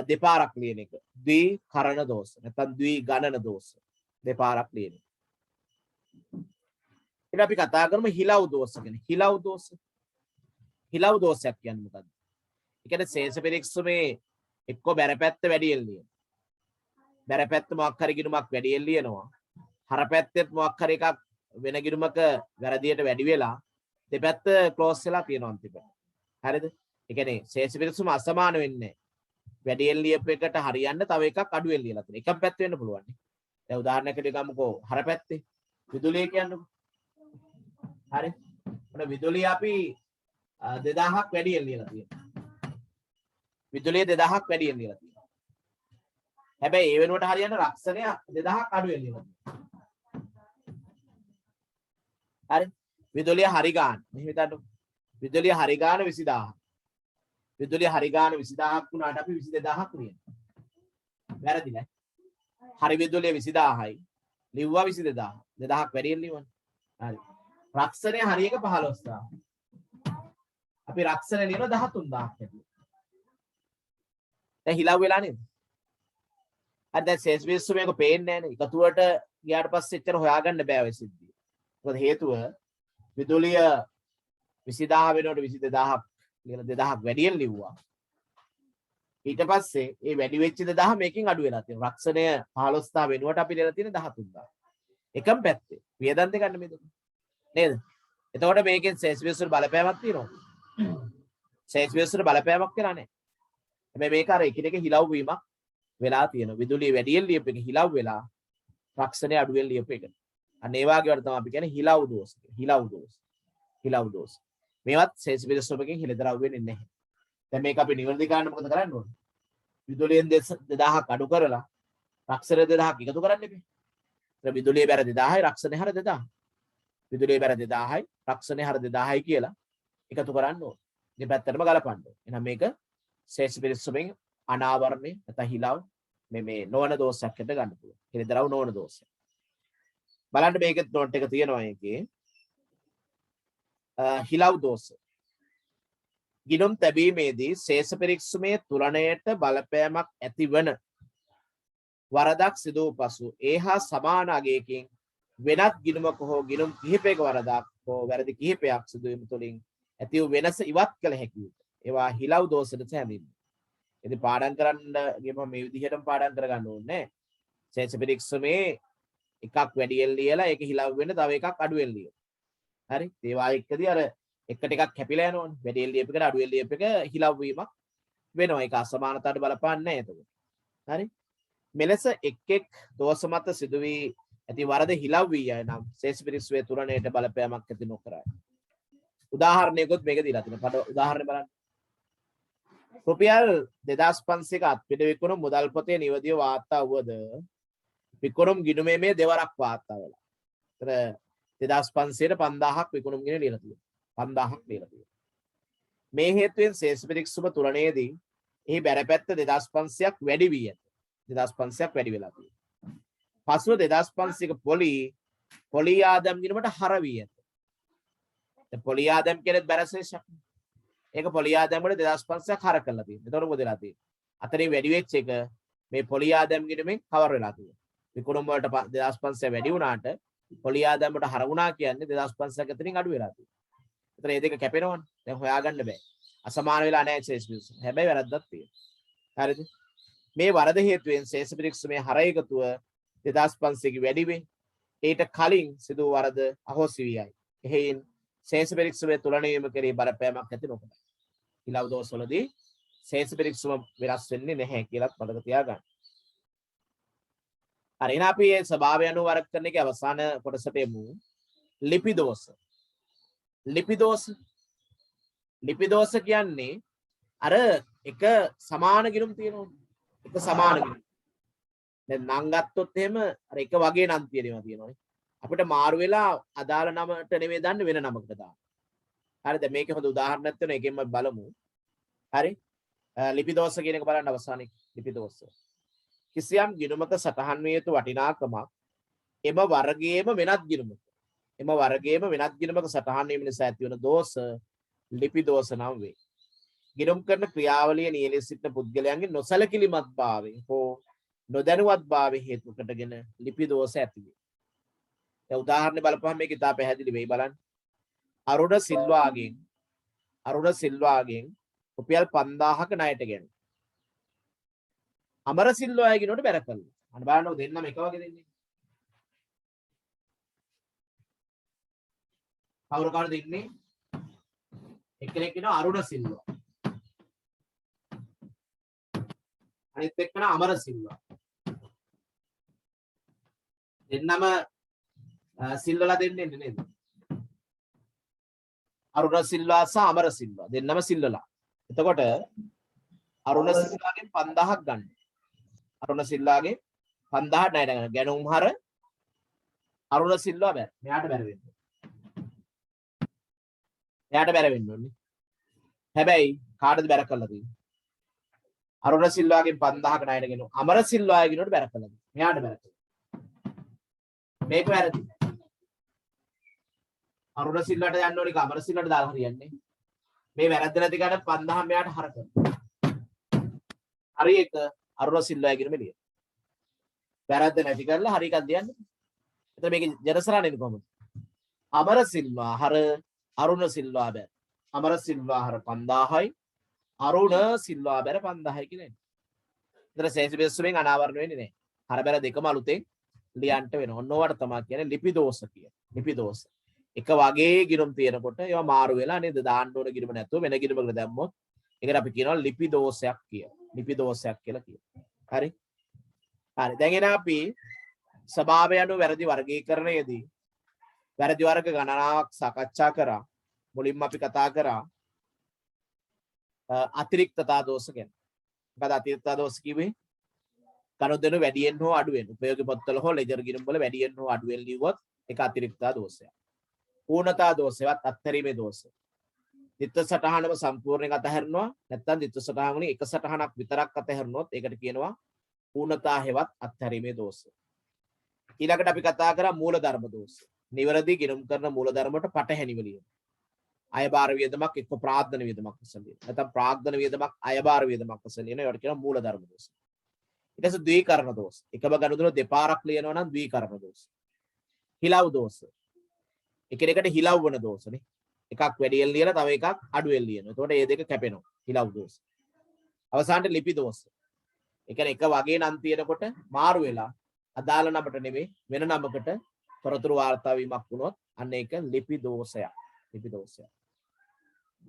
දෙපාරක් ලියන එක. ද්විකරණ දෝෂ නැත්නම් ද්විගණන දෝෂ. දෙපාරක් ලියන එක. ඊට අපි කතා කරමු හිලව් දෝෂ ගැන. හිලව් දෝෂ. හිලව් දෝෂයක් කියන්නේ මොකද්ද? ඒ කියන්නේ ශේෂ පරීක්ෂමේ එක්ක බැරපැත්ත වැඩියෙන් ලියන. බැරපැත්ත මොකක් හරි ගිණුමක් වැඩියෙන් ලියනවා. හරපැත්තෙත් මොකක් හරි එකක් වෙන ගිණුමක වැරදියට වැඩි වෙලා දෙපැත්ත ක්ලෝස් වෙලා තියෙනවා අන්තිමට. හරිද? ඒ කියන්නේ ශේෂ පරීක්ෂම අසමාන වෙන්නේ නැහැ. වැඩියෙන් ලියපු එකට හරියන්න තව එකක් අඩුවෙන් ලියලා තියෙනවා. එකම පැත්ත වෙන්න පුළුවන්. දැන් උදාහරණයකට ගමුකෝ හරපැත්තේ විදුලිය කියන්නකෝ. හරි. ඔන්න විදුලිය අපි 2000ක් වැඩියෙන් ලියලා තියෙනවා. විදුලිය 2000ක් වැඩියෙන් ලියලා තියෙනවා. හැබැයි ඒ වෙනුවට හරියන්න රක්ෂණය 2000ක් අඩුවෙන් ලියලා තියෙනවා. හරි. විදුලිය හරි ගාන. මෙහෙම හිතන්නකො. විදුලිය හරි ගාන 20000. විදුලිය හරි ගාන 20000ක් වුණාට අපි 22000ක් ලියනවා. වැරදි නෑ. හරි විදුලිය 20000යි. ලිව්වා 22000. 2000ක් වැඩියෙන් ලියවන්නේ. හරි. රක්ෂණය හරි එක 15000. අපි රක්ෂණය ලියන 13000ක් ඇතුළේ. දැන් හිලව් වෙලා නේද? අර දැන් සේස් විශ්ව මේක පේන්නේ නැහැ නේ. එකතුවට ගියාට පස්සේ එච්චර හොයාගන්න බෑ ඔය සිද්ධිය. මොකද හේතුව විදුලිය 20000 වෙනකොට 22000ක් ලියලා 2000ක් වැඩියෙන් ලිව්වා. ඊට පස්සේ ඒ වැඩි වෙච්ච 2000 මේකෙන් අඩු වෙලා තියෙනවා. රක්ෂණය 15000 වෙනුවට අපි ලියලා තියෙන 13000. එකම පැත්තේ. වියදම් දෙක ගන්න මේ දෙක. නේද? එතකොට මේකෙන් සේස් විශ්ව බලපෑමක් තියෙනවා. සේස් විශ්ව බලපෑමක් වෙලා නැහැ. හැබැයි මේක අර එකිනෙක හිලව් වීමක් වෙලා තියෙනවා. විදුලිය වැඩියෙන් ලියපු එක හිලව් වෙලා රක්ෂණය අඩුවෙන් ලියපු එක. අන්න ඒ වගේ වල තමයි අපි කියන්නේ හිලව් දෝෂ. හිලව් දෝෂ. හිලව් දෝෂ. මේවත් සේස් විශ්වකෙන් හිලදරව් වෙන්නේ නැහැ. දැන් මේක අපි නිවැරදි කරන්න මොකද කරන්න ඕනේ? විදුලියෙන් 2000ක් අඩු කරලා රක්ෂණය 2000ක් එකතු කරන්න එපේ. ඒත් විදුලිය බැර 2000යි රක්ෂණය හර 2000. විදුලිය බැර 2000යි රක්ෂණය හර 2000යි කියලා එකතු කරන්න ඕනේ. දෙපැත්තටම ගලපන්න ඕනේ. එහෙනම් මේක ශේෂ පරිස්සමෙන් අනාවරණය නැත්නම් හිලව් මේ නොවන දෝෂයක් හිට ගන්න පුළුවන්. හිරිදරව් නොවන දෝෂය. බලන්න මේකෙත් නෝට් එක තියෙනවා එකේ. හිලව් දෝෂ. ගිණුම් තැබීමේදී ශේෂ පිරික්සුමේ තුලණයට බලපෑමක් ඇතිවන වරදක් සිදු වූ පසු ඒ හා සමාන අගයකින් වෙනත් ගිණුමක හෝ ගිණුම් කිහිපයක වරදක් හෝ වැරදි කිහිපයක් සිදු වීම තුළින් ඇති වූ වෙනස ඉවත් කළ හැකියි. ඒවා හිලව් දෝෂයට හැඳින්වෙනවා. ඉතින් පාඩම් කරන්න ගියම මේ විදිහටම පාඩම් කරගන්න ඕනේ. ශේෂ පිරික්සුමේ එකක් වැඩියෙන් ලියලා ඒක හිලව් වෙන්න තව එකක් අඩුවෙන් ලියන්න. හරි? ඒවා එක්කදී අර එකට එකක් කැපිලා යනවනේ. වැඩියෙන් ලියප එකට අඩුවෙන් ලියප එක හිලව් වීමක් වෙනවා. ඒක අසමානතාවට බලපාන්නේ නැහැ එතකොට. හරි? මෙලෙස එක් එක් දෝෂ මත සිදු වී ඇති වරද හිලව් වී යයි නම් ශේෂ පිරික්සුවේ තුලණයට බලපෑමක් ඇති නොකරයි. උදාහරණයකොත් මේක දීලා තියෙනවා. පඩ උදාහරණ බලන්න. රුපියල් 2500ක අත්පිට විකුණු මුදල් පොතේ නිවැරදිව වාර්තා වුවද විකුණුම් ගිණුමේ මේ දෙවරක් වාර්තා වෙලා. ඒතර 2500ට 5000ක් විකුණුම් ගිණුම ලියලා තියෙනවා. 5000ක් ලියලා තියෙනවා. මේ හේතුවෙන් ශේෂ පිරික්සුම තුලණයේදී එහි බැරපැත්ත 2500ක් වැඩි වී ඇත. 2500ක් වැඩි වෙලා තියෙනවා. පසුව 2500ක පොලි ආදම් ගිණුමට හර වී ඇත. දැන් පොලි ආදම් කියන්නේ බැරශේෂයක්. ඒක පොලි ආදම් වල 2500ක් හර කරලා තියෙනවා. එතකොට මොකද වෙලා තියෙන්නේ? අතරින් වැඩි වෙච්ච එක මේ පොලි ආදම් ගිණුමෙන් කවර් වෙලා තියෙනවා. විකුණුම් වලට 2500 වැඩි වුණාට පොලි ආදම් වලට හර වුණා කියන්නේ 2500ක් අතරින් අඩු වෙලා තියෙනවා. එතන මේ දෙක කැපෙනවනේ. දැන් හොයාගන්න බෑ. අසමාන වෙලා නැහැ ශේෂ පිරික්සුම. හැබැයි වැරද්දක් තියෙනවා. හරිද? මේ වරද හේතුවෙන් ශේෂ පිරික්සුමේ හර එකතුව 2500 වැඩි වේ. ඊට කලින් සිදු වරද අහෝසි වියයි. එහෙයින් ශේෂ පිරික්සුමේ තුලන වීම කෙරෙහි බලපෑමක් ඇති නොකරයි. හිලව් දෝෂවලදී ශේෂ පිරික්සුම වෙනස් වෙන්නේ නැහැ කියලාත් මතක තියාගන්න. හරි එහෙනම් අපි මේ ස්වභාවය අනුව වර්ග කරන එකේ අවසාන කොටසට එමු. ලිපි දෝෂ. ලිපි දෝෂ කියන්නේ අර එක සමාන ගිණුම් තියෙනවා. එක සමාන ගිණුම්. දැන් නම් ගත්තොත් එහෙම අර එක වගේ නම් තියෙනවානේ. අපිට මාරු වෙලා අදාළ නමට නෙමෙයි දාන්න වෙන නමකට දාන්න. හරිද? මේකේ හොඳ උදාහරණයක් තියෙනවා. ඒකෙන්ම බලමු. හරි? ලිපි දෝෂ කියන එක බලන්න අවසානයේ ලිපි දෝෂ. කිසියම් ගිණුමක සටහන් විය යුතු වටිනාකමක් එම වර්ගයේම වෙනත් ගිණුමක. එම වර්ගයේම වෙනත් ගිණුමක සටහන් වීම නිසා ඇතිවන දෝෂ ලිපි දෝෂ නම් වේ. ගිණුම් කරන ක්‍රියාවලිය නියැලී සිටින පුද්ගලයන්ගේ නොසලකිලිමත් භාවය හෝ නොදැනුවත් භාවය හේතු කොටගෙන ලිපි දෝෂ ඇති වේ. දැන් උදාහරණ බලපුවම මේක ඉතා පැහැදිලි වෙයි බලන්න. අරුණ සිල්වාගෙන් රුපියල් 5000ක ණයට ගෙන. අමර සිල්වාගේ නෝට බැර කළා. අන්න බලන්න දෙන්නම එක වගේ දෙන්නේ. කවුරු කාටද ඉන්නේ? එක්කෙනෙක් ඉන්නවා අරුණ සිල්වා. අනිත් එක්කන අමර සිල්වා. දෙන්නම සිල්වලා දෙන්නේ නේද? අරුණ සිල්වා සහ අමර සිල්වා දෙන්නම සිල්වලා. එතකොට අරුණ සිල්වාගෙන් 5000ක් ගන්න. අරුණ සිල්වාගේ 5000 ණයට ගන්න. ගැණුම් හර අරුණ සිල්වා බැර. මෙයාට බැර වෙන්න. එයාට බැර වෙන්න ඕනේ. හැබැයි කාටද බැර කළා තියෙන්නේ? අරුණ සිල්වාගෙන් 5000ක ණයට ගෙන අමර සිල්වාගේ නෝට බැර කළා. මෙයාට බැර කළා. මේක වැරදි. අරුණ සිල්වාට යන්න ඕනේ අමර සිල්වාට දාලා හරියන්නේ. මේ වැරද්ද නැති කාට 5000 මෙයාට හර කරනවා. හරි එක අරුණ සිල්වාගේ මෙලිය. වැරද්ද නැති කරලා හරි එකක් දෙන්නේ. එතන මේක ජනසරණෙන්නේ කොහොමද? අමර සිල්වා හර අරුණ සිල්වා බැර. අමර සිල්වා හර 5000යි අරුණ සිල්වා බැර 5000යි කියලා එන්නේ. ඒතර ශේෂ පිරික්සුමෙන් අනාවරණ වෙන්නේ නැහැ. හර බැර දෙකම අලුතෙන් ලියන්න වෙනවා. ඔන්න ඔයාලට තමයි කියන්නේ ලිපි දෝෂ කියන්නේ. ලිපි දෝෂ. එක වගේ ගිණුම් තියෙනකොට ඒවා මාරු වෙලා නේද දාන්න ඕන ගිණුම නැතුව වෙන ගිණුමකට දැම්මොත් ඒකට අපි කියනවා ලිපි දෝෂයක් කියලා. ලිපි දෝෂයක් කියලා කියනවා. හරි? හරි. දැන් එන අපි ස්වභාවය අනුව වැරදි වර්ගීකරණයේදී වැරදි වර්ග ගණනාවක් සාකච්ඡා කරා. මුලින්ම අපි කතා කරා අතිරික්තතා දෝෂ ගැන. මොකද අතිරික්තතා දෝෂ කිව්වේ? ගනුදෙනු වැඩියෙන් හෝ අඩුවෙන් උපයෝගී පොත්වල හෝ ලෙජර් ගිණුම් වල වැඩියෙන් හෝ අඩුවෙන් ලියුවොත් ඒක අතිරික්තතා දෝෂයක්. පූර්ණතා දෝෂයවත් අත්හැරීමේ දෝෂය. ditth සටහනම සම්පූර්ණයෙන් අතහැරනවා නැත්නම් ditth සටහන වලින් එක සටහනක් විතරක් අතහැරුණොත් ඒකට කියනවා ඌනතා හෙවත් අත්හැරීමේ දෝෂ. ඊළඟට අපි කතා කරා මූලධර්ම දෝෂ. නිවැරදි ගිණුම් කරන මූලධර්මයට පටහැනිව ලියන. අයබාර වියදමක් එක්ක ප්‍රාග්ධන වියදමක් වශයෙන් ලියන. නැත්නම් ප්‍රාග්ධන වියදමක් අයබාර වියදමක් වශයෙන් ලියන. ඒවට කියනවා මූලධර්ම දෝෂ. ඊට පස්සේ ද්විකරණ දෝෂ. එකම ගනුදෙනු දෙපාරක් ලියනවා නම් ද්විකරණ දෝෂ. හිලව් දෝෂ. එකිනෙකට හිලව් වන දෝෂනේ. එකක් වැඩියෙන් ලියලා තව එකක් අඩුවෙන් ලියනවා. එතකොට මේ දෙක කැපෙනවා. හිලව් දෝෂ. අවසානයේ ලිපි දෝෂ. ඒ කියන්නේ එක වගේ නම් තියෙනකොට මාරු වෙලා අදාළ නමට නෙමෙයි වෙන නමකට තොරතුරු වාර්තා වීමක් වුණොත් අන්න ඒක ලිපි දෝෂයක්. ලිපි දෝෂයක්.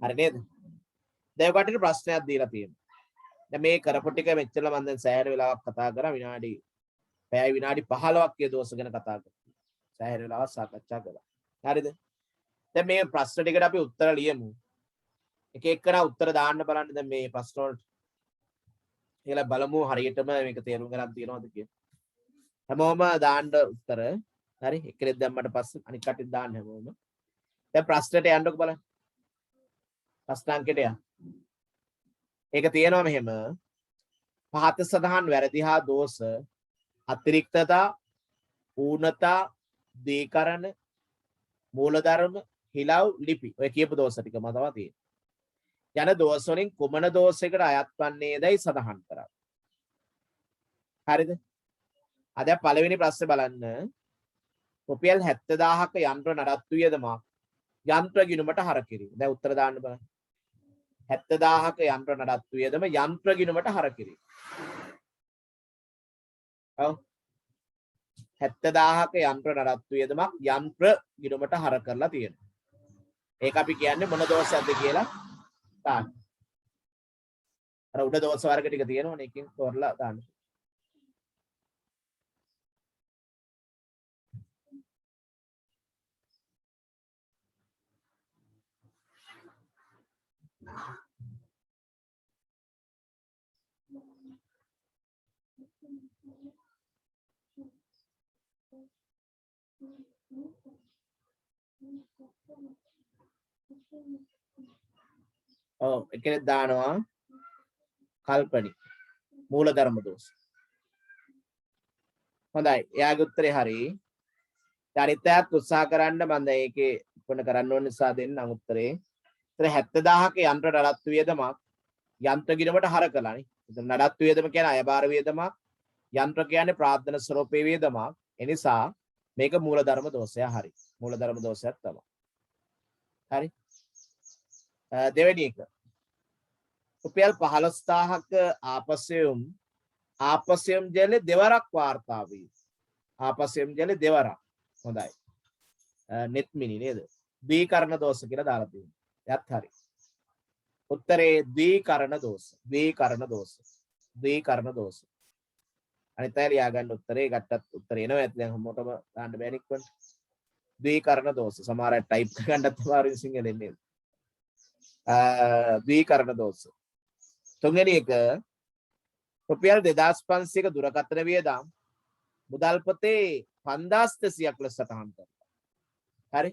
හරි නේද? දැන් ඔකට ප්‍රශ්නයක් දීලා තියෙනවා. දැන් මේ කරපු ටික මෙච්චර මම දැන් සෑහෙන වෙලාවක් කතා කරා පැය විනාඩි 15ක් ඒ දෝෂ ගැන කතා කරා. සෑහෙන වෙලාවක් සාකච්ඡා කළා. හරිද? දැන් මේ ප්‍රශ්න ටිකට අපි උත්තර ලියමු. එක එක්කෙනා උත්තර දාන්න බලන්න දැන් මේ ප්‍රශ්න වලට. කියලා බලමු හරියටම මේක තේරුම් ගන්න තියනවද කියලා. හැමෝම දාන්න උත්තර. හරි? එක්කෙනෙක් දැම්මට පස්සේ අනිත් කටින් දාන්න හැමෝම. දැන් ප්‍රශ්නෙට යන්නකො බලන්න. ප්‍රශ්න අංකයට යන්න. ඒක තියෙනවා මෙහෙම. පහත සඳහන් වැරදි හා දෝෂ අතිරික්තතා ඌනතා දීකරණ මූලධර්ම හිලව් ලිපි ඔය කියපු දෝෂ ටික මතවා තියෙනවා. යන දෝෂ වලින් කුමන දෝෂයකට අයත් වන්නේදයි සඳහන් කරා. හරිද? අද පළවෙනි ප්‍රශ්නේ බලන්න. රුපියල් 70000ක යන්ත්‍ර නඩත්තු වියදමක් යන්ත්‍ර ගිණුමට හර කිරීම. දැන් උත්තර දාන්න බලන්න. 70000ක යන්ත්‍ර නඩත්තු වියදම යන්ත්‍ර ගිණුමට හර කිරීම. ඔව් 70000ක යන්ත්‍ර නඩත්තු වියදමක් යන්ත්‍ර ගිණුමට හර කරලා තියෙනවා. ඒක අපි කියන්නේ මොන දෝෂයක්ද කියලා දාන්න. අර උඩ දෝෂ වර්ග ටික තියෙනවනේ එකකින් තෝරලා දාන්න. ඔව් එකෙක් දානවා කල්පනි මූලධර්ම දෝෂ. හොඳයි. එයාගේ උත්තරේ හරි. චරිතයත් උත්සාහ කරන්න මම දැන් ඒකේ කොන කරන්න ඕන නිසා දෙන්නම් උත්තරේ. ඒතර 70000ක යන්ත්‍ර නඩත්තු වියදමක් යන්ත්‍ර ගිණුමට හර කළානේ. ඒතර නඩත්තු වියදම කියන්නේ අයබාර වියදමක්. යන්ත්‍ර කියන්නේ ප්‍රාර්ථන ස්වරූපේ වියදමක්. ඒ නිසා මේක මූලධර්ම දෝෂය හරි. මූලධර්ම දෝෂයක් තමයි. හරි. දෙවෙනි එක. රුපියල් 15000ක ආපසයම් ජල දෙවරක් වාර්තා වේ. ආපසයම් ජල දෙවරක්. හොඳයි. net mini නේද? ද්විකරණ දෝෂ කියලා දාලා තියෙනවා. එයත් හරි. උත්තරේ ද්විකරණ දෝෂ. ද්විකරණ දෝෂ. ද්විකරණ දෝෂ. අනිත් අය ලියා ගන්න උත්තරේ ගත්තත් උත්තරේ එනවා. ඇත්ත දැන් හැමෝටම දාන්න බෑ නික්වන්න. ද්විකරණ දෝෂ. සමහර අය ටයිප් කරගන්නත් අමාරුයි සිංහලෙන් නේද? ද්විකරණ දෝෂ. තුන්වෙනි එක රුපියල් 2500ක දුරකථන වියදම් මුදල් පොතේ 5200ක් ලෙස සටහන් කරනවා. හරි?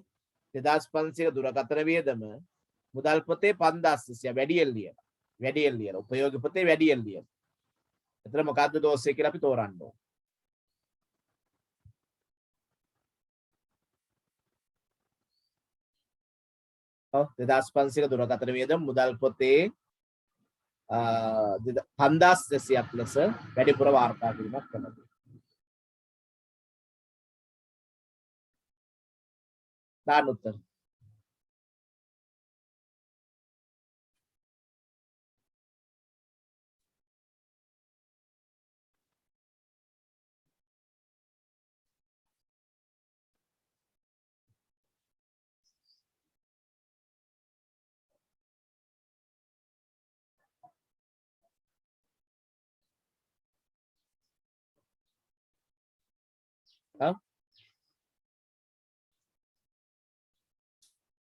2500ක දුරකථන වියදම මුදල් පොතේ 5200 වැඩියෙන් ලියනවා. වැඩියෙන් ලියනවා. උපයෝගී පොතේ වැඩියෙන් ලියනවා. එතන මොකද්ද දෝෂය කියලා අපි තෝරන්න ඕන. ඔව් 2500ක දුරකථන වියදම මුදල් පොතේ 5200ක් ලෙස වැඩිපුර වාර්තා කිරීමක් කරනවා. දාන්න උත්තර.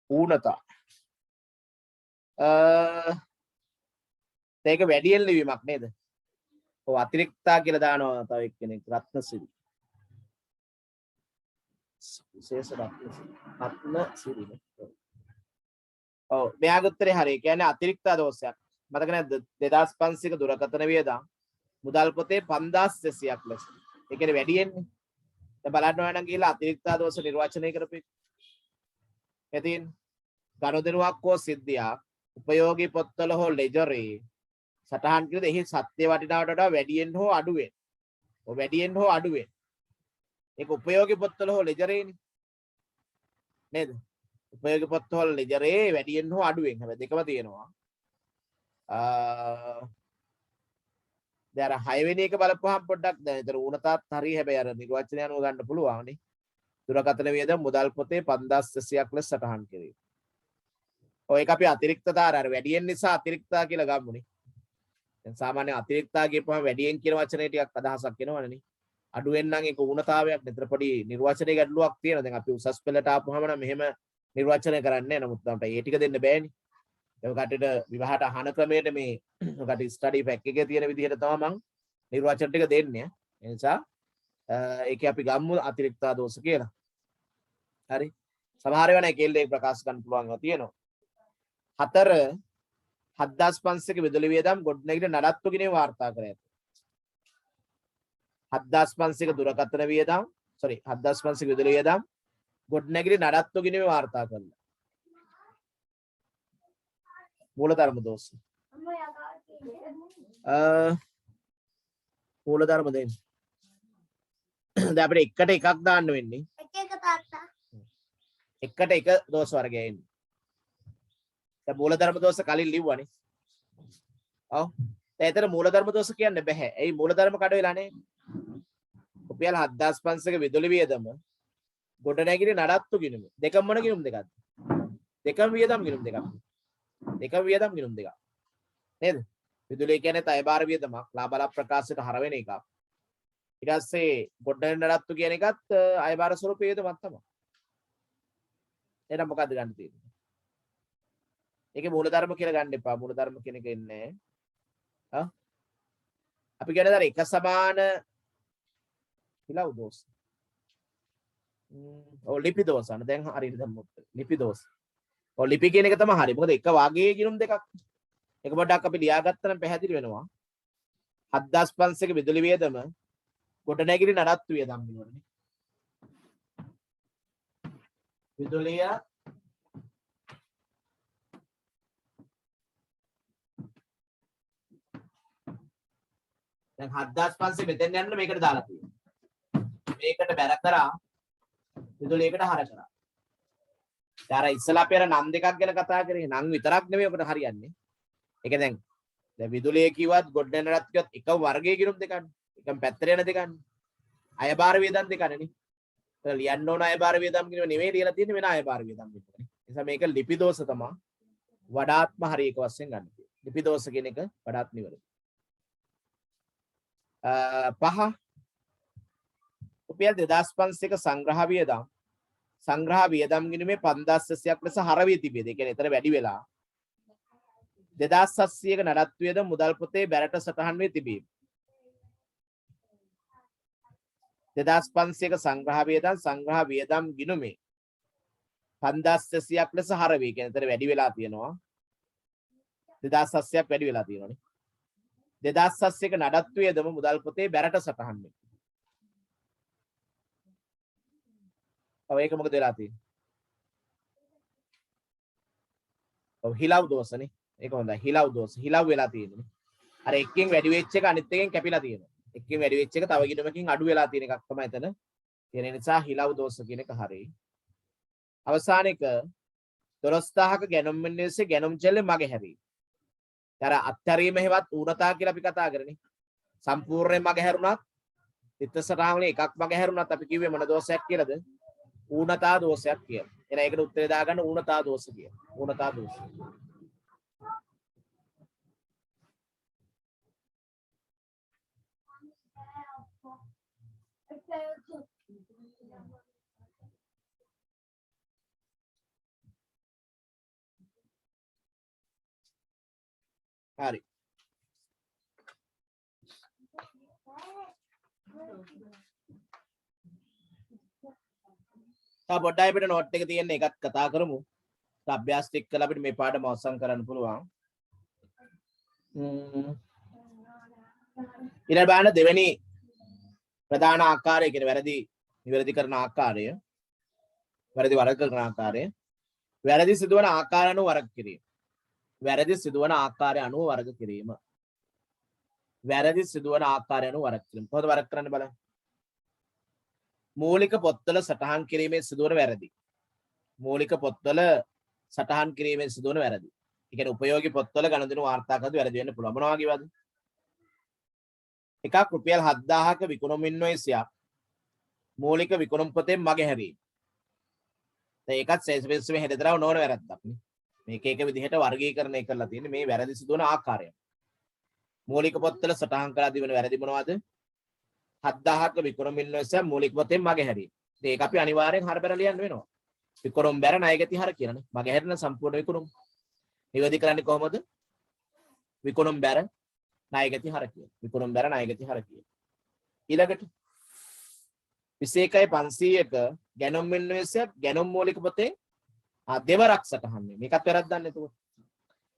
ඌනතා ඒක වැඩියෙන් ලිවීමක් නේද? ඔව් අතිරික්තා කියලා දානවා තව එක්කෙනෙක් රත්නසිරි. විශේෂ රත්නසිරි. ඔව් මෙයාගේ උත්තරේ හරි. කියන්නේ අතිරික්තා දෝෂයක්. මතක නැද්ද? 2500ක දුරකථන වියදම් මුදල් පොතේ 5600ක් ලෙස. ඒ කියන්නේ වැඩියෙන්නේ. දැන් බලන්න ඕන නම් ගිහලා අතිරික්ත දෝෂ නිර්වචනය කරපෙ. එතින් ගනුදෙනුවක් හෝ සිද්ධියක් උපයෝගී පොත්වල හෝ ලෙජරේ සටහන් කළද එහි සත්‍ය වටිනාවට වඩා වැඩියෙන් හෝ අඩුවෙන්. ඔය වැඩියෙන් හෝ අඩුවෙන්. ඒක උපයෝගී පොත්වල හෝ ලෙජරේනේ. නේද? උපයෝගී පොත්වල ලෙජරේ වැඩියෙන් හෝ අඩුවෙන්. හැබැයි දෙකම තියෙනවා. දැන් අර 6 වෙනි එක බලපුවහම පොඩ්ඩක් දැන් ඒතර උණතත් හරි හැබැයි අර නිර්වචනය අනුව ගන්න පුළුවන් නේ. දුරකථන වියදම් මුදල් පොතේ 5600ක් ලෙස සටහන් කිරීම. ඔය එක අපි අතිරික්තතාර අර වැඩියෙන් නිසා අතිරික්තා කියලා ගමුනේ. දැන් සාමාන්‍ය අතිරික්තා කියපුවම වැඩියෙන් කියන වචනේ ටිකක් අදහසක් එනවනේ නේ. අඩුවෙන් නම් ඒක ඌනතාවයක් නේතර පොඩි නිර්වචනයේ ගැටලුවක් තියෙනවා. දැන් අපි උසස් පෙළට ආපුවම නම් මෙහෙම නිර්වචනය කරන්නේ නැහැ. නමුත් අපිට ඒ ටික දෙන්න බෑනේ. ඒක කටට විවාහට අහන ක්‍රමයට මේ කට ස්ටඩි පැක් එකේ තියෙන විදිහට තමයි මම නිර්වචන ටික දෙන්නේ. ඒ නිසා ඒකේ අපි ගමු අතිරික්තා දෝෂ කියලා. හරි. සමහර වෙලාවට ඒකෙල්ලේ ප්‍රකාශ කරන්න පුළුවන්ව තියෙනවා. 4 7500ක විදුලි වියදම් ගොඩනැගිලි නඩත්තු කිරීම වාර්තා කර ඇත. 7500ක දුරකථන වියදම් 7500ක විදුලි වියදම් ගොඩනැගිලි නඩත්තු කිරීම වාර්තා කළා. මූලධර්ම දෝෂ. මූලධර්ම දෙන්න. දැන් අපිට එකට එකක් දාන්න වෙන්නේ. එක තාත්තා. එකට එක දෝෂ වර්ගය එන්නේ. දැන් මූලධර්ම දෝෂ කලින් ලිව්වනේ. ඔව්. දැන් ඒතර මූලධර්ම දෝෂ කියන්න බෑ. ඇයි මූලධර්ම කඩ වෙලා නේ? රුපියල් 7500ක විදුලි වියදම ගොඩනැගිලි නඩත්තු ගිණුම. දෙකම මොන ගිණුම් දෙකක්ද? දෙකම වියදම් ගිණුම් දෙකක්. දෙකම වියදම් ගිණුම් දෙකක්. නේද? විදුලිය කියන්නේ තයබාර වියදමක්. ලාබල ප්‍රකාශයට හර වෙන එකක්. ඊට පස්සේ ගොඩනැගිලි නඩත්තු කියන එකත් අයබාර ස්වරූප වියදමක් තමයි. එහෙනම් මොකද්ද ගන්න තියෙන්නේ? ඒකේ මූලධර්ම කියලා ගන්න එපා. මූලධර්ම කියන එක ඉන්නේ. අපි කියන්නේ දැන් එක සමාන හිලව් දෝෂ. ඔව් ලිපි දෝෂ අන්න දැන් හරියට දැම්මොත් ලිපි දෝෂ. ඔව් ලිපි කියන එක තමයි හරි. මොකද එක වාගේ ගිණුම් දෙකක්. එක පොඩ්ඩක් අපි ලියාගත්තා නම් පැහැදිලි වෙනවා. 7500ක විදුලි වියදම ගොඩනැගිලි නඩත්තු වියදම් වෙනවනේ. විදුලිය දැන් 7500 මෙතෙන් යන්න මේකට දාලා තියෙනවා. මේකට බැර කරා විදුලියකට හර කරා. දැන් ඉස්සලා අපි අර නම් දෙකක් ගැන කතා කරේ. නම් විතරක් නෙමෙයි ඔකට හරියන්නේ. ඒක දැන් විදුලිය කිව්වත් ගොඩනැගිලි නඩත්තු කිව්වත් එක වර්ගයේ ගිණුම් දෙකක්නේ. එකම පැත්තට යන දෙකක්නේ. අයබාර වියදම් දෙකක්නේ. ඒක ලියන්න ඕන අයබාර වියදම් කියනවා නෙමෙයි ලියලා තියෙන්නේ වෙන අයබාර වියදම් විතරනේ. ඒ නිසා මේක ලිපි දෝෂ තමයි වඩාත්ම හරි එක වශයෙන් ගන්න තියෙන්නේ. ලිපි දෝෂ කියන එක වඩාත් නිවැරදි. 5 රුපියල් 2500ක සංග්‍රහ වියදම් ගිණුමේ 5600ක් ලෙස හර වී තිබේද. ඒ කියන්නේ එතන වැඩි වෙලා 2700ක නඩත්තු වියදම් මුදල් පොතේ බැරට සටහන් වී තිබීම. 2500ක සංග්‍රහ වියදම් ගිණුමේ 5600ක් ලෙස හර වී කියන්නේ එතන වැඩි වෙලා තියෙනවා. 2700ක් වැඩි වෙලා තියෙනවානේ. 2700ක නඩත්තු වියදම මුදල් පොතේ බැරට සටහන් වෙනවා. ඔව් ඒක මොකද වෙලා තියෙන්නේ? ඔව් හිලව් දෝෂනේ. ඒක හොඳයි. හිලව් දෝෂ. හිලව් වෙලා තියෙන්නේ. අර එකකින් වැඩි වෙච්ච එක අනිත් එකෙන් කැපිලා තියෙනවා. එකකින් වැඩි වෙච්ච එක තව ගිණුමකින් අඩු වෙලා තියෙන එකක් තමයි එතන. ඒ නිසා හිලව් දෝෂ කියන එක හරියි. අවසාන එක 12000ක ගැනුම් මිනිස්සේ ගැනුම් ජල්ලේ මගේ හැරී. අර අත්හැරීම හේවත් ඌනතා කියලා අපි කතා කරන්නේ. සම්පූර්ණයෙන් මගේ හැරුණත් චිත්තසටහනේ එකක් මගේ හැරුණත් අපි කිව්වේ මොන දෝෂයක් කියලාද? ඌනතා දෝෂයක් කියලා. එහෙනම් ඒකට උත්තරේ දාගන්න ඌනතා දෝෂ කියලා. ඌනතා දෝෂ. හරි. තා පොඩ්ඩයි අපිට නෝට් එක තියෙන එකත් කතා කරමු. අභ්‍යාස ටික කරලා අපිට මේ පාඩම අවසන් කරන්න පුළුවන්. ඊළඟ බලන්න දෙවෙනි ප්‍රධාන ආකාරය කියන වැරදි නිවැරදි කරන ආකාරය වැරදි වරක කරන ආකාරය වැරදි සිදුවන ආකාර අනුව වරක කිරීම. වැරදි සිදුවන ආකාරය අනුව වරක කිරීම. වැරදි සිදුවන ආකාරය අනුව වරක කිරීම. කොහොමද වරක කරන්න බලන්න. මූලික පොත්වල සටහන් කිරීමේ සිදුවන වැරදි. මූලික පොත්වල සටහන් කිරීමේ සිදුවන වැරදි. ඒ කියන්නේ උපයෝගී පොත්වල ගණන්දිනු වාර්තා කරද්දී වැරදි වෙන්න පුළුවන්. මොනවා වගේද? එකක් රුපියල් 7000ක විකුණුම් ඉන්වොයිසයක් මූලික විකුණුම් පොතෙන් මගේ හැරීම. දැන් ඒකත් සේල්ස්මෙන් හෙදතරව නොවන වැරද්දක් නේ. මේක එක විදිහට වර්ගීකරණය කරලා තියෙන්නේ මේ වැරදි සිදුවන ආකාරය. මූලික පොත්වල සටහන් කරලා තිබෙන වැරදි මොනවද? 7000ක විකුණුම් ඉන්වොයිසයක් මූලික පොතෙන් මගේ හැරීම. ඉතින් ඒක අපි අනිවාර්යෙන් හර බැර ලියන්න වෙනවා. විකුණුම් බැර ණයගැති හර කියලානේ. මගේ හැරෙන සම්පූර්ණ විකුණුම්. නිවැරදි කරන්නේ කොහොමද? විකුණුම් බැර ණයගැති හර කියන. විකුණුම් බැර ණයගැති හර කියන. ඊළඟට 21,500ක ගැනුම් ඉන්වොයිසයක් ගැනුම් මූලික පොතේ දෙවරක් සටහන් වෙන්නේ. මේකත් වැරද්දක් නේ එතකොට.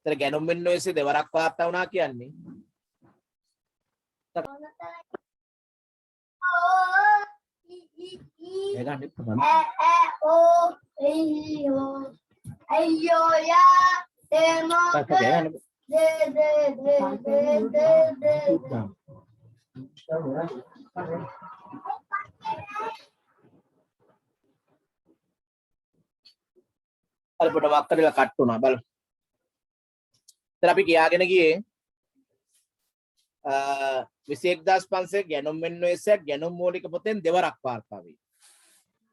ඒතර ගැනුම් ඉන්වොයිසෙ දෙවරක් වාර්තා වුණා කියන්නේ අර පොඩ වක් කරලා කට් වුණා බලන්න. ඉතින් අපි කියාගෙන ගියේ 21500 ගැනුම් ඉන්වොයිසයක් ගැනුම් මූලික පොතෙන් දෙවරක් වාර්තා වේ.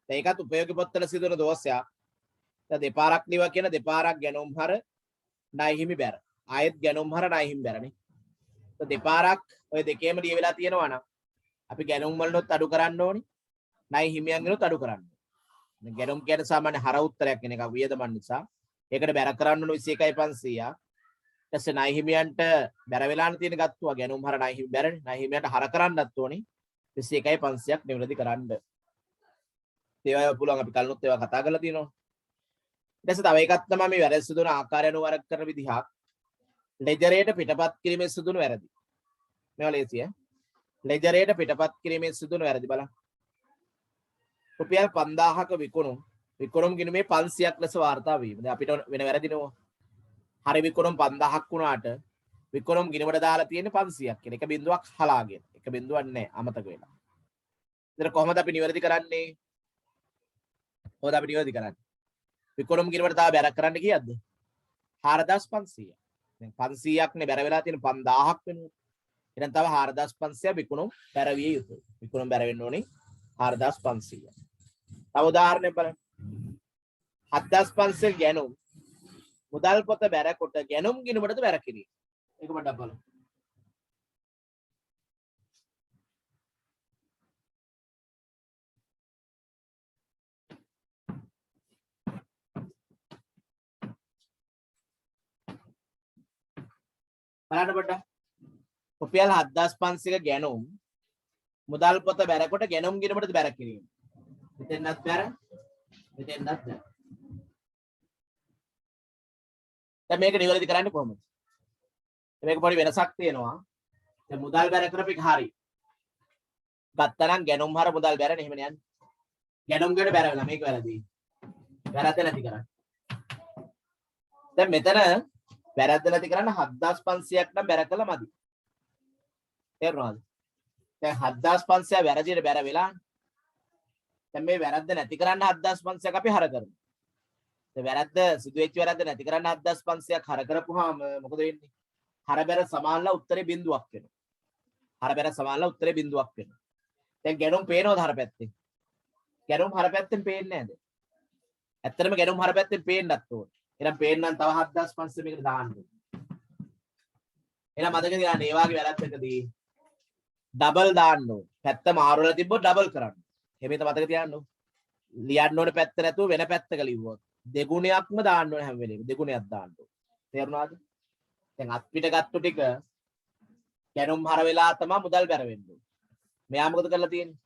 දැන් ඒකත් උපයෝගී පොත්වල සිදුවන දෝෂයක්. දැන් දෙපාරක් ලියවා කියන දෙපාරක් ගැනුම් හර ණය හිමි බැර. ආයෙත් ගැනුම් හර ණය හිමි බැරනේ. તો දෙපාරක් ඔය දෙකේම ලියවිලා තියෙනවා නම් අපි ගැනුම් වලනොත් අඩු කරන්න ඕනි. ණය හිමියන්ගෙනුත් අඩු කරන්න ඕනි. ගැනුම් කියන්නේ සාමාන්‍ය හර උත්තරයක් කියන එක වියදමන් නිසා. ඒකට බැර කරන්න ඕන 21500ක්. ඊටසේ ණය හිමියන්ට බැර වෙලාන තියෙන ගත්තුවා ගැනුම් හර ණය හිමි බැරනේ. ණය හිමියන්ට හර කරන්නත් ඕනි 21500ක් නිවැරදි කරන්න. ඒවා පුළුවන් අපි කලිනුත් ඒවා කතා කරලා තියෙනවා. ඊට පස්සේ තව එකක් තමයි මේ වැරදි සිදුවන ආකාරය අනුව වරක් කරන විදිහක්. ලෙජරයට පිටපත් කිරීමේ සිදුවන වැරදි. මේවා ලේසියි. ලෙජරයට පිටපත් කිරීමේ සිදුවන වැරදි බලන්න. රුපියල් 5000ක විකුණුම් ගිණුමේ 500ක් ලෙස වාර්තා වීම. දැන් අපිට වෙන වැරදි නෙවෙයි. හරි විකුණුම් 5000ක් වුණාට විකුණුම් ගිණුමට දාලා තියෙන්නේ 500ක් කියන එක බිඳුවක් හලාගෙන. එක බිඳුවක් නැහැ අමතක වෙලා. ඉතින් කොහොමද අපි නිවැරදි කරන්නේ? කොහොමද අපි නිවැරදි කරන්නේ? විකුණුම් ගිණුමට තාම බැර කරන්න කීයක්ද? 4500. දැන් 500ක් නේ බැර වෙලා තියෙන 5000ක් වෙනවා. එහෙනම් තව 4500 විකුණුම් බැරවිය යුතුයි. විකුණුම් බැර වෙන්න ඕනේ 4500. තව උදාහරණයක් බලන්න. 7500 ගැනුම් මුදල් පොත බැර කොට ගැනුම් ගිණුමටද බැර කිරීම. ඒක පොඩ්ඩක් බලමු. බලන්න පොඩ්ඩක්. රුපියල් 7500ක ගැනුම් මුදල් පොත බැර කොට ගැනුම් ගිණුමටද බැර කිරීම. මෙතෙන්වත් බැර මෙතෙන්වත් බැර. දැන් මේක නිවැරදි කරන්නේ කොහොමද? මේක පොඩි වෙනසක් තියෙනවා. දැන් මුදල් බැර කරපිට හරි. ගත්තනම් ගැනුම් හර මුදල් බැරනේ එහෙම යන්නේ. ගැනුම් ගේට බැර වෙලා මේක වැරදි. වැරද්ද නැති කරන්න. දැන් මෙතන වැරද්ද නැති කරන්න 7500ක් නම් බැර කළා මදි. තේරුණාද? දැන් 7500 වැරදියට බැර වෙලා. දැන් මේ වැරද්ද නැති කරන්න 7500ක් අපි හර කරමු. වැරද්ද සිදුවෙච්ච වැරද්ද නැති කරන්න 7500ක් හර කරපුවාම මොකද වෙන්නේ? හර බැර සමානලා උත්තරේ බිඳුවක් වෙනවා. හර බැර සමානලා උත්තරේ බිඳුවක් වෙනවා. දැන් ගැනුම් පේනවද හර පැත්තෙන්? ගැනුම් හර පැත්තෙන් පේන්නේ නැද්ද? ඇත්තටම ගැනුම් හර පැත්තෙන් පේන්නත් ඕනේ. එහෙනම් පේන්න නම් තව 7500 මේකට දාන්න ඕනේ. එහෙනම් මතක තියාගන්න මේ වගේ වැරද්දකදී ඩබල් දාන්න ඕනේ. පැත්ත මාරුවලා තිබ්බොත් ඩබල් කරන්න. එහෙම මතක තියාගන්න ඕනේ. ලියන්න ඕනේ පැත්ත නැතුව වෙන පැත්තක ලිව්වොත් දෙගුණයක්ම දාන්න ඕනේ හැම වෙලේම. දෙගුණයක් දාන්න ඕනේ. තේරුණාද? දැන් අත් පිට ගත්තු ටික ගැනුම් හර වෙලා තමයි මුදල් බැර වෙන්නේ. මෙයා මොකද කරලා තියෙන්නේ?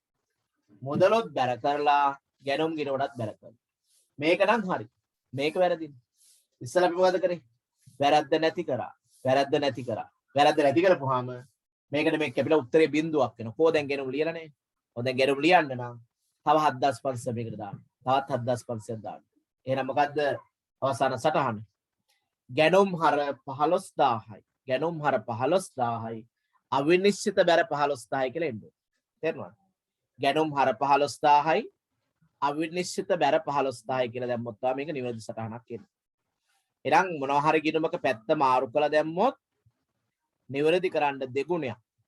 මුදලොත් බැර කරලා ගැනුම් ගිණුමටත් බැර කරලා. මේක නම් හරි. මේක වැරදිනේ. ඉස්සෙල්ලා අපි මොකද කරේ? වැරද්ද නැති කරා. වැරද්ද නැති කරා. වැරද්ද නැති කරපුවාම මේකට මේ කැපිලා උත්තරේ බිඳුවක් වෙනවා. කොහොම දැන් ගෙනුම් ලියලා නේ. ඔය දැන් ගෙනුම් ලියන්න නම් තව 7500 මේකට දාන්න. තවත් 7500ක් දාන්න. එහෙනම් මොකද්ද අවසාන සටහන? ගැනුම් හර 15000යි. ගැනුම් හර 15000යි. අවිනිශ්චිත බැර 15000යි කියලා එන්නේ. තේරුණාද? ගැනුම් හර 15000යි. අවිනිශ්චිත බැර 15000යි කියලා දැම්මොත් තමයි මේක නිවැරදි සටහනක් එන්නේ. එහෙනම් මොනවා හරි ගිණුමක පැත්ත මාරු කළා දැම්මොත් නිවැරදි කරන්න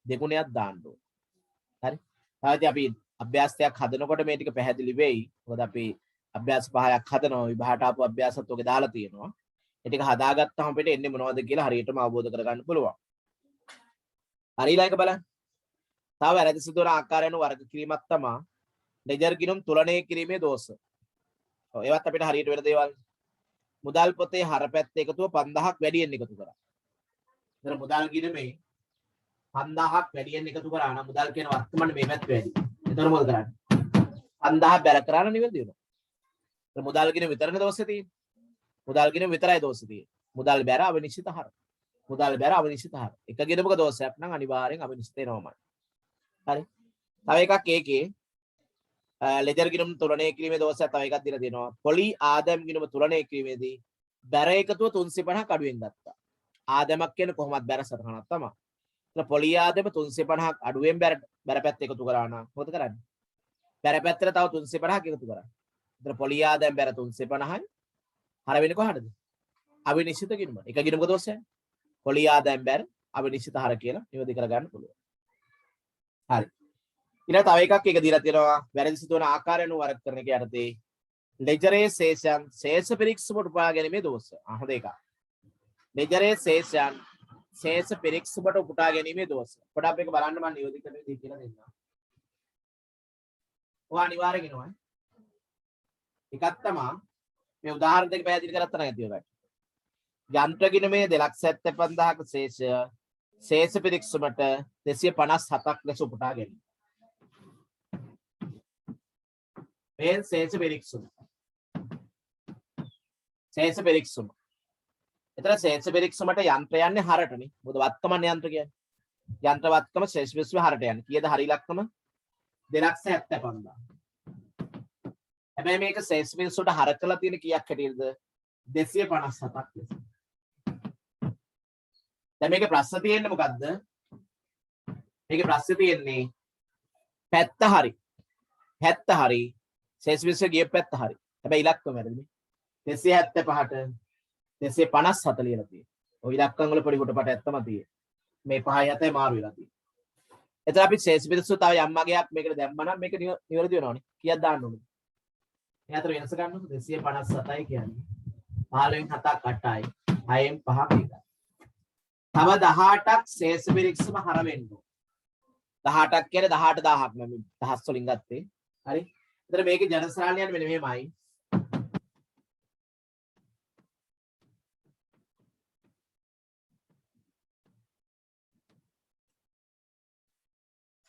දෙගුණයක් දාන්න ඕනේ. හරි? තාමත් අපි අභ්‍යාසයක් හදනකොට මේ ටික පැහැදිලි වෙයි. මොකද අපි අභ්‍යාස 5ක් හදනවා. විභාගට ආපු අභ්‍යාසත් ඔගේ දාලා තියෙනවා. ඒ ටික හදාගත්තාම අපිට එන්නේ මොනවද කියලා හරියටම අවබෝධ කරගන්න පුළුවන්. හරි ඊළඟ බලන්න. තව වැරදි සිදුවන ආකාරයන් වර්ග කිරීමක් තමයි ලෙජර් ගිණුම් තුලනය කිරීමේ දෝෂ. ඔව් ඒවත් අපිට හරියට වෙන දේවල්. මුදල් පොතේ හර පැත්ත එකතුව 5000ක් වැඩියෙන් එකතු කරා. එතන මුදල් ගිණුමේ 5000ක් වැඩියෙන් එකතු කරා නම් මුදල් කියන වර්තමාන මේ පැත්ත වැඩි. එතන මොකද කරන්නේ? 5000 බැල කරා නම් නිවැරදි වෙනවා. එතන මුදල් ගිණුම විතරනේ දෝෂේ තියෙන්නේ. මුදල් ගිණුම විතරයි දෝෂේ තියෙන්නේ. මුදල් බැර අවිනිශ්චිත හර. මුදල් බැර අවිනිශ්චිත හර. එක ගිණුමක දෝෂයක් නම් අනිවාර්යෙන් අවිනිශ්චිත වෙනවමයි. හරි. තව එකක් ඒකේ ලෙජර් ගිණුම් තුලනය කිරීමේ දෝෂයක් තව එකක් දීලා දෙනවා. පොලි ආදම් ගිණුම තුලනය කිරීමේදී බැර එකතුව 350ක් අඩුවෙන් ගත්තා. ආදමක් කියන්නේ කොහොමද බැර සටහනක් තමයි. එතන පොලි ආදම 350ක් අඩුවෙන් බැර පැත්ත එකතු කරා නම් මොකද කරන්නේ? බැර පැත්තට තව 350ක් එකතු කරා. එතන පොලි ආදම බැර 350යි. හර වෙන්නේ කොහටද? අවිනිශ්චිත ගිණුම. එක ගිණුමක දෝෂයක්. පොලි ආදම බැර අවිනිශ්චිත හර කියලා නිවැරදි කරගන්න පුළුවන්. හරි. ඊළඟ තව එකක් එක දීලා තියෙනවා වැරදි සිදුවන ආකාරයන් වර්ග කරන එක යටතේ ලෙජරේ ශේෂයන් ශේෂ පිරික්සුමට උපුටා ගැනීමේ දෝෂ. හොඳ එකක්. ලෙජරේ ශේෂයන් ශේෂ පිරික්සුමට උපුටා ගැනීමේ දෝෂ. පොඩ්ඩක් මේක බලන්න මම නියෝජි කරන විදිහ කියලා දෙන්නම්. ඔයා අනිවාර්යෙන් එනවා. එකක් තමයි මේ උදාහරණ දෙක පැහැදිලි කරගත්තා නැති ඔයාලට. යන්ත්‍ර ගිණුමේ 275000ක ශේෂය ශේෂ පිරික්සුමට 257ක් ලෙස උපුටා ගැනීම. මේ ශේෂ පිරික්සුම. ශේෂ පිරික්සුම. එතන ශේෂ පිරික්සුමට යන්ත්‍ර යන්නේ හරටනේ. මොකද වත්කමන යන්ත්‍ර කියන්නේ. යන්ත්‍ර වත්කම ශේෂ පිරික්සුම හරට යන්නේ. කීයද හරි ඉලක්කම? 275000. හැබැයි මේක ශේෂ පිරික්සුමට හර කරලා තියෙන කීයක් හැටියද? 257ක් ලෙස. දැන් මේකේ ප්‍රශ්න තියෙන්නේ මොකද්ද? මේකේ ප්‍රශ්නේ තියෙන්නේ පැත්ත හරි. පැත්ත හරි. ශේෂ පිරික්සුම ගිය පැත්ත හරි. හැබැයි ඉලක්කම වැරදිනේ. 275ට 257 ලියලා තියෙනවා. ඔය ඉලක්කම් වල පොඩි කොට පාට ඇත්තම තියෙන්නේ. මේ 5යි 7යි මාරු වෙලා තියෙනවා. එතන අපි ශේෂ පිරික්සුම තව යම් වගේක් මේකට දැම්මනම් මේක නිවැරදි වෙනවනේ. කීයක් දාන්න ඕනද? මේ අතර වෙනස ගන්නකො 257යි කියන්නේ 15න් 7ක් 8යි 6න් 5ක් 1යි. තව 18ක් ශේෂ පිරික්සුම හර වෙන්න ඕන. 18ක් කියන්නේ 18000ක් මම දහස් වලින් ගත්තේ. හරි. එතන මේකේ ජනසරාණියන් මෙන්න මෙහෙමයි.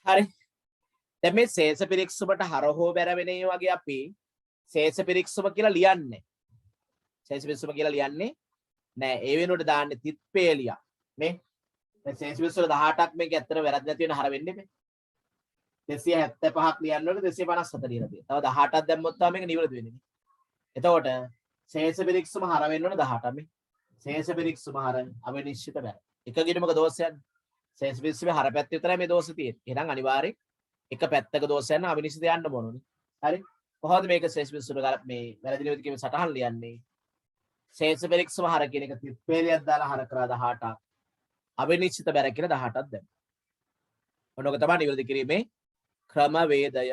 හරි. දැන් මේ ශේෂ පිරික්සුමට හර හෝ බැර වෙන ඒ වගේ අපි ශේෂ පිරික්සුම කියලා ලියන්නේ. ශේෂ පිරික්සුම කියලා ලියන්නේ නෑ. ඒ වෙනුවට දාන්නේ තිත්පේලිය. මේ ශේෂ පිරික්සුම 18ක් මේක ඇත්තට වැරද්ද නැති වෙන හර වෙන්නේ මේ. 275ක් ලියන්න ඕනේ 257 ලියලා තියෙනවා. තව 18ක් දැම්මොත් තමයි මේක නිවැරදි වෙන්නේ. එතකොට ශේෂ පිරික්සුම හර වෙන්න ඕනේ 18 මේ. ශේෂ පිරික්සුම හර අවිනිශ්චිත බැර. එක ගිණුමක දෝෂයක්. ශේෂ පිරික්සුමේ හර පැත්තේ විතරයි මේ දෝෂය තියෙන්නේ. එහෙනම් අනිවාර්යෙන් එක පැත්තක දෝෂයක් නම් අවිනිශ්චිත යන්න ඕනනේ. හරි. කොහොමද මේක ශේෂ පිරික්සුම මේ වැරදි නිවැරදි කියන සටහන් ලියන්නේ? ශේෂ පිරික්සුම හර කියන එක තිත්පේලියක් දාලා හර කරා 18ක්. අවිනිශ්චිත බැර කියලා 18ක් දැම්මා. ඔන්නෝක තමයි නිවැරදි කිරීමේ ක්‍රමවේදය.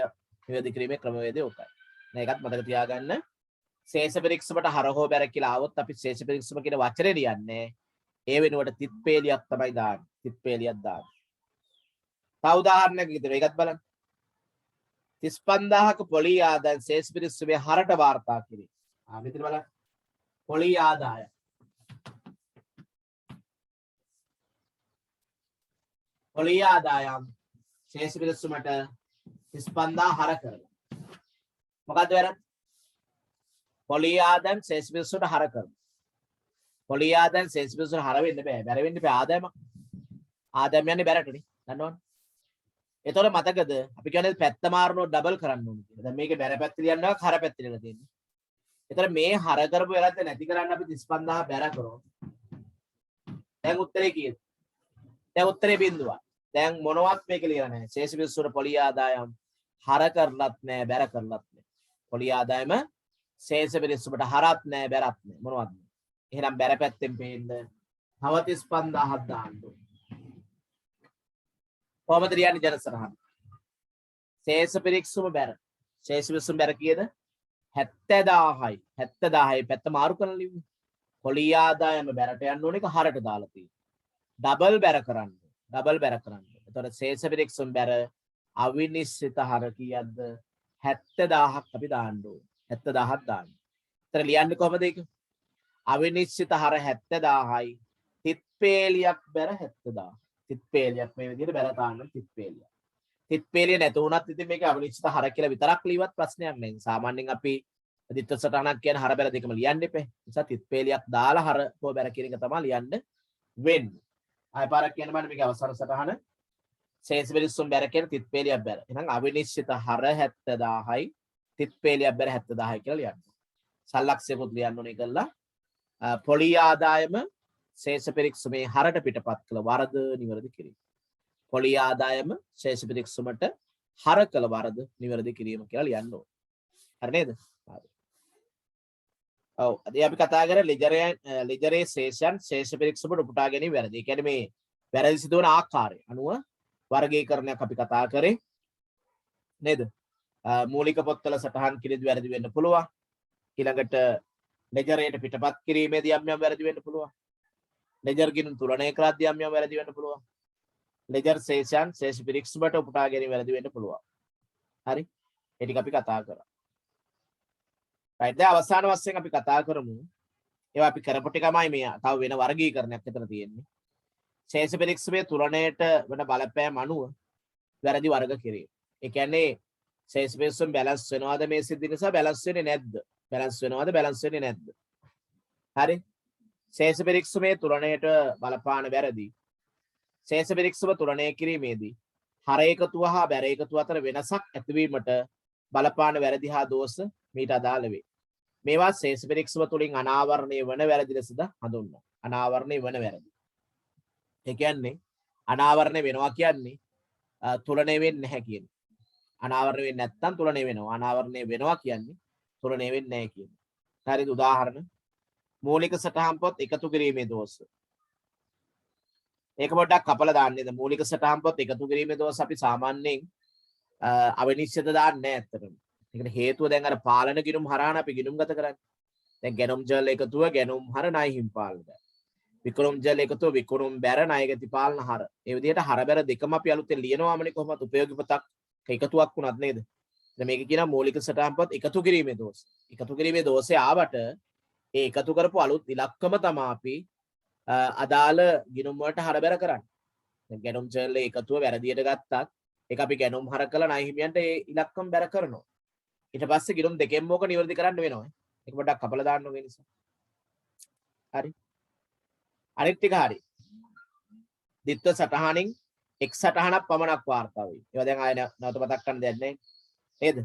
නිවැරදි කිරීමේ ක්‍රමවේදය උකයි. දැන් ඒකත් මතක තියාගන්න. ශේෂ පිරික්සුමට හර හෝ බැර කියලා આવොත් අපි ශේෂ පිරික්සුම කියන වචනේ ලියන්නේ. ඒ වෙනුවට තිත්පේලියක් තමයි දාන්නේ. තිත්පේලියක් දාන්නේ. තව උදාහරණයක් විදිහට ඒකත් බලන්න. 35000ක පොලි ආදායම් ශේෂ පිරික්සුමේ හරට වාර්තා කිරීම. මෙතන බලන්න. පොලි ආදායම්. පොලි ආදායම් ශේෂ පිරික්සුමට 35000 හර කරලා. මොකද්ද වැරද්ද? පොලි ආදායම් ශේෂ පිරික්සුමට හර කරනවා. පොලි ආදායම් ශේෂ පිරික්සුමට හර වෙන්න බෑ. බැර වෙන්න බෑ ආදායම. ආදායම යන්නේ බැරටනේ. දන්නවනේ. එතකොට මතකද අපි කියන්නේ පැත්ත මාරනෝ ඩබල් කරන්න ඕනේ කියලා. දැන් මේකේ බැර පැත්ත ලියන්නවා කර පැත්ත ලියලා තියෙන්නේ. එතකොට මේ හර කරපු වෙලාවට නැති කරන්න අපි 35000 බැර කරමු. දැන් උත්තරේ කීයද? දැන් උත්තරේ බිඳුවක්. දැන් මොනවත් මේක ලියලා නැහැ. ශේෂ පිරික්සුමට පොලි ආදායම් හර කරලත් නැහැ බැර කරලත් නැහැ. පොලි ආදායම ශේෂ පිරික්සුමට හරත් නැහැ බැරත් නැහැ. මොනවද? එහෙනම් බැර පැත්තෙන් පේන්න 35000ක් දාන්න ඕනේ. කොහමද ලියන්නේ ජනසරහන? ශේෂ පිරික්සුම බැර. ශේෂ පිරික්සුම බැර කීයද? 70000යි. 70000යි පැත්ත මාරු කරලා ලියමු. පොලි ආදායම බැරට යන්න ඕනේ එක හරට දාලා තියෙනවා. ඩබල් බැර කරන්න. ඩබල් බැර කරන්න. එතකොට ශේෂ පිරික්සුම බැර අවිනිශ්චිත හර කීයක්ද? 70000ක් අපි දාන්න ඕනේ. 70000ක් දාන්න. එතන ලියන්නේ කොහමද ඒක? අවිනිශ්චිත හර 70000යි. තිත්පේලියක් බැර 70000. තිත්පේලියක් මේ විදිහට බැර තාන්න තිත්පේලියක්. තිත්පේලිය නැතු වුණත් ඉතින් මේක අවිනිශ්චිත හර කියලා විතරක් ලියවත් ප්‍රශ්නයක් නැහැ. සාමාන්‍යයෙන් අපි දිත්ත සටහනක් කියන හර බැර දෙකම ලියන්න එපේ. නිසා තිත්පේලියක් දාලා හර හෝ බැර කියන එක තමයි ලියන්න වෙන්නේ. ආය පාරක් කියන්න බෑ මේක අවසන් සටහන. ශේෂ පිරික්සුම බැර කියන තිත්පේලියක් බැර. එහෙනම් අවිනිශ්චිත හර 70000යි තිත්පේලියක් බැර 70000යි කියලා ලියන්න. සල්ලක්ෂයකුත් ලියන්න ඕනේ කරලා පොලි ආදායම ශේෂ පිරික්සුමේ හරට පිටපත් කළ වරද නිවැරදි කිරීම. පොලි ආදායම ශේෂ පිරික්සුමට හර කළ වරද නිවැරදි කිරීම කියලා ලියන්න ඕනේ. හරි නේද? හරි. ඔව් අද අපි කතා කරේ ලෙජරේ ශේෂයන් ශේෂ පිරික්සුමට උපුටා ගැනීම වැරදි. ඒ කියන්නේ මේ වැරදි සිදුවන ආකාරය අනුව වර්ගීකරණයක් අපි කතා කරේ නේද? මූලික පොත්වල සටහන් කිරීම වැරදි වෙන්න පුළුවන්. ඊළඟට ලෙජරේට පිටපත් කිරීමේදී යම් යම් වැරදි වෙන්න පුළුවන්. ලෙජර් ගිණුම් තුලනය කරද්දී යම් යම් වැරදි වෙන්න පුළුවන්. ලෙජර් ශේෂයන් ශේෂ පිරික්සුමට උපුටා ගැනීම වැරදි වෙන්න පුළුවන්. හරි? ඒ ටික අපි කතා කරා. right දැන් අවසාන වශයෙන් අපි කතා කරමු. ඒවා අපි කරපු ටිකමයි මේ තව වෙන වර්ගීකරණයක් විතර තියෙන්නේ. ශේෂ පිරික්සුමේ තුලනයට වෙන බලපෑම අනුව වැරදි වර්ග කිරීම. ඒ කියන්නේ ශේෂ පිරික්සුම බැලන්ස් වෙනවද මේ සිද්ධි නිසා බැලන්ස් වෙන්නේ නැද්ද? බැලන්ස් වෙනවද බැලන්ස් වෙන්නේ නැද්ද? හරි? ශේෂ පිරික්සුමේ තුලනයට බලපාන වැරදි. ශේෂ පිරික්සුම තුලනය කිරීමේදී හර එකතුව හා බැර එකතුව අතර වෙනසක් ඇතිවීමට බලපාන වැරදි හා දෝෂ මීට අදාළ වේ. මේවා ශේෂ පිරික්සුම තුලින් අනාවරණය වන වැරදි ලෙසද හඳුන්වනවා. අනාවරණය වන වැරදි. ඒ කියන්නේ අනාවරණය වෙනවා කියන්නේ තුලනය වෙන්නේ නැහැ කියන්නේ. අනාවරණය වෙන්නේ නැත්නම් තුලනය වෙනවා. අනාවරණය වෙනවා කියන්නේ තුලනය වෙන්නේ නැහැ කියන්නේ. හරිද? උදාහරණ මූලික සටහන් පොත් එකතු කිරීමේ දෝෂ. ඒක පොඩ්ඩක් කපලා දාන්නේද? මූලික සටහන් පොත් එකතු කිරීමේ දෝෂ අපි සාමාන්‍යයෙන් අවිනිශ්චිත දාන්නේ නැහැ ඇත්තටම. ඒකට හේතුව දැන් අර පාලන ගිණුම් හරහාන අපි ගිණුම් ගත කරන්නේ. දැන් ගැනුම් ජල එකතුව ගැනුම් හර ණය හිම්පාලන බැර. විකුණුම් ජල එකතුව විකුණුම් බැර ණය ගති පාලන හර. ඒ විදිහට හර බැර දෙකම අපි අලුතෙන් ලියනවාමනේ කොහොමද උපයෝගී පොතක් එකතුවක් වුණත් නේද? දැන් මේක කියනවා මූලික සටහන් පොත් එකතු කිරීමේ දෝෂ. එකතු කිරීමේ දෝෂය ආවට ඒ එකතු කරපු අලුත් ඉලක්කම තමයි අපි අදාළ ගිණුම් වලට හර බැර කරන්නේ. දැන් ගැනුම් ජල එකතුව වැරදියට ගත්තත් ඒක අපි ගැනුම් හර කළා ණය හිමියන්ට ඒ ඉලක්කම බැර කරනවා. ඊට පස්සේ ගිණුම් දෙකෙන්ම ඕක නිවැරදි කරන්න වෙනවා. ඒක පොඩ්ඩක් කපලා දාන්න ඕනේ නිසා. හරි. අනිත් ටික හරි. ditth සටහනින් එක් සටහනක් පමණක් වාර්තා වෙයි. ඒවා දැන් ආයෙ නැවත මතක් කරන්න දෙයක් නැහැ. නේද?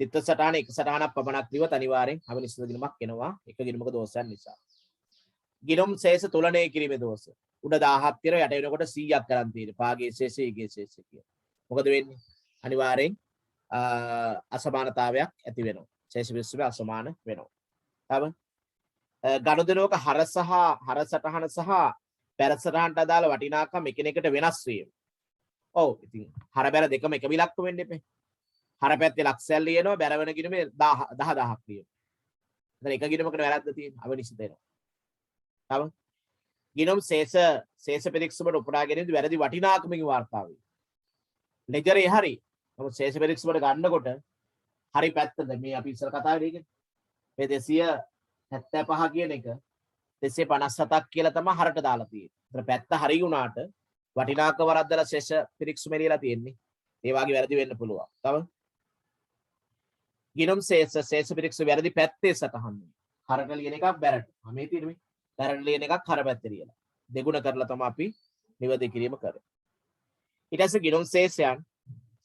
ditth සටහන එක සටහනක් පමණක් ලියුවත් අනිවාර්යෙන් අවිනිශ්චිත ගිණුමක් එනවා. එක ගිණුමක දෝෂයක් නිසා. ගිණුම් ශේෂ තුලනය කිරීමේ දෝෂ. උඩ 1000ක් තියෙනවා යට වෙනකොට 100ක් කරන් තියෙන්නේ. පාගේ ශේෂය ඊගේ ශේෂය කියන. මොකද වෙන්නේ? අනිවාර්යෙන් අසමානතාවයක් ඇති වෙනවා. ශේෂ පිරික්සුමේ අසමාන වෙනවා. තව ගනුදෙනුවක හර සටහන සහ බැර සටහනට අදාළ වටිනාකම් එකිනෙකට වෙනස් වීම. ඔව් ඉතින් හර බැර දෙකම එක විලක්ක වෙන්න එපේ. හර පැත්තේ ලක්ෂයක් ලියනවා බැර වෙන ගිණුමේ 10000ක් ලියනවා. එතන එක ගිණුමකට වැරද්ද තියෙනවා. අවිනිශ්චිත වෙනවා. තව ගිණුම් ශේෂ පිරික්සුමට උපුටා ගැනීමේදී වැරදි වටිනාකමකින් වාර්තා වේ. ලෙජරේ හරි. නමුත් ශේෂ පිරික්සුමට ගන්නකොට හරි පැත්තද මේ අපි ඉස්සර කතා කරේ කියන්නේ. මේ 275 කියන එක 257ක් කියලා තමයි හරට දාලා තියෙන්නේ. ඒතර පැත්ත හරි වුණාට වටිනාකම වරද්දලා ශේෂ පිරික්සුමේ ලියලා තියෙන්නේ. ඒ වගේ වැරදි වෙන්න පුළුවන්. තව ගිණුම් ශේෂ පිරික්සුම වැරදි පැත්තේ සටහන්. හරට ලියන එකක් බැරට. මේ තියෙන්නේ බැරට ලියන එකක් හර පැත්තේ ලියලා. දෙගුණ කරලා තමයි අපි නිවැරදි කිරීම කරන්නේ. ඊට පස්සේ ගිණුම් ශේෂයන්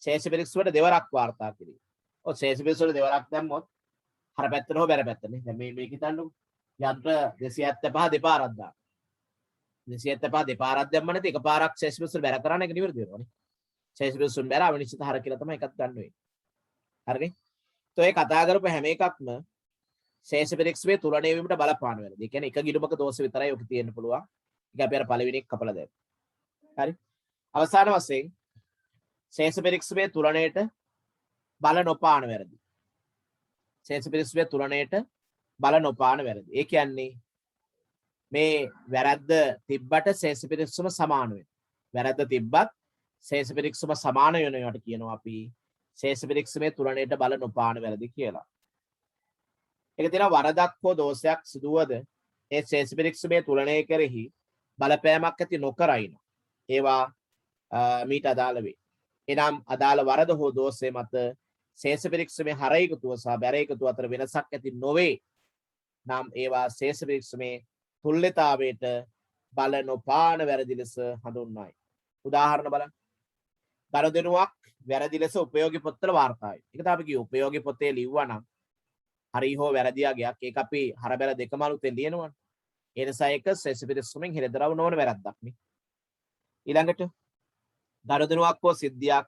ශේෂ පිරික්ස වල දෙවරක් වාර්තා කිරීම. ඔය ශේෂ පිරික්ස වල දෙවරක් දැම්මොත් හර පැත්තට හෝ බැර පැත්තනේ. දැන් මේක හිතන්නකෝ. යන්ත්‍ර 275 දෙපාරක් දාන්න. 275 දෙපාරක් දැම්ම නැති එකපාරක් ශේෂ පිරික්ස වල බැර කරන්න එක නිවැරදි වෙනවනේ. ශේෂ පිරික්ස වල බැර අවිනිශ්චිත හර කියලා තමයි එකක් ගන්න වෙන්නේ. හරිනේ? તો ඒ කතා කරපු හැම එකක්ම ශේෂ පිරික්සයේ තුලණය වීමට බලපාන වෙනවා. ඒ කියන්නේ එක ගිණුමක දෝෂ විතරයි ඔක තියෙන්න පුළුවන්. ඒක අපි අර පළවෙනි එක කපලා දැම්මා. හරි? අවසාන වශයෙන් ශේෂ පිරික්සයේ තුලණයට බල නොපාන වැරදි. ශේෂ පිරික්සයේ තුලණයට බල නොපාන වැරදි. ඒ කියන්නේ මේ වැරද්ද තිබ්බට ශේෂ පිරික්සම සමාන වෙනවා. වැරද්ද තිබ්බත් ශේෂ පිරික්සම සමාන වෙනවට කියනවා අපි ශේෂ පිරික්සමේ තුලණයට බල නොපාන වැරදි කියලා. ඒක තියෙනවා වරදක් හෝ දෝෂයක් සිදුවද ඒ ශේෂ පිරික්සමේ තුලණය කෙරෙහි බලපෑමක් ඇති නොකරයින. ඒවා මීට අදාළ වේ. එනම් අදාළ වරද හෝ දෝෂය මත ශේෂ පිරික්සමේ හර එකතුව සහ බැර එකතුව අතර වෙනසක් ඇති නොවේ. නම් ඒවා ශේෂ පිරික්සමේ තුල්්‍යතාවයට බල නොපාන වැරදි ලෙස හඳුන්වයි. උදාහරණ බලන්න. ගනුදෙනුවක් වැරදි ලෙස උපයෝගී පොත්වල වාර්තායි. ඒක තමයි අපි කිව්ව උපයෝගී පොතේ ලිව්වා නම් හරි හෝ වැරදියාගයක් ඒක අපි හර බැල දෙකම අලුතෙන් ලියනවනේ. ඒ නිසා ඒක ශේෂ පිරික්සමෙන් හෙළිදරව් නොවන වැරද්දක් නේ. ඊළඟට ගනුදෙනුවක් හෝ සිද්ධියක්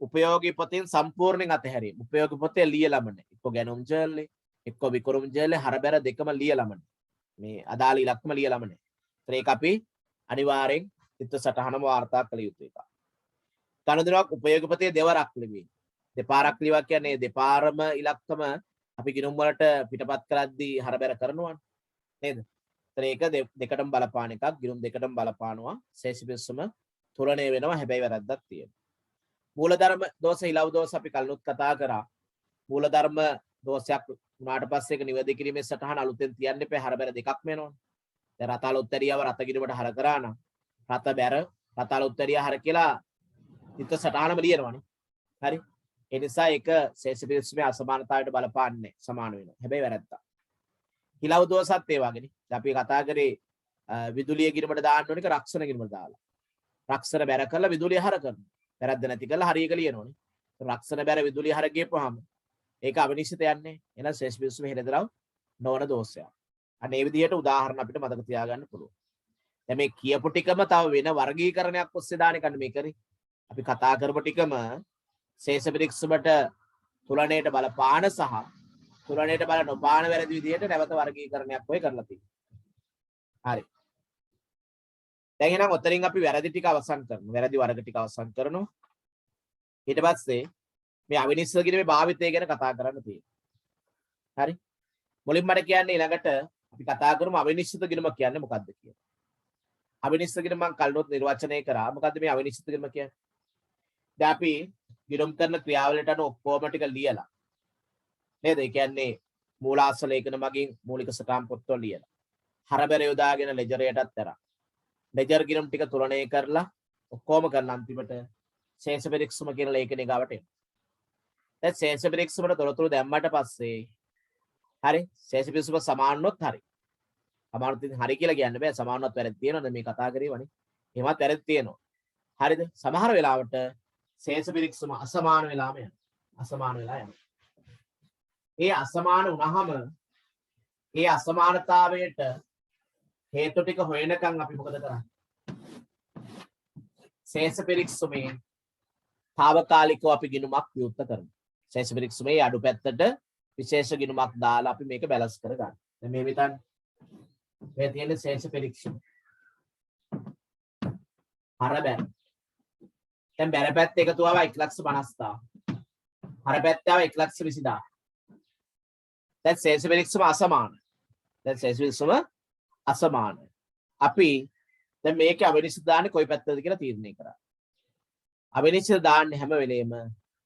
උපයෝගී පොතෙන් සම්පූර්ණයෙන් අතහැරීම. උපයෝගී පොතේ ලියලම නැහැ. එක්ක ගැනුම් ජර්නලේ එක්ක විකරුම් ජර්නලේ හර බැල දෙකම ලියලම නැහැ. මේ අදාළ ඉලක්කම ලියලම නැහැ. ඒක අපි අනිවාර්යෙන් චිත්ත සටහනම වාර්තා කළ යුතු එකක්. ගනුදෙනුවක් උපයෝගී පොතේ දෙවරක් ලිවීම. දෙපාරක් ලියවා කියන්නේ දෙපාරම ඉලක්කම අපි ගිණුම් වලට පිටපත් කරද්දී හර බැර කරනවනේ. නේද? ඒක දෙකටම බලපාන එකක්. ගිණුම් දෙකටම බලපානවා. ශේෂ පිරික්සම තුලණය වෙනවා. හැබැයි වැරද්දක් තියෙනවා. මූලධර්ම දෝෂ ඉලව් දෝෂ අපි කලිනුත් කතා කරා. මූලධර්ම දෝෂයක් උනාට පස්සේ ඒක නිවැරදි කිරීමේ සටහන අලුතෙන් තියන්න එපා. හර බැර දෙකක්ම වෙනවනේ. දැන් රතාල උත්තරියව රත ගිණුමට හර කරා නම් රත බැර රතාල උත්තරිය හර කියලා චිත්ත සටහනම ලියනවනේ. හරි? ඒ නිසා ඒක ශේෂ පිරික්සමේ අසමානතාවයට බලපාන්නේ සමාන වෙනවා. හැබැයි වැරද්දක්. ඉලව් දෝෂත් ඒ වගේනේ. අපි කතා කරේ විදුලිය ගිණුමට දාන්න ඕනික රක්ෂණ ගිණුමට දාලා. රක්ෂණ බැර කරලා විදුලිය හර කරනවා. වැරද්ද නැති කරලා හරියක ලියනෝනේ. රක්ෂණ බැර විදුලිය හර ගියපුවාම ඒක අවිනිශ්චිත යන්නේ. එහෙනම් ශේෂ පිරික්සමේ හෙළිදරව් නොවන දෝෂයක්. අන්න ඒ විදිහට උදාහරණ අපිට මතක තියාගන්න පුළුවන්. දැන් මේ කියපු ටිකම තව වෙන වර්ගීකරණයක් ඔස්සේ දාන එකනේ මේ කරේ. අපි කතා කරපු ටිකම ශේෂ පිරික්සමට තුලණයට බලපාන සහ තුලණයට බල නොපාන වැරදි විදිහට නැවත වර්ගීකරණයක් ඔය කරලා තියෙනවා. හරි. දැන් එහෙනම් ඔතනින් අපි වැරදි ටික අවසන් කරනවා. වැරදි වර්ග ටික අවසන් කරනවා. ඊට පස්සේ මේ අවිනිශ්චිත කිරීමේ භාවිතය ගැන කතා කරන්න තියෙනවා. හරි. මුලින්ම මට කියන්නේ ඊළඟට අපි කතා කරමු අවිනිශ්චිත ගිණුම කියන්නේ මොකක්ද කියලා. අවිනිශ්චිත ගිණුම මම කලිනුත් නිර්වචනය කරා. මොකද්ද මේ අවිනිශ්චිත ගිණුම කියන්නේ? දැන් අපි ගිණුම් කරන ක්‍රියාවලියට අනුව ඔක්කොම ටික ලියලා නේද? ඒ කියන්නේ මූලාශ්‍ර ලේඛන මගින් මූලික සටහන් පොත්වල ලියලා. හර බැර යොදාගෙන ලෙජරයටත් තරම්. ලෙජර් ගිණුම් ටික තුලණය කරලා ඔක්කොම කරලා අන්තිමට ශේෂ පිරික්සම කියන ලේඛනය ගාවට එනවා. දැන් ශේෂ පිරික්සමට තොරතුරු දැම්මට පස්සේ හරි ශේෂ පිරික්සම සමානනොත් හරි. සමානොත් හරි කියලා කියන්න බෑ. සමානවත් වැරදි තියෙනවද මේ කතා කරේ වනේ. එහෙමත් වැරදි තියෙනවා. හරිද? සමහර වෙලාවට ශේෂ පිරික්සම අසමාන වෙලාම යනවා. අසමාන වෙලා යනවා. ඒ අසමාන වුණාම ඒ අසමානතාවයට හේතු ටික හොයනකම් අපි මොකද කරන්නේ? ශේෂ පිරික්සමේ తాවකාලිකව අපි ගිණුමක් විවෘත කරනවා. ශේෂ පිරික්සමේ අඩු පැත්තට විශේෂ ගිණුමක් දාලා අපි මේක බැලන්ස් කරගන්න. දැන් මේ විතර මේ තියෙන ශේෂ පිරික්සම. හර බැර. දැන් බැර පැත්ත එකතු ආවා 1,50,000. හර පැත්ත ආවා 1,20,000. දැන් ශේෂ පිරික්සම අසමාන. දැන් ශේෂ පිරික්සම අසමාන. අපි දැන් මේකේ අවිනිශ්චිත දාන්නේ කොයි පැත්තද කියලා තීරණය කරා. අවිනිශ්චිත දාන්නේ හැම වෙලේම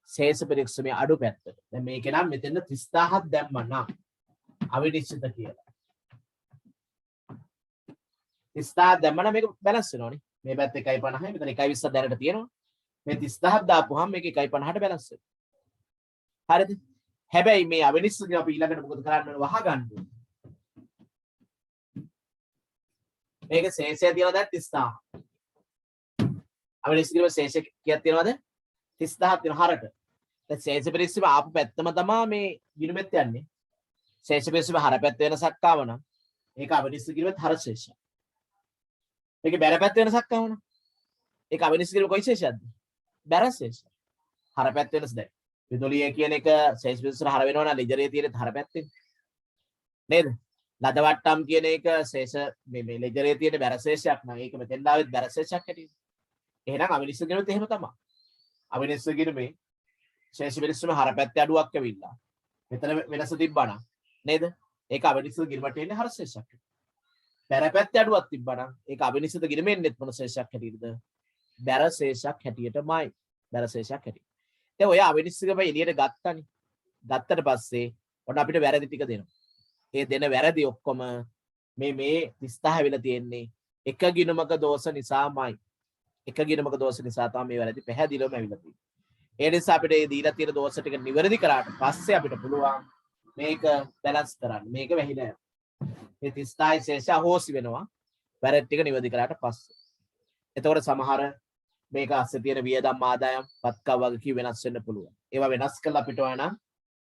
ශේෂ පිරික්සමේ අඩු පැත්තට. දැන් මේකේ නම් මෙතන 30000ක් දැම්මා නම් අවිනිශ්චිත කියලා. 30000 දැම්මම මේක බැලන්ස් වෙනවනේ. මේ පැත්ත 1.50යි මෙතන 1.20ක් දැනට තියෙනවා. මේ 30000ක් දාපුවාම මේක 1.50ට බැලන්ස් වෙනවා. හරිද? හැබැයි මේ අවිනිශ්චිත අපි ඊළඟට මොකද කරන්න ඕන වහගන්න ඕනේ. මේක ශේෂය තියලා දැන් 30000. අවිනිශ්චිත කිරීම ශේෂ කීයක් තියෙනවද 30000ක් තියෙන හරට දැන් ශේෂ පිරික්සම ආපු පැත්තම තමයි මේ ගිණුමෙත් යන්නේ ශේෂ පිරික්සම හර පැත්ත වෙනසක් ආවනම් ඒක අවිනිශ්චිත කිරීමත් හර ශේෂය මේකේ බැර පැත්ත වෙනසක් ආවනම් ඒක අවිනිශ්චිත කිරීම කොයි ශේෂයක්ද බැර ශේෂය හර පැත්ත වෙනස දැන් විදුලිය කියන එක ශේෂ පිරික්සම හර වෙනවා නම් ලෙජරේ තියෙන හර පැත්තෙන් නේද ලද වට්ටම් කියන එක ශේෂ මේ ලෙජරේ තියෙන බැර ශේෂයක් නම් ඒක මෙතෙන් ආවෙත් බැර ශේෂයක් හැටියට එහෙනම් අවිනිශ්චිත කිරීමත් එහෙම තමයි අවිනිශ්චිත කිරීමේ ශේෂ පිරික්සම හර පැත්තේ අඩුවක් ඇවිල්ලා මෙතන වෙනස තිබ්බනම් නේද ඒක අවිනිශ්චිත කිරීමට එන්නේ හර ශේෂයක් බැර පැත්තේ අඩුවක් තිබ්බනම් ඒක අවිනිශ්චිත කිරීමෙන් එන්නේ මොන ශේෂයක් හැටියටද බැර ශේෂයක් හැටියටමයි බැර ශේෂයක් හැටියට දැන් ඔය අවිනිශ්චිතකම එළියට ගත්තනේ ගත්තට පස්සේ ඔන්න අපිට වැරදි ටික දෙනවා ඒ දෙන වැරදි ඔක්කොම මේ 30000 වෙලා තියෙන්නේ එක ගිණුමක දෝෂ නිසාමයි එක ගිණුමක දෝෂ නිසා තමයි මේ වැරදි පැහැදිලිවම ඇවිල්ලා තියෙන්නේ ඒ නිසා අපිට මේ දීලා තියෙන දෝෂ ටික නිවැරදි කරාට පස්සේ අපිට පුළුවන් මේක බැලන්ස් කරන්න මේක වැහිලා යනවා මේ 30000 ශේෂය අහෝසි වෙනවා වැරදි ටික නිවැරදි කරාට පස්සේ එතකොට සමහර මේක අස්සේ තියෙන වියදම් ආදායම් පත්කම් වගේ වෙනස් වෙන්න පුළුවන් ඒවා වෙනස් කළා අපිට ඕන නම්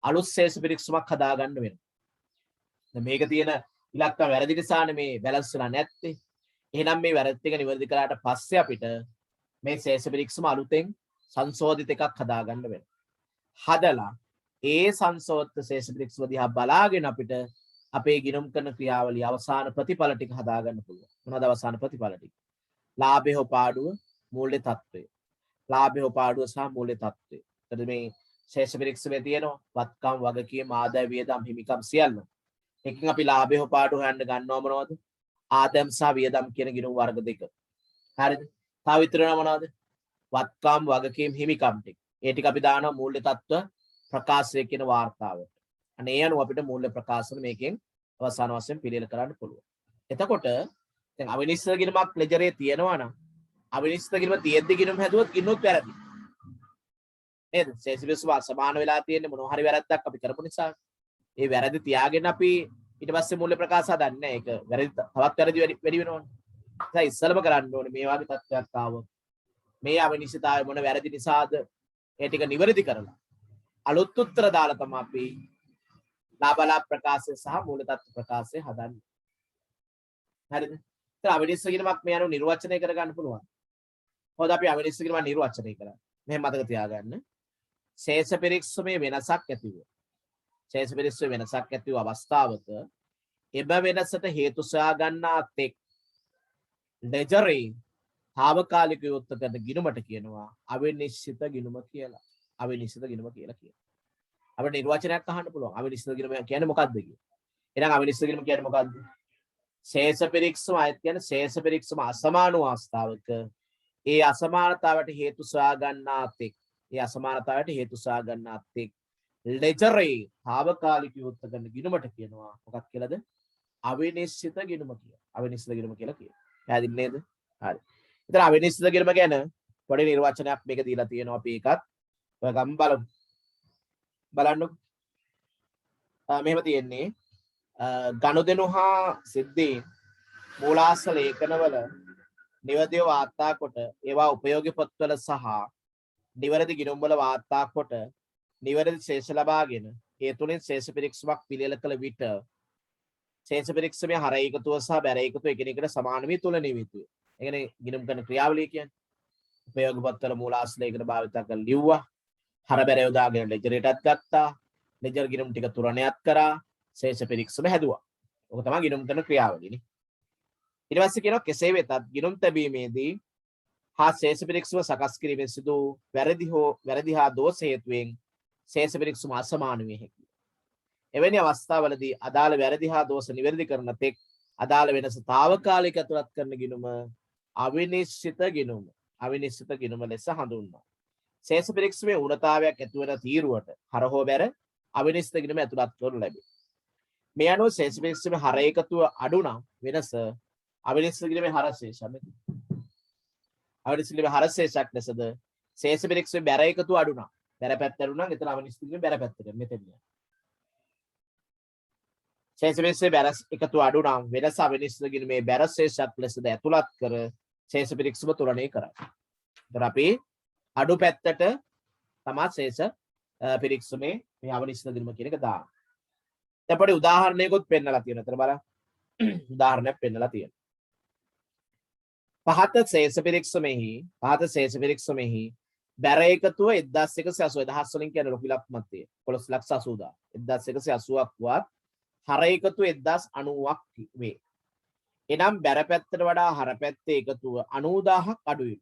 අලුත් ශේෂ පිරික්සමක් හදාගන්න වෙනවා දැන් මේක තියෙන ඉලක්කම් වැරදි නිසානේ මේ බැලන්ස් වෙලා නැත්තේ එහෙනම් මේ වැරදි ටික නිවැරදි කරාට පස්සේ අපිට මේ ශේෂ පිරික්සම අලුතෙන් සංශෝධිත එකක් හදාගන්න වෙනවා. හදලා ඒ සංශෝධිත ශේෂ පිරික්සම දිහා බලාගෙන අපිට අපේ ගිණුම් කරන ක්‍රියාවලිය අවසාන ප්‍රතිඵල ටික හදාගන්න පුළුවන්. මොනවද අවසාන ප්‍රතිඵල ටික? ලාභය හෝ පාඩුව, මූල්‍ය තත්ත්වය. ලාභය හෝ පාඩුව සහ මූල්‍ය තත්ත්වය. එතකොට මේ ශේෂ පිරික්සමේ තියෙනවා වත්කම්, වගකීම්, ආදාය, වියදම්, හිමිකම් සියල්ල. එකකින් අපි ලාභය හෝ පාඩුව හොයන්න ගන්නව මොනවද? ආදායම් සහ වියදම් කියන ගිණුම් වර්ග දෙක. හරිද? තව විතරන මොනවද? වත්කම් වගකීම් හිමිකම් ටික. ඒ ටික අපි දානවා මූල්‍ය තත්ත්ව ප්‍රකාශය කියන වාර්තාවට. අනේ ඒ අනුව අපිට මූල්‍ය ප්‍රකාශන මේකෙන් අවසාන වශයෙන් පිළියෙල කරන්න පුළුවන්. එතකොට දැන් අවිනිශ්චිත ගිණුමක් ලෙජරේ තියෙනවා නම් අවිනිශ්චිත ගිණුම තියෙද්දි ගිණුම හැදුවොත් ගිණුමත් වැරදි. නේද? ශේෂ පිරික්සම සමාන වෙලා තියෙන්නේ මොනවා හරි වැරද්දක් අපි කරපු නිසා. ඒ වැරදි තියාගෙන අපි ඊට පස්සේ මූල්‍ය ප්‍රකාශ හදන්නේ නැහැ. ඒක වැරදි තවත් වැරදි වැඩි වෙනවනේ. ඒ ඉස්සලම කරන්න ඕනේ මේ වගේ තත්ත්වයක් ආවොත්. මේ අවිනිශ්චිතතාවය මොන වැරදි නිසාද ඒ ටික නිවැරදි කරලා අලුත් උත්තර දාලා තමයි අපි ලාභලාභ ප්‍රකාශය සහ මූල්‍ය තත්ත්ව ප්‍රකාශය හදන්නේ. හරිද? ඒත් අවිනිශ්චිත කිරීමක් මේ අනුව නිර්වචනය කරගන්න පුළුවන්. කොහොමද අපි අවිනිශ්චිත කිරීම නිර්වචනය කරන්නේ? මෙහෙම මතක තියාගන්න. ශේෂ පිරික්සමේ වෙනසක් ඇති වූ. ශේෂ පිරික්සමේ වෙනසක් ඇති වූ අවස්ථාවක එබ වෙනසට හේතු සොයා ගන්නා තෙක් ලෙජරේ තාවකාලික යොත්ත කරන ගිණුමට කියනවා අවිනිශ්චිත ගිණුම කියලා. අවිනිශ්චිත ගිණුම කියලා කියනවා. අපිට නිර්වචනයක් අහන්න පුළුවන්. අවිනිශ්චිත ගිණුම කියන්නේ මොකක්ද කියලා. එහෙනම් අවිනිශ්චිත ගිණුම කියන්නේ මොකක්ද? ශේෂ පිරික්සම අයත් කියන්නේ ශේෂ පිරික්සම අසමාන වූ අවස්ථාවක ඒ අසමානතාවට හේතු සොයා ගන්නා තෙක් ඒ අසමානතාවට හේතු සොයා ගන්නා තෙක් ලෙජරේ තාවකාලික යොත්ත කරන ගිණුමට කියනවා මොකක් කියලාද? අවිනිශ්චිත ගිණුම කියලා. අවිනිශ්චිත ගිණුම කියලා කියනවා. පැහැදිලි නේද? හරි. ඉතින් අවිනිශ්චිත ගිණුම ගැන පොඩි නිර්වචනයක් මේක දීලා තියෙනවා අපි ඒකත් ඔය ගම් බලමු. බලන්නකො. මෙහෙම තියෙන්නේ ගනුදෙනු හා සිද්ධීන් මූලාශ්‍ර ලේඛනවල නිවැරදිව වාර්තා කොට ඒවා උපයෝගී පොත්වල සහ නිවැරදි ගිණුම්වල වාර්තා කොට නිවැරදි ශේෂ ලබාගෙන ඒ තුලින් ශේෂ පිරික්සමක් පිළියෙල කළ විට ශේෂ පිරික්සමේ හර ඒකතුව සහ බැර ඒකතුව එකිනෙකට සමාන වී තුලන වේතුය. ඒ කියන්නේ ගිණුම් කරන ක්‍රියාවලිය කියන්නේ උපයෝගී පොත්වල මූලාශ්‍ර ලේඛන භාවිත කරලා ලිව්වා. හර බැර යොදාගෙන ලෙජරේටත් ගත්තා. ලෙජර් ගිණුම් ටික තුරණයක් කරා. ශේෂ පිරික්සම හැදුවා. ඔක තමයි ගිණුම් කරන ක්‍රියාවලියනේ. ඊට පස්සේ කියනවා කෙසේ වෙතත් ගිණුම් තැබීමේදී හා ශේෂ පිරික්සම සකස් කිරීමේ සිදු වැරදි හා දෝෂ හේතුවෙන් ශේෂ පිරික්සම අසමාන වේ හැකියි. එවැනි අවස්ථාවලදී අදාළ වැරදි හා දෝෂ නිවැරදි කරන තෙක් අදාළ වෙනස తాවකාලික ඇතුළත් කරන ගිණුම අවිනිශ්චිත ගිණුම ලෙස හඳුන්වනවා. ශේෂ පිරික්සමේ ඌනතාවයක් ඇති වන තීරුවට හර හෝ බැර අවිනිශ්චිත ගිණුම ඇතුළත් කරනු ලැබේ. මේ අනුව ශේෂ පිරික්සමේ හර එකතුව අඩු නම් වෙනස අවිනිශ්චිත ගිණුමේ හර ශේෂයක්. අවිනිශ්චිත ගිණුමේ හර ශේෂයක් ලෙසද ශේෂ පිරික්සමේ බැර එකතුව අඩු නම් බැර පැත්ත අඩු නම් එතන අවිනිශ්චිත ගිණුමේ බැර පැත්තට මෙතන. ශේෂ පිරික්සමේ බැර එකතුව අඩු නම් වෙනස අවිනිශ්චිත ගිණුමේ බැර ශේෂයක් ලෙසද ඇතුළත් කර ශේෂ පිරික්සම තුලණය කරයි. ඒතර අපි අඩු පැත්තට තමයි ශේෂ පිරික්සමේ මේ අවනිශ්චිත ගිණුම කියන එක දාන්න. දැන් පොඩි උදාහරණයකුත් පෙන්නලා තියෙනවා. ඒතර බලන්න. උදාහරණයක් පෙන්නලා තියෙනවා. පහත ශේෂ පිරික්සමෙහි බැර එකතුව 1180 දහස් වලින් කියන ලොකු ඉලක්කමක් තියෙනවා. 11,80,000. 1180ක් වත් හර එකතුව 1090ක් වේ. එනම් බැර පැත්තට වඩා හර පැත්තේ එකතුව 90000ක් අඩුයි.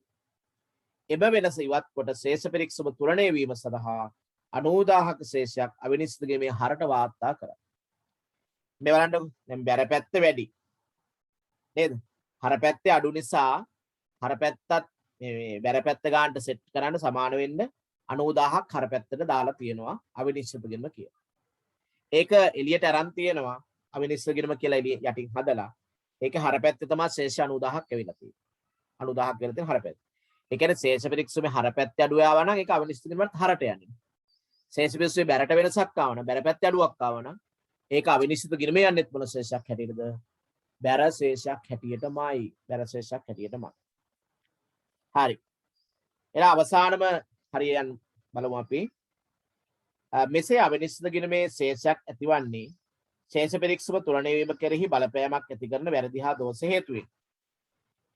එම වෙනස ඉවත් කොට ශේෂ පිරික්සම තුලණය වීම සඳහා 90000ක ශේෂයක් අවිනිශ්චිත ගිණුමේ හරට වාර්තා කරයි. මේ බලන්නකො දැන් බැර පැත්ත වැඩි නේද? හර පැත්තේ අඩු නිසා හර පැත්තත් මේ බැර පැත්ත ගන්නට සෙට් කරන්න සමාන වෙන්න 90000ක් හර පැත්තට දාලා තියෙනවා අවිනිශ්චිත ගිණුම කියලා. ඒක එළියට අරන් තියෙනවා අවිනිශ්චිත ගිණුම කියලා එළිය යටින් හදලා. ඒක හර පැත්තේ තමයි ශේෂ 90000ක් ඇවිල්ලා තියෙන්නේ. 90000ක් වෙලා තියෙන හර පැත්ත. ඒ කියන්නේ ශේෂ පිරික්සමේ හර පැත්තේ අඩුව ආවා නම් ඒක අවිනිශ්චිත ගිණුමට හරට යන්නේ. ශේෂ පිරික්සමේ බැරට වෙනසක් ආවා නම් බැර පැත්තේ අඩුවක් ආවා නම් ඒක අවිනිශ්චිත ගිණුමේ යන්නේත් මොන ශේෂයක් හැටියටද? බැර ශේෂයක් හැටියටමයි. බැර ශේෂයක් හැටියටමයි. හරි. එහෙනම් අවසානම හරියන් බලමු අපි. මෙසේ අවිනිශ්චිත ගිණුමේ ශේෂයක් ඇතිවන්නේ ශේෂ පිරික්සම තුලණය වීම කෙරෙහි බලපෑමක් ඇති කරන වැරදි හා දෝෂ හේතුවෙන්.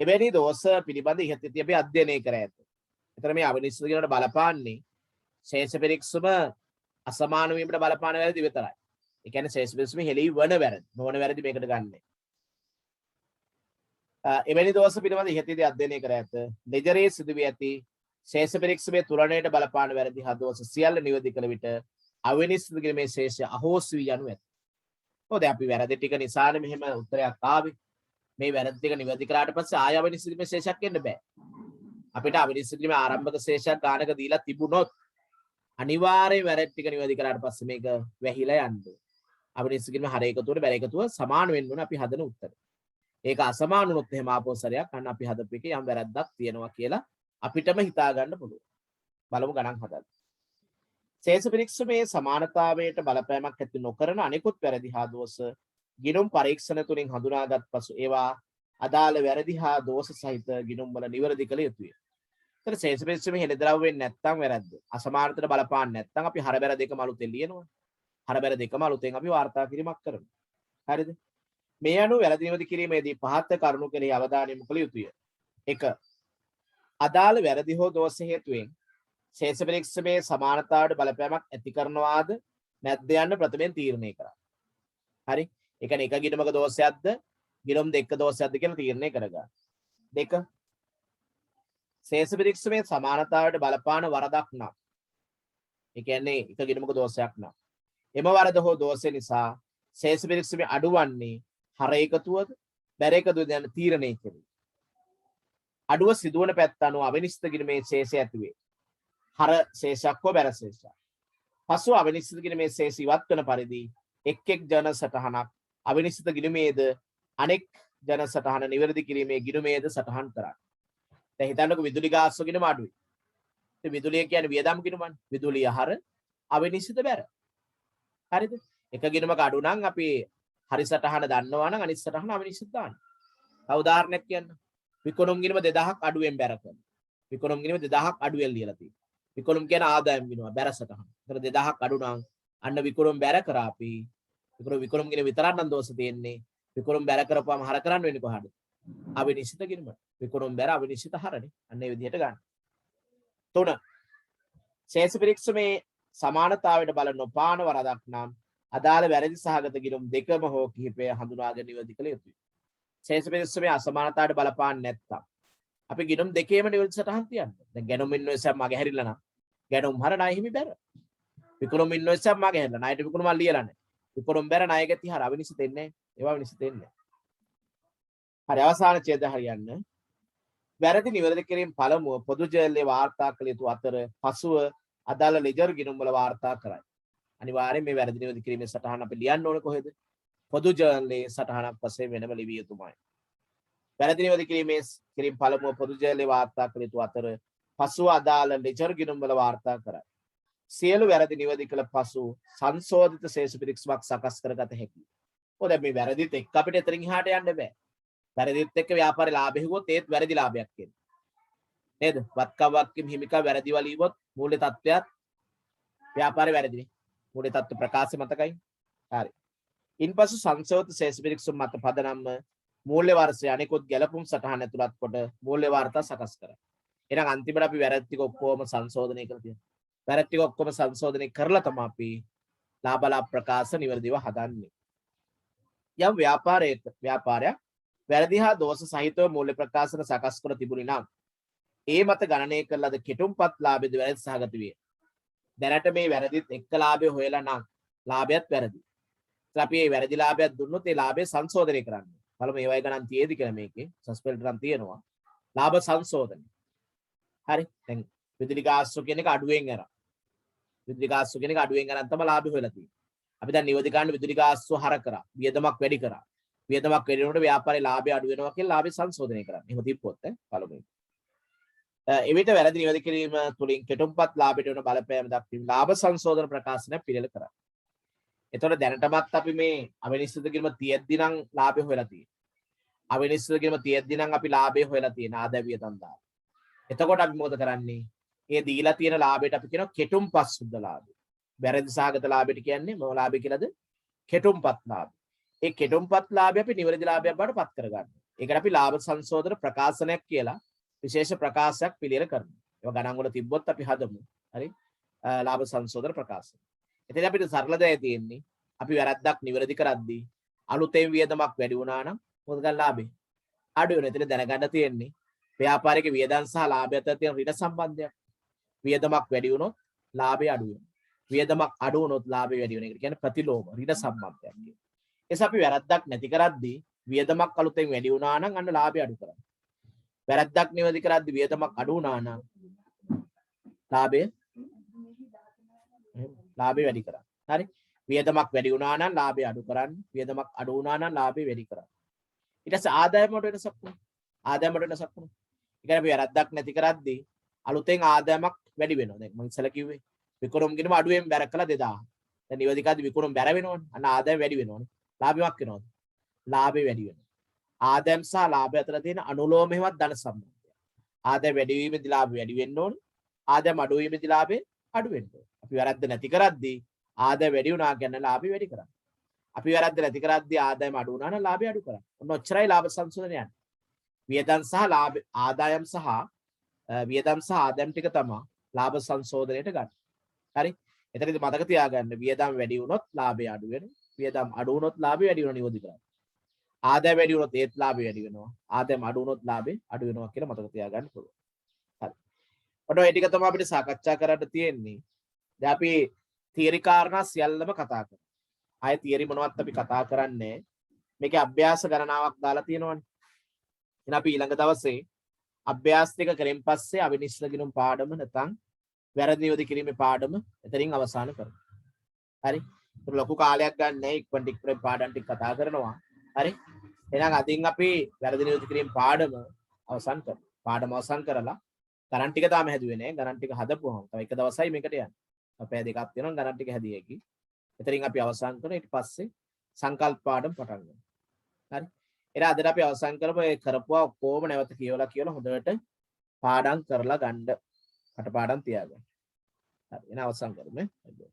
එවැනි දෝෂ පිළිබඳ ඉහතදී අපි අධ්‍යයනය කර ඇත. එතන මේ අවිනිශ්චිත ගිණුමට බලපාන්නේ ශේෂ පිරික්සම අසමාන වීමට බලපාන වැරදි විතරයි. ඒ කියන්නේ ශේෂ පිරික්සම හෙළි වන වැරදි. නොවන වැරදි මේකට ගන්නෑ. එවැනි දෝෂ පිළිබඳ ඉහතදී අධ්‍යයනය කර ඇත. ලෙජරේ සිදුවී ඇති ශේෂ පිරික්සමේ තුලණයට බලපාන වැරදි හා දෝෂ සියල්ල නිවැරදි කළ විට අවිනිශ්චිත ගිණුමේ ශේෂය අහෝසි වී යනු ඇත. ඔතේ අපි වැරදි ටික නිසානේ මෙහෙම උත්තරයක් ආවේ. මේ වැරදි ටික නිවැරදි කරාට පස්සේ ආය අවිනිශ්චිත ගිණුමේ ශේෂයක් එන්න බෑ. අපිට අවිනිශ්චිත ගිණුමේ ආරම්භක ශේෂයක් ගානක දීලා තිබුණොත් අනිවාර්යයෙන් වැරදි ටික නිවැරදි කරාට පස්සේ මේක වැහිලා යන්නේ. අවිනිශ්චිත ගිණුමේ හර එකතුවට බැර එකතුව සමාන වෙන්න ඕනේ අපි හදන උත්තරේ. ඒක අසමාන වුණොත් එහෙම ආපහු සැරයක් අන්න අපි හදපු එකේ යම් වැරද්දක් තියෙනවා කියලා අපිටම හිතා ගන්න පුළුවන්. බලමු ගණන් හදන්න. ශේෂ පිරික්සමේ සමානතාවයට බලපෑමක් ඇති නොකරන අනෙකුත් වැරදි හා දෝෂ ගිණුම් පරීක්ෂණ තුලින් හඳුනාගත් පසු ඒවා අදාළ වැරදි හා දෝෂ සහිත ගිණුම් වල නිවැරදි කළ යුතුය. ඒතර ශේෂ පිරික්සමේ හෙළිදරව් වෙන්නේ නැත්නම් වැරද්ද. අසමානතර බලපාන්නේ නැත්නම් අපි හර බැර දෙකම අලුතෙන් ලියනවා. හර බැර දෙකම අලුතෙන් අපි වාර්තා කිරීමක් කරනවා. හරිද? මේ අනුව වැරදි නිවැරදි කිරීමේදී පහත් කරුණු කෙරෙහි අවධානය යොමු කළ යුතුය. 1. අදාළ වැරදි හෝ දෝෂ හේතුවෙන් ශේෂ පිරික්සමේ සමානතාවට බලපෑමක් ඇති කරනවාද නැද්ද යන්න ප්‍රථමයෙන් තීරණය කරන්න. හරි? ඒ කියන්නේ එක ගිණුමක දෝෂයක්ද ගිණුම් දෙක දෝෂයක්ද කියලා තීරණය කරගන්න. 2. ශේෂ පිරික්සමේ සමානතාවට බලපාන වරදක් නම් ඒ කියන්නේ එක ගිණුමක දෝෂයක් නම් එම වරද හෝ දෝෂය නිසා ශේෂ පිරික්සමේ අඩුවන්නේ හර එකතුවද බැර එකතුවද යන තීරණය කෙරේ. අඩුව සිදුවන පැත්ත අනුව අවිනිශ්චිත ගිණුමේ ශේෂය ඇති වේ. හර ශේෂයක් හෝ බැර ශේෂයක්. පසුව අවිනිශ්චිත ගිණුමේ ශේෂ ඉවත් වන පරිදි එක් ජන සටහනක් අවිනිශ්චිත ගිණුමේද අනෙක් ජන සටහන නිවැරදි කිරීමේ ගිණුමේද සටහන් කරන්න. දැන් හිතන්නකො විදුලි ගාස්ව ගිණුම අඩුයි. ඒ විදුලිය කියන්නේ වියදම් ගිණුමනේ. විදුලිය හර අවිනිශ්චිත බැර. හරිද? එක ගිණුමක අඩු නම් අපි හරි සටහන දන්නවා නම් අනිත් සටහන අවිනිශ්චිත දාන්න. තව උදාහරණයක් කියන්න. විකුණුම් ගිණුම 2000ක් අඩුවෙන් බැර කරනවා. විකුණුම් ගිණුම 2000ක් අඩුවෙන් ලියලා තියෙනවා. විකුණුම් කියන ආදායම් ගිණුම බැර සටහන. ඒතර 2000ක් අඩු නම් අන්න විකුණුම් බැර කරා අපි. විකුණුම් ගිණුම විතරක් නම් දෝෂ තියෙන්නේ. විකුණුම් බැර කරපුවාම හර කරන්න වෙන්නේ කොහොමද? අවිනිශ්චිත ගිණුම. විකුණුම් බැර අවිනිශ්චිත හරනේ. අන්න ඒ විදිහට ගන්න. 3. ශේෂ පිරික්සමේ සමානතාවයට බල නොපාන වරදක් නම් අදාළ වැරදි සහගත ගිණුම් දෙකම හෝ කිහිපය හඳුනාගෙන නිවැරදි කළ යුතුයි. ශේෂ පිරික්සමේ අසමානතාවයට බලපාන්නේ නැත්නම් අපි ගිණුම් දෙකේම නිවැරදි සටහන් තියන්න. දැන් ගැණුම් ඉන්වොයිස් මගේ හැරිලා නම් ගැණුම් හර ණය හිමි බැර. විකුණුම් ඉන්වොයිස් මගේ හැරිලා ණයට විකුණුම ලියලා නැහැ. විකුණුම් බැර ණය ගැති හර අවිනිශ්චිත වෙන්නේ නැහැ. ඒවා විනිශ්චිත වෙන්නේ නැහැ. හරි අවසාන ඡේද හරියන්න. වැරදි නිවැරදි කිරීම පළමුව පොදු ජර්නලයේ වාර්තා කළ යුතු අතර පසුව අදාළ ලෙජර් ගිණුම් වල වාර්තා කරයි. අනිවාර්යෙන් මේ වැරදි නිවැරදි කිරීමේ සටහන අපි ලියන්න ඕනේ කොහෙද? පොදු ජර්නලයේ සටහනක් වශයෙන් වෙනම ලිවිය යුතුමයි. වැරදි නිවැරදි කිරීම පළමුව පොදු ජර්නලයේ වාර්තා කළ යුතු අතර පසුව අදාළ ලෙජර් ගිණුම් වල වාර්තා කරයි. සියලු වැරදි නිවැරදි කළ පසු සංශෝධිත ශේෂ පිරික්සමක් සකස් කරගත හැකියි. ඔය දැන් මේ වැරදිත් එක්ක අපිට එතනින් එහාට යන්න බෑ. වැරදිත් එක්ක ව්‍යාපාරේ ලාභය හුවොත් ඒත් වැරදි ලාභයක් එන්නේ. නේද? වත්කවක්කම් හිමිකා වැරදිවල ඉවොත් මූල්‍ය තත්ත්වයක් ව්‍යාපාරේ වැරදිනේ. මූල්‍ය තත්ත්ව ප්‍රකාශය මතකයි. හරි. ඉන්පසු සංශෝධිත ශේෂ පිරික්සුම් මත පදනම්ව මූල්‍ය වර්ෂය අනිකුත් ගැලපුම් සටහන ඇතුළත් කොට මූල්‍ය වාර්තා සකස් කරයි. එහෙනම් අන්තිමට අපි වැරදි ටික ඔක්කොම සංශෝධනය කරලා තියෙනවා. වැරදි ටික ඔක්කොම සංශෝධනය කරලා තමයි අපි ලාභ ලාභ ප්‍රකාශ නිවැරදිව හදන්නේ. යම් ව්‍යාපාරයක් වැරදි හා දෝෂ සහිතව මූල්‍ය ප්‍රකාශන සකස් කර තිබුණේ නම් ඒ මත ගණනය කළ ලද කෙටුම්පත් ලාභයද වැරදි සහගත විය. දැනට මේ වැරදිත් එක්ක ලාභය හොයලා නම් ලාභයත් වැරදි. අපි මේ වැරදි ලාභයක් දුන්නොත් ඒ ලාභය සංශෝධනය කරන්න. බලමු මේ වගේ ගණන් තියේද කියලා මේකේ සස්පෙල්ට් නම් තියෙනවා. ලාභ සංශෝධනය. හරි. දැන් විදුලි ගාස්තු කියන එක අඩුවෙන් අරන්. විදුලි ගාස්තු කියන එක අඩුවෙන් අරන් තමයි ලාභය හොයලා තියෙන්නේ. අපි දැන් නිවේදිකාන්න විදුලි ගාස්තු හර කරා. වියදමක් වැඩි කරා. වියදමක් වැඩි වෙනකොට ව්‍යාපාරේ ලාභය අඩු වෙනවා කියලා ලාභය සංශෝධනය කරන්න. එහෙම තිබ්බොත් බලමු. එවිට වැරදි නිවැරදි කිරීම තුළින් කෙටුම්පත් ලාභයට වන බලපෑම දක්වීම ලාභ සංශෝධන ප්‍රකාශනය පිළියෙල කරා. එතකොට දැනටමත් අපි මේ අවිනිශ්චිත කිරීම තියෙද්දි නම් ලාභය හොයලා තියෙන්නේ. අවිනිශ්චිත කිරීම තියෙද්දි නම් අපි ලාභය හොයලා තියෙන ආදාය වියදම් දාලා. එතකොට අපි මොකද කරන්නේ? මේ දීලා තියෙන ලාභයට අපි කියනවා කෙටුම්පත් සුද්ධ ලාභය. වැරදි සහගත ලාභයට කියන්නේ මොන ලාභය කියලාද? කෙටුම්පත් ලාභය. ඒ කෙටුම්පත් ලාභය අපි නිවැරදි ලාභයක් බවට පත් කරගන්නවා. ඒකට අපි ලාභ සංශෝධන ප්‍රකාශනයක් කියලා විශේෂ ප්‍රකාශයක් පිළියෙල කරනවා. ඒවා ගණන් වල තිබ්බොත් අපි හදමු. හරි? ලාභ සංශෝධන ප්‍රකාශන. එතෙන් අපිට සරල දෙයක් තියෙන්නේ. අපි වැරද්දක් නිවැරදි කරද්දී අලුතෙන් වියදමක් වැඩි වුණා නම් මොකද ගන්න ලාභේ? අඩු වෙනවා. එතන දැනගන්න තියෙන්නේ ව්‍යාපාරික වියදම් සහ ලාභය අතර තියෙන ඍණ සම්බන්ධයක්. වියදමක් වැඩි වුණොත් ලාභය අඩු වෙනවා. වියදමක් අඩු වුණොත් ලාභය වැඩි වෙන එක කියන්නේ ප්‍රතිලෝම ඍණ සම්බන්ධයක් කියනවා. එස අපි වැරද්දක් නැති කරද්දී වියදමක් අලුතෙන් වැඩි වුණා නම් අන්න ලාභය අඩු කරනවා. වැරද්දක් නිවැරදි කරද්දී වියදමක් අඩු වුණා නම් ලාභය වැඩි කරන්න. හරි? වියදමක් වැඩි වුණා නම් ලාභය අඩු කරන්න. වියදමක් අඩු වුණා නම් ලාභය වැඩි කරන්න. ඊට පස්සේ ආදායමට වෙනසක් වුණා. ආදායමට වෙනසක් වුණා. ඒ කියන්නේ අපි වැරද්දක් නැති කරද්දී අලුතෙන් ආදායමක් වැඩි වෙනවා. දැන් මම ඉස්සෙල්ලා කිව්වේ විකුණුම් ගිණුම අඩුවෙන් බැර කළා 2000. දැන් නිවැරදිකද්දී විකුණුම් බැර වෙනවනේ. අන්න ආදායම වැඩි වෙනවනේ. ලාභයක් වෙනවද? ලාභය වැඩි වෙනවා. ආදායම් සහ ලාභය අතර තියෙන අනුලෝම හේවත් ධන සම්බන්ධය. ආදායම වැඩි වීමේදී ලාභය වැඩි වෙන්න ඕනේ. ආදායම අඩු වීමේදී ලාභය අඩු වෙන්න ඕනේ. අපි වැරද්ද නැති කරද්දී ආදාය වැඩි වුණා කියන ලාභය වැඩි කරන්නේ. අපි වැරද්ද නැති කරද්දී ආදායම අඩු වුණා නම් ලාභය අඩු කරන්නේ. ඔන්න ඔච්චරයි ලාභ සංශෝධනය යන්නේ. වියදම් සහ ලාභ ආදායම් සහ වියදම් සහ ආදායම් ටික තමයි ලාභ සංශෝධනයට ගන්න. හරි? එතනදී මතක තියාගන්න වියදම් වැඩි වුණොත් ලාභය අඩු වෙනවා. වියදම් අඩු වුණොත් ලාභය වැඩි වෙනවා නිවැරදි කරන්නේ. ආදායම වැඩි වුණොත් ඒත් ලාභය වැඩි වෙනවා. ආදායම අඩු වුණොත් ලාභය අඩු වෙනවා කියලා මතක තියාගන්න පුළුවන්. හරි. ඔන්න ඔය ටික තමයි අපිට සාකච්ඡා කරන්න තියෙන්නේ. දැන් අපි තියරි කාරණා සියල්ලම කතා කරමු. ආයේ තියරි මොනවත් අපි කතා කරන්නේ. මේකේ අභ්‍යාස ගණනාවක් දාලා තියෙනවනේ. එහෙනම් අපි ඊළඟ දවසේ අභ්‍යාස ටික කරෙන් පස්සේ අවිනිශ්චිත කිරීම පාඩම නැත්නම් වැරදි නිවැරදි කිරීමේ පාඩම එතනින් අවසන් කරමු. හරි? ඒක ලොකු කාලයක් ගන්න නැහැ. ඉක්මනට පාඩම් ටික කතා කරනවා. හරි? එහෙනම් අදින් අපි වැරදි නිවැරදි කිරීම පාඩම අවසන් කරමු. පාඩම අවසන් කරලා ගණන් ටික තාම හැදුවේ නැහැ. ගණන් ටික හදපුවම තව එක දවසයි මේකට යන්නේ. අපේ දෙකක් තියෙනවා ගණන් ටික හැදිය හැකි. එතනින් අපි අවසන් කරන ඊට පස්සේ සංකල්ප පාඩම් පටන් ගන්නවා. හරි? එහෙනම් අද අපි අවසන් කරපු ඒ කරපුවා ඔක්කොම නැවත කියවලා හොඳට පාඩම් කරලා ගන්න. කටපාඩම් තියාගන්න. හරි. එහෙනම් අවසන් කරමු. හරි.